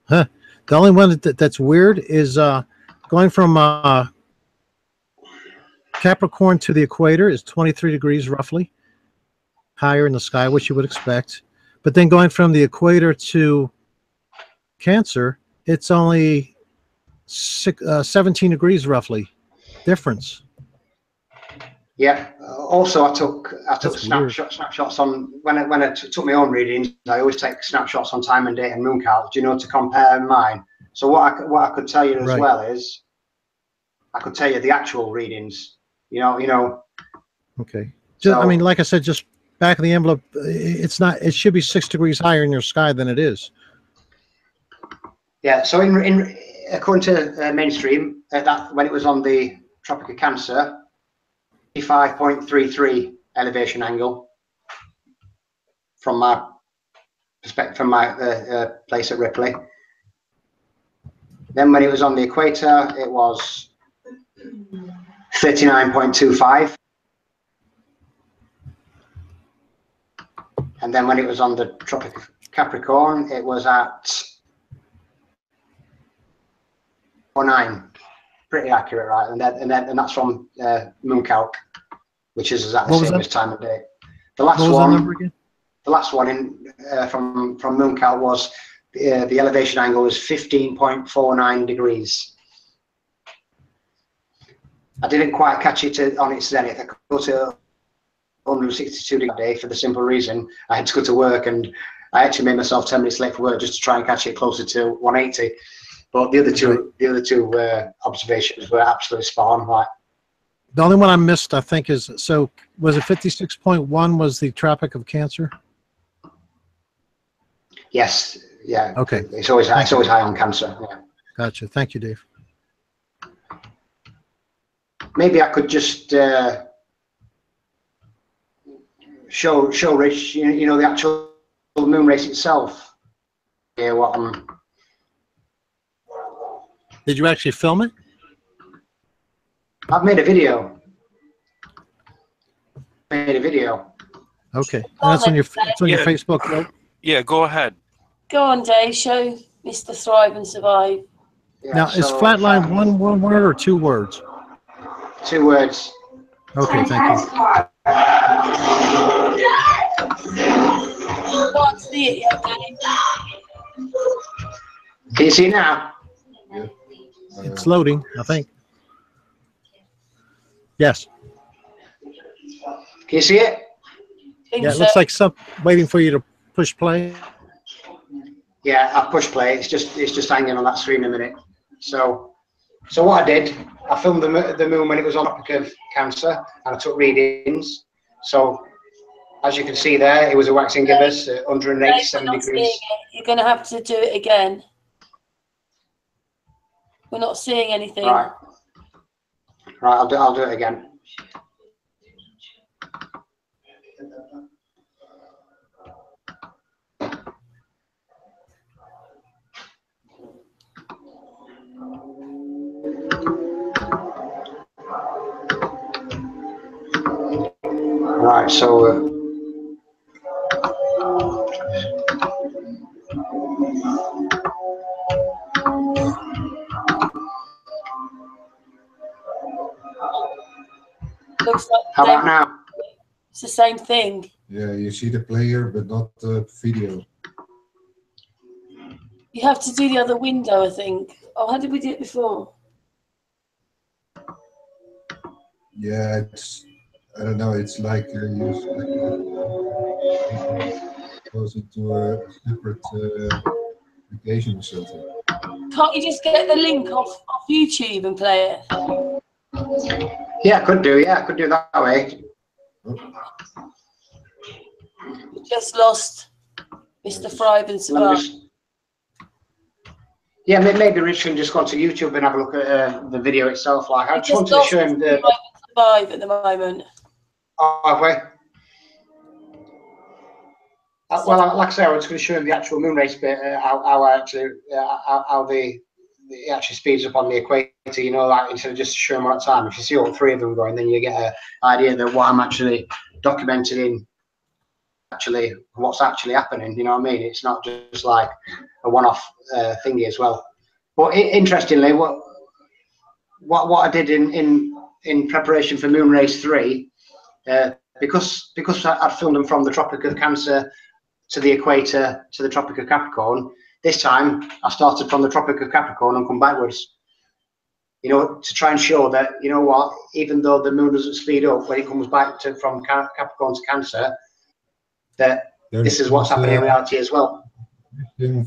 Huh. The only one that's weird is going from Capricorn to the equator is 23 degrees roughly higher in the sky, which you would expect. But then going from the equator to Cancer, it's only 17 degrees roughly difference. Yeah. Also, I took snapshots on when I took my own readings. I always take snapshots on time and date and moon count, to compare mine. So what I could tell you as well is, I could tell you the actual readings. Okay. I mean, like I said, just back of the envelope. It's not. It should be 6 degrees higher in your sky than it is. Yeah. So in according to mainstream, that when it was on the Tropic of Cancer, 55.33 elevation angle from my perspective, from my place at Ripley. Then when it was on the equator, it was 39.25. And then when it was on the Tropic of Capricorn, it was at 09. Pretty accurate, right? And that's from moon calc, which is exactly the same as time of day. The last one, the last one from moon calc was the elevation angle was 15.49 degrees. I didn't quite catch it on its zenith. I could go to 162 degrees a day for the simple reason I had to go to work, and I actually made myself 10 minutes late for work just to try and catch it closer to 180. But the other two observations were absolutely spot on. Right. The only one I missed, I think, was it 56.1 was the Tropic of Cancer? Yes. Yeah. Okay. It's always high on Cancer. Yeah. Gotcha. Thank you, Dave. Maybe I could just show Rich, the actual moon race itself. Yeah. What Did you actually film it? I've made a video. Okay. And that's on your your Facebook, right? Yeah, go ahead. Go on, Dave. Show Mr. Thrive and Survive. Yeah, now, is flatline one word or 2 words? 2 words. Okay, thank you. Can't see it yet, Dave. Can you see it now? It's loading, I think. Yes. Can you see it? Yeah, it looks like waiting for you to push play. Yeah, I push play. It's just hanging on that screen a minute. So So what I did, I filmed the moon when it was on Tropic of Cancer, and I took readings. So as you can see there, it was a waxing gibbous, 187 degrees. You're going to have to do it again. We're not seeing anything. Right. Right, I'll do it again. Right, so Looks like how about now? It's the same thing. Yeah, you see the player, but not the video. You have to do the other window, I think. Oh, how did we do it before? Yeah, it's, I don't know, it's like goes into a separate application or something. Can't you just get the link off YouTube and play it? Yeah, I could do. Yeah, I could do it that way. Just lost MrThriveandSurvive. Yeah, maybe Rich can just go to YouTube and have a look at the video itself. Like, I just wanted to show him the MrThriveandSurvive at the moment. Oh, have we? Well, like I say, I was going to show him the actual moon race bit, how the it actually speeds up on the equator. You know, like instead of just showing one at a time. If you see all three of them going, then you get an idea that what I'm actually documenting actually what's actually happening. You know what I mean? It's not just like a one-off thingy as well. But interestingly, what I did in preparation for Moon Race 3, because I'd filmed them from the Tropic of Cancer to the equator to the Tropic of Capricorn. This time I started from the Tropic of Capricorn and come backwards. You know, to try and show that, you know what, even though the moon doesn't speed up when it comes back from Capricorn to Cancer, that this is what's happening in reality as well.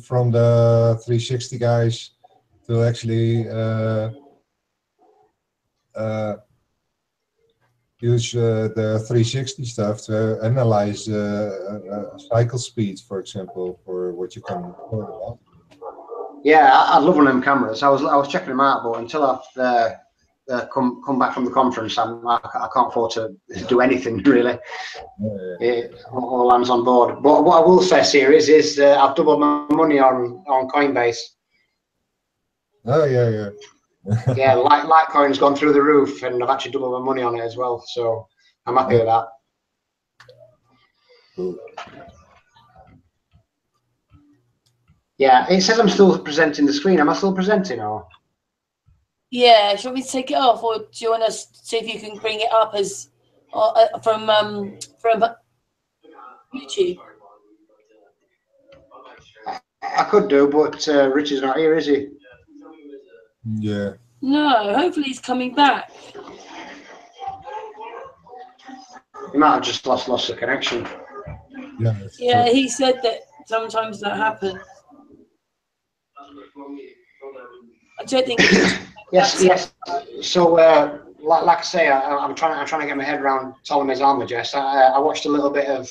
From the 360 guys to actually use the 360 stuff to analyze cycle speeds, for example, for what you can record about. Yeah, I love one of them cameras. I was checking them out, but until I've come back from the conference, I can't afford to do anything really. All hands on board. But what I will say, series, is I've doubled my money on Coinbase. Oh yeah. Yeah, Litecoin's gone through the roof, and I've actually doubled my money on it as well. So I'm happy with that. Cool. Yeah, it says I'm still presenting the screen. Am I still presenting, or? Yeah, shall we take it off, or do you want us to see if you can bring it up as from YouTube? I could do, but Richard's not here, is he? Yeah. No, hopefully he's coming back. He might have just lost the connection. Yeah. Yeah, he said that sometimes that happens. I don't think. Yes. So, like I say, I'm trying to get my head around Ptolemy's Almagest. I watched a little bit of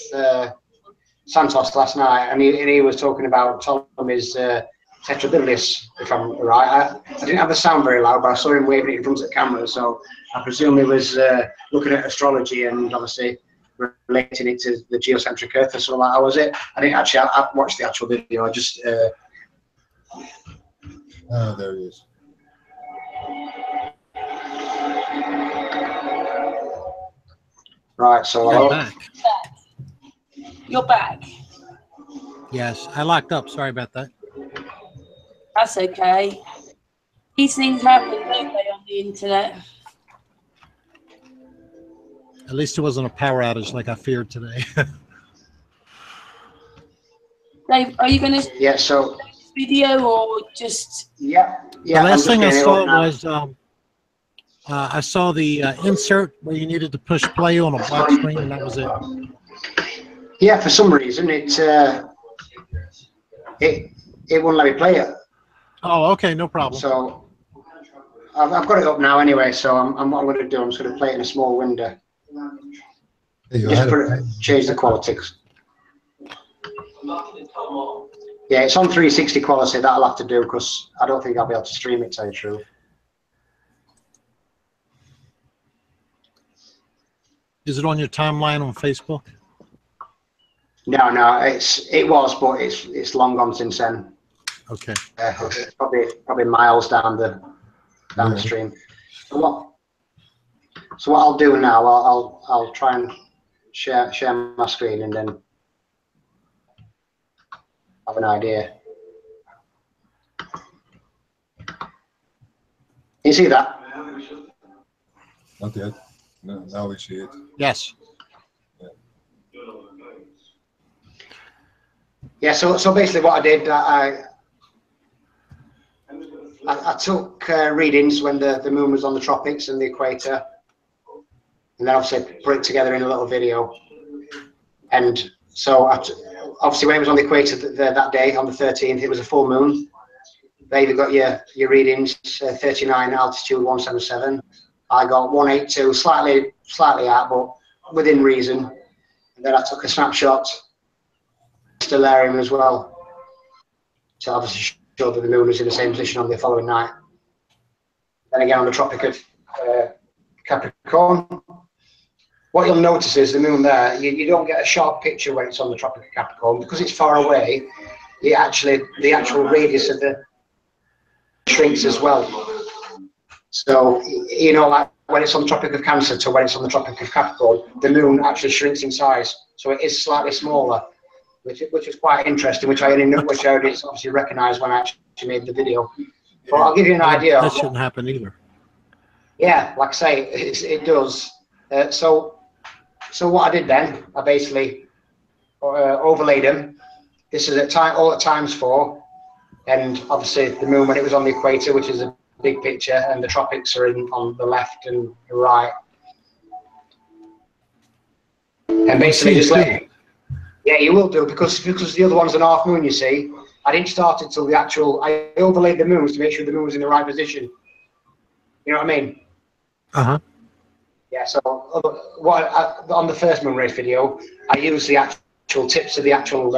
Santos last night, and he was talking about Ptolemy's Tetrabilis, if I'm right. I didn't have the sound very loud, but I saw him waving it in front of the camera, so I presume he was looking at astrology and obviously relating it to the geocentric Earth or something like that. How was it? I didn't actually. I watched the actual video. I just. Oh, there he is. Right, so You're back. You're back. Yes, I locked up. Sorry about that. That's okay. These things happen, don't they, on the internet? At least it wasn't a power outage like I feared today. Dave, are you going to so video or just? Yeah. The last thing I saw was I saw the insert where you needed to push play on a black screen, and that was it. Yeah, for some reason it wouldn't let me play it. Oh, okay, no problem. So I've got it up now anyway, so what I'm going to do, I'm just going to play it in a small window. Change the quality. Yeah, it's on 360 quality. That'll have to do because I don't think I'll be able to stream it, to tell you the truth. Is it on your timeline on Facebook? No, it was, but it's long gone since then. Okay. It's probably miles down the stream. So what I'll do now, I'll try and share my screen and then have an idea. You see that? Not yet. No, now we see it. Yes. Yeah. So basically, what I did, I took readings when the moon was on the tropics and the equator, and then obviously put it together in a little video. And so obviously when it was on the equator that day on the 13th, it was a full moon. There you got your readings, 39 altitude 177. I got 182, slightly out, but within reason. And then I took a snapshot, stellarium as well, to obviously show that the moon was in the same position on the following night. Then again on the Tropic of Capricorn. What you'll notice is the moon there, you don't get a sharp picture when it's on the Tropic of Capricorn because it's far away. The actual radius of the shrinks as well. So, you know, like when it's on the Tropic of Cancer to when it's on the Tropic of Capricorn, the moon actually shrinks in size. So it is slightly smaller, which is quite interesting, which I already obviously recognised when I actually made the video. But I'll give you an idea. That shouldn't happen either. Yeah, like I say, it does. So what I did then, I basically overlaid them. This is all at ×4, and obviously the moon when it was on the equator, which is a big picture, and the tropics are on the left and the right. And basically just yeah, you will do because the other one's an half moon. You see, I didn't start it till I overlaid the moons to make sure the moon was in the right position. You know what I mean? Yeah. So on the first moon race video, I used the actual tips of the actual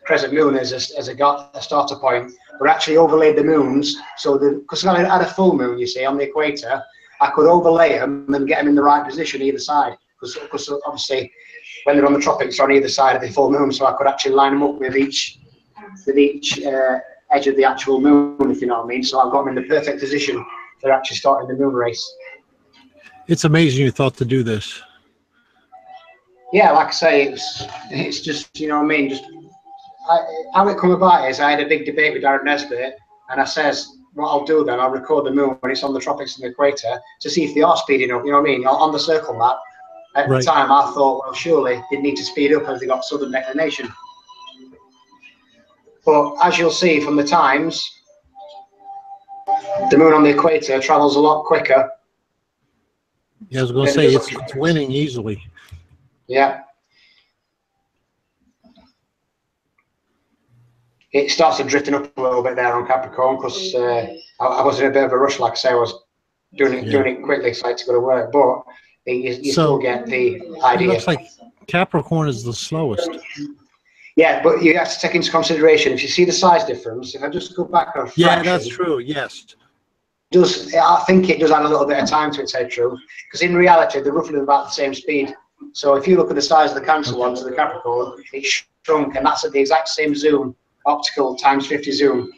crescent moon as a starter point. But actually overlaid the moons so because I had a full moon, you see, on the equator, I could overlay them and get them in the right position either side. Because obviously, when they're on the tropics, they're on either side of the full moon, so I could actually line them up with each edge of the actual moon, if you know what I mean. So I've got them in the perfect position for actually starting the moon race. It's amazing you thought to do this. Yeah, like I say, it's just, you know what I mean, just how it come about is I had a big debate with Darren Nesbitt, and I says, what I'll do then, I'll record the moon when it's on the tropics and the equator to see if they are speeding up, you know what I mean, on the circle map. At the time, I thought, well, surely they need to speed up as they got southern declination. But as you'll see from the times, the moon on the equator travels a lot quicker. Yeah, I was going to say, it's winning easily. Yeah. It started drifting up a little bit there on Capricorn because I was in a bit of a rush, like I say, I was doing it quickly, so I had to go to work. But you still get the idea. It looks like Capricorn is the slowest. Yeah, but you have to take into consideration if you see the size difference. If I just go back a fraction, yeah, that's true. Yes. I think it does add a little bit of time to it, say true, because in reality they're roughly about the same speed. So if you look at the size of the Cancer one to the Capricorn, it's shrunk, and that's at the exact same zoom. Optical times 50 zoom.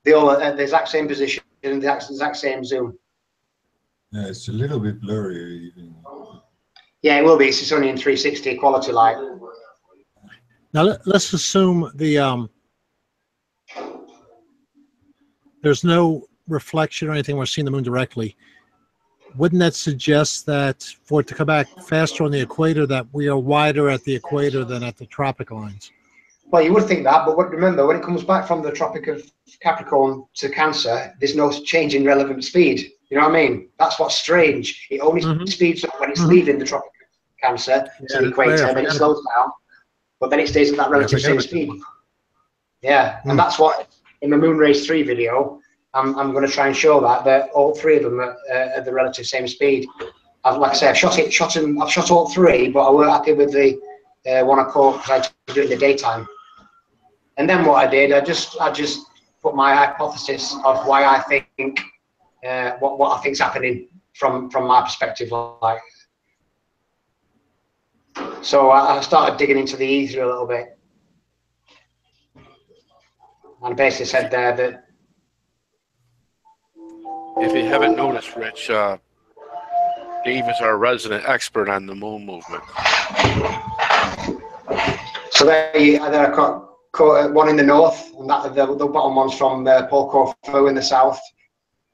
They all are at the exact same position in the exact same zoom. Yeah, it's a little bit blurry even. Yeah, it will be. It's only in 360 quality light. Now let's assume there's no reflection or anything. We're seeing the moon directly. Wouldn't that suggest that for it to come back faster on the equator, that we are wider at the equator than at the tropic lines? Well, you would think that, but remember, when it comes back from the Tropic of Capricorn to Cancer, there's no change in relevant speed. You know what I mean? That's what's strange. It only speeds up when it's leaving the Tropic of Cancer to the equator, and then it slows down, but then it stays at that relative same speed. Yeah, and that's what, in the Moon Race 3 video, I'm going to try and show that all three of them are at the relative same speed. Like I say, I've shot all three, but I weren't happy with the one I caught because I had to do it in the daytime. And then what I did, I just put my hypothesis of why I think what I think's happening from my perspective, like. So I started digging into the ether a little bit, and basically said there that if you haven't noticed, Rich, Dave is our resident expert on the moon movement. So there I caught one in the north, and that the bottom one's from Paul Corfu in the south.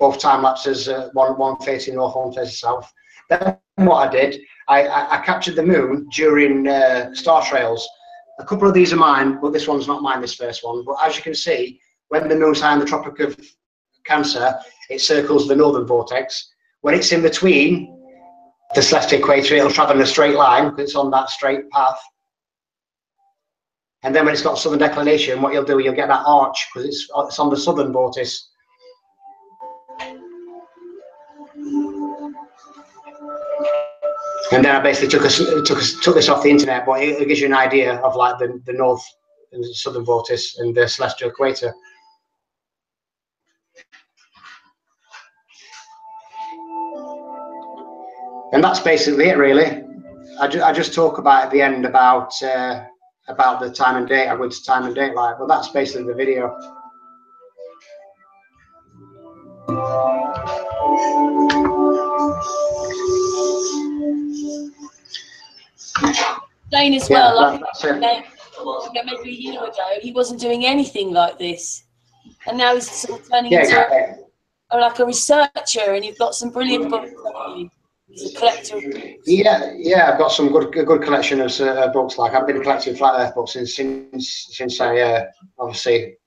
Both time lapses, one facing north, one facing south. Then what I did, I captured the moon during star trails. A couple of these are mine, but this one's not mine, this first one. But as you can see, when the moon's high in the Tropic of Cancer, it circles the northern vortex. When it's in between the celestial equator, it'll travel in a straight line because it's on that straight path. And then when it's got southern declination, what you'll do, you'll get that arch because it's on the southern vortex. And then I basically took this off the internet, but it gives you an idea of like the north and the southern vortex and the celestial equator. And that's basically it, really. I just talk about at the end about the time and date. I went to time and date, like, but that's basically the video. Dane as well, maybe a year ago, he wasn't doing anything like this, and now he's sort of turning into like a researcher, and you've got some brilliant books. He's a collector of books. Yeah, I've got some good collection of books. Like I've been collecting flat Earth books since I obviously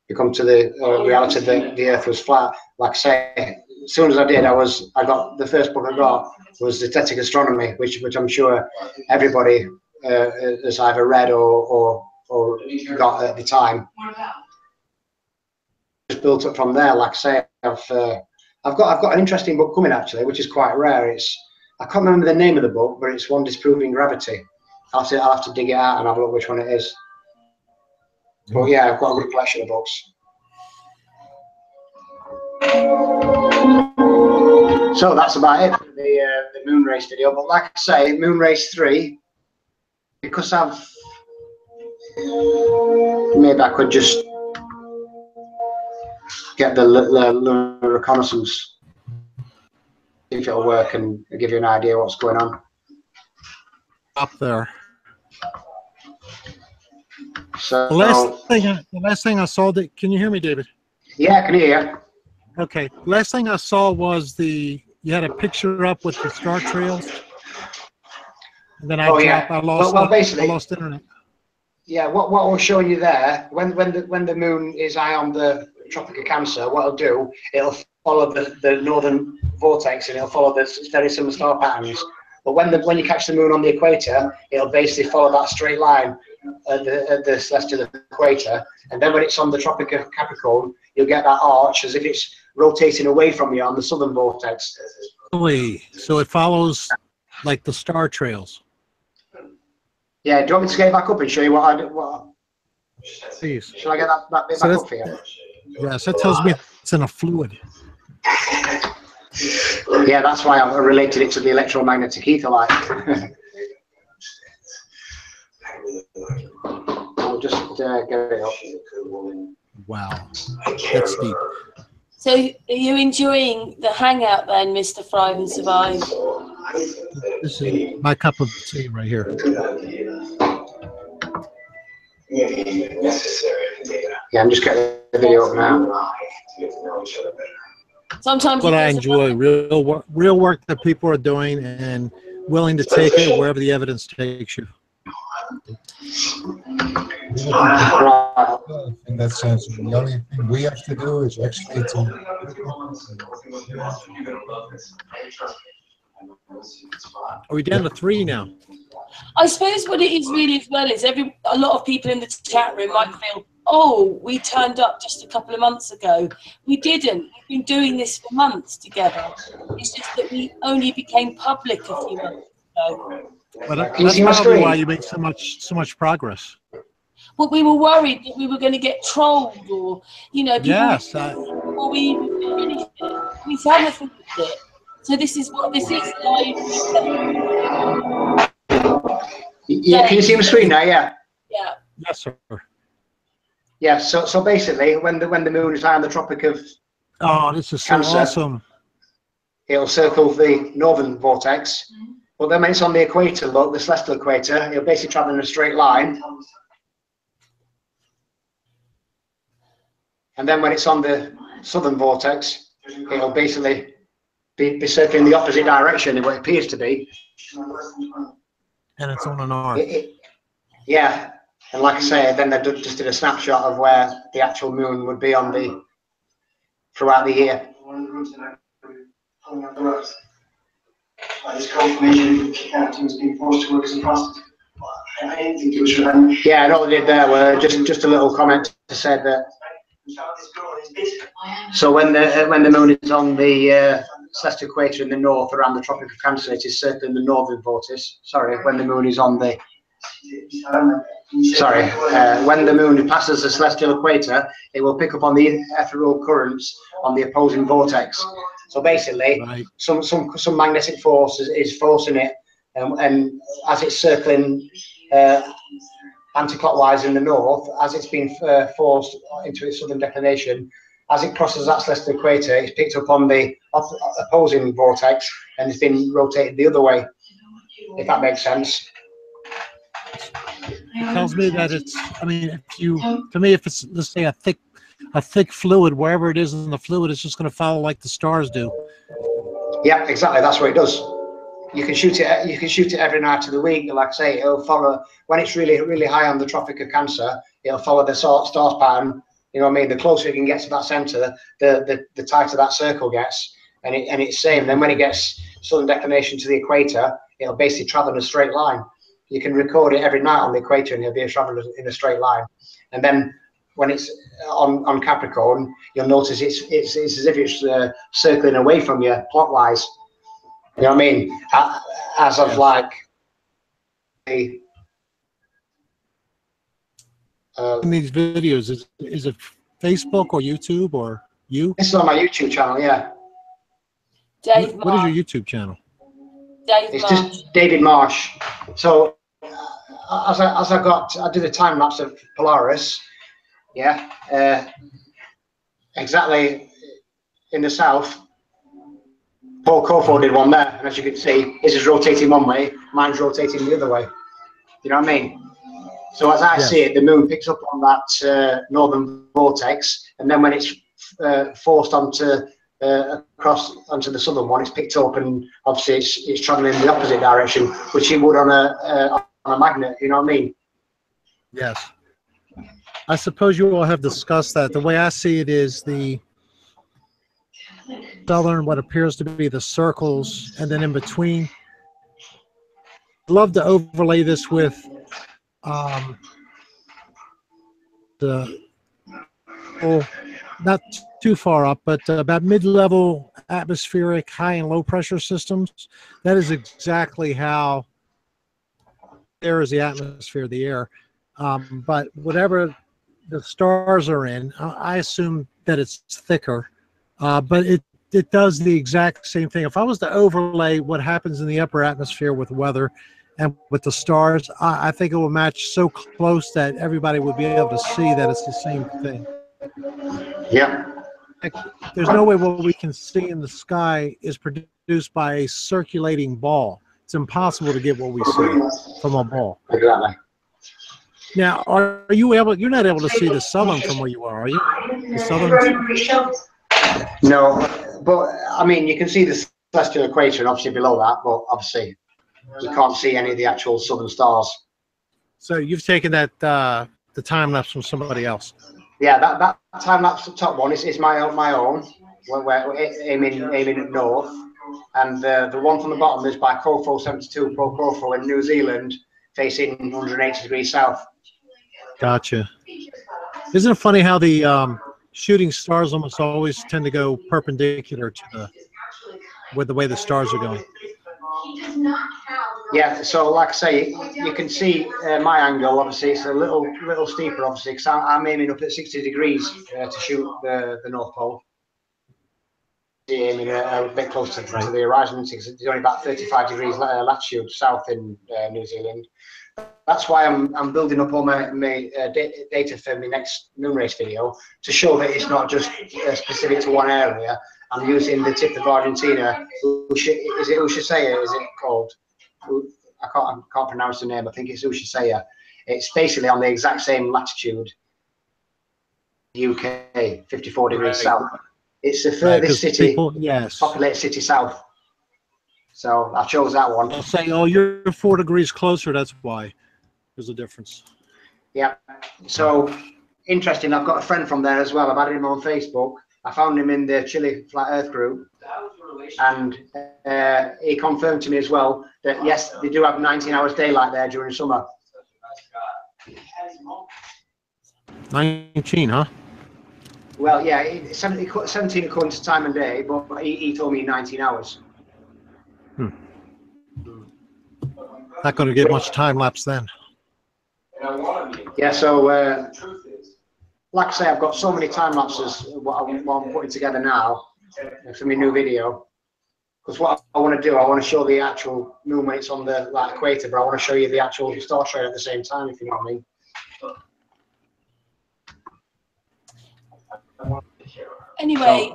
become to the reality that the Earth was flat. Like I say, as soon as I did, I got the first book I got was Dietetic Astronomy, which I'm sure everybody has either read or got at the time. Just built up from there. Like I say, I've got an interesting book coming actually, which is quite rare. I can't remember the name of the book, but it's one disproving gravity. I'll have to dig it out and have a look which one it is. But yeah, I've got a good collection of books. So that's about it for the moon race video. But like I say, moon race 3, because maybe I could just get the lunar reconnaissance, see if it'll work and give you an idea what's going on. Up there. So the last thing I saw, can you hear me, David? Yeah, I can hear you. Okay. Last thing I saw was you had a picture up with the star trails. And then I lost internet. Yeah, what we're showing you there, when the moon is high on the Tropic of Cancer, what it'll do, it'll follow the northern vortex and it'll follow the very similar star patterns. But when you catch the moon on the equator, it'll basically follow that straight line at the celestial equator. And then when it's on the Tropic of Capricorn, you'll get that arch as if it's rotating away from you on the southern vortex. Really? So it follows like the star trails. Yeah, do you want me to get back up and show you what? Please. Shall I get that bit back up for you? Yes, that tells me it's in a fluid. Yeah, that's why I've related it to the electromagnetic ether light. I'll just get it up. Wow, that's deep. So, are you enjoying the hangout then, Mr. Thrive and Survive? This is my cup of tea right here. Yeah, I'm just getting the video up now. Sometimes what I enjoy, real work that people are doing and willing to take it wherever the evidence takes you. In that sense, the only thing we have to do is actually Are we down to 3 now? I suppose what it is really as well is a lot of people in the chat room might feel oh, we turned up just a couple of months ago. We didn't. We've been doing this for months together. It's just that we only became public a few months ago. But Can you that's see my probably screen? why you make so much progress. Well, we were worried that we were going to get trolled, or people. Yes. Before we even finished it, we haven't finished it. So this is what this is live. Yeah, can you see my screen now? Yeah. Yeah. Yes, sir. Yeah. So basically, when the moon is high on the Tropic of Oh, this is so Cancer, awesome. it'll circle the northern vortex. But then when it's on the equator, look, the celestial equator, it'll basically travel in a straight line. And then when it's on the southern vortex, it'll basically be circling the opposite direction in what it appears to be. And it's on an arc. Yeah. And like I say, then they just did a snapshot of where the actual moon would be on throughout the year. This confirmation was being forced to work as a prostitute. I didn't think it was revenge. Yeah, and all they did there were just a little comment to say that. So when the moon is on the celestial equator in the north around the Tropic of Cancer, it is circling the northern vortex. Sorry, when the moon is on the when the moon passes the celestial equator, it will pick up on the ethereal currents on the opposing vortex. So basically, Right. some magnetic force is forcing it, and as it's circling anti-clockwise in the north, as it's been forced into its southern declination, as it crosses that celestial equator, it's picked up on the opposing vortex and it's been rotated the other way, if that makes sense. It tells me that it's, I mean, if it's, let's say, a thick fluid, wherever it is in the fluid, it's just going to follow like the stars do. Yeah, exactly. That's what it does. You can shoot it. You can shoot it every night of the week. Like I say, it'll follow when it's really high on the Tropic of Cancer. It'll follow the stars pattern. You know what I mean? The closer it can get to that center, the tighter that circle gets, and it's same. Then when it gets southern declination to the equator, it'll basically travel in a straight line. You can record it every night on the equator, and it'll be traveling in a straight line. And then when it's on Capricorn, you'll notice it's as if it's circling away from you plotwise. You know what I mean? As of like the in these videos, is it Facebook or YouTube or you? This is on my YouTube channel, yeah. Dave What is Marsh. your YouTube channel? Dave It's Marsh. just David Marsh. So I did a time lapse of Polaris, yeah, exactly in the south. Paul Kofo did one there, and as you can see, his is rotating one way, mine's rotating the other way. You know what I mean? So as I see it, the moon picks up on that northern vortex, and then when it's forced across onto the southern one, it's picked up, and obviously it's traveling in the opposite direction, which it would on a magnet. You know what I mean? Yes. I suppose you all have discussed that. The way I see it is the southern, what appears to be the circles, and then in between. I'd love to overlay this with not too far up, but about mid-level atmospheric high and low pressure systems. That is exactly how there is the atmosphere, the air. But whatever the stars are in, I assume that it's thicker. But it does the exact same thing. If I was to overlay what happens in the upper atmosphere with weather and with the stars, I think it will match so close that everybody would be able to see that it's the same thing. Yeah. There's no way what we can see in the sky is produced by a circulating ball. It's impossible to get what we see from a ball. Exactly. Now, you're not able to see the southern from where you are you? The southern? No, but I mean, you can see the celestial equator and obviously below that, but obviously you can't see any of the actual southern stars. So you've taken that the time lapse from somebody else. Yeah, that time lapse top one is my own. We're aiming at north, and the one from the bottom is by Kofo 72 Pro Kofo in New Zealand, facing 180 degrees south. Gotcha. Isn't it funny how the shooting stars almost always tend to go perpendicular to with the way the stars are going? Yeah, so like I say, you can see my angle. Obviously, it's a little steeper, obviously, because I'm aiming up at 60 degrees to shoot the North Pole. Aiming a bit closer to the horizon. It's only about 35 degrees latitude south in New Zealand. That's why I'm building up all my data for my next moon race video to show that it's not just specific to one area. I'm using the tip of Argentina. Is it Ushasea? Is it called? I can't pronounce the name. I think it's Ushasea. It's basically on the exact same latitude. UK, 54 degrees south. It's the furthest populated city south. So I chose that one. I'll say, oh, you're 4 degrees closer. That's why there's a difference. Yeah. So interesting. I've got a friend from there as well. I've added him on Facebook. I found him in the Chile Flat Earth group, and he confirmed to me as well that yes, they do have 19 hours daylight there during summer. 19, huh? Well, yeah, 17 according to time and day, but he told me 19 hours. Not going to get much time lapse then. Yeah, so like I say, I've got so many time lapses what I'm putting together now for my new video. Because what I want to do, I want to show the actual moon when it's on the equator, but I want to show you the actual star trail at the same time, if you know what I mean. Anyway,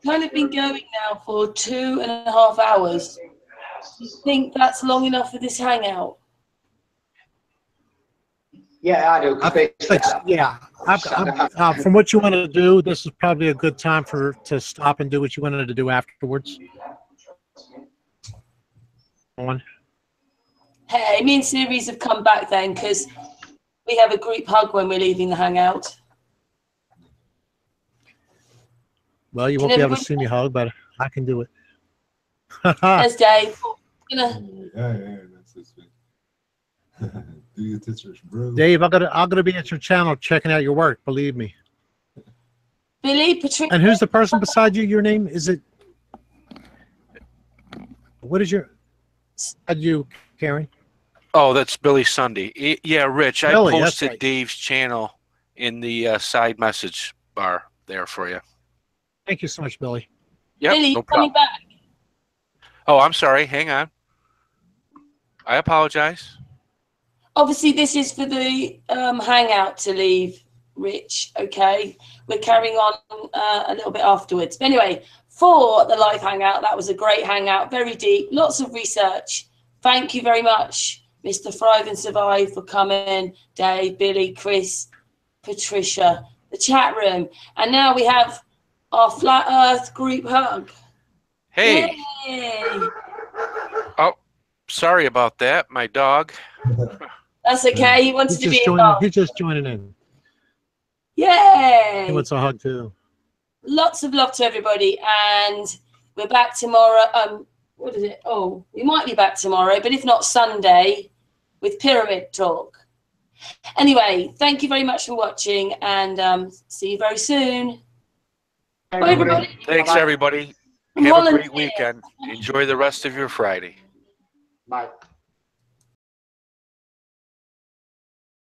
kind of been going now for 2.5 hours. Do you think that's long enough for this hangout? Yeah, I do. From what you want to do, this is probably a good time to stop and do what you wanted to do afterwards. Hey, me and Series have come back then because we have a group hug when we're leaving the hangout. Well, you won't be able to see me hug, but I can do it. There's Dave. Yeah, that's this week. Do your pictures, bro. Dave, I'm gonna be at your channel checking out your work. Believe me. Billy, Patricia. And who's the person beside you? Your name is it? What is your? You, Karen? Oh, that's Billy Sunday. Yeah, Rich. Billy, I posted right. Dave's channel in the side message bar there for you. Thank you so much, Billy. Yep, Billy, no coming problem. back. Oh, I'm sorry. Hang on. I apologize. Obviously, this is for the hangout to leave, Rich. Okay, we're carrying on a little bit afterwards. But anyway, for the live hangout, that was a great hangout, very deep, lots of research. Thank you very much, Mr. Thrive and Survive, for coming. Dave, Billy, Chris, Patricia, the chat room, and now we have our Flat Earth group hug. Hey. Yay. Oh, sorry about that. My dog. That's okay. He wanted to be involved. He's just joining in. Yay! He wants a hug too. Lots of love to everybody, and we're back tomorrow. What is it? Oh, we might be back tomorrow, but if not Sunday, with Pyramid Talk. Anyway, thank you very much for watching, and see you very soon. Bye, everybody. Thanks, everybody. Have a great weekend. Enjoy the rest of your Friday. Bye.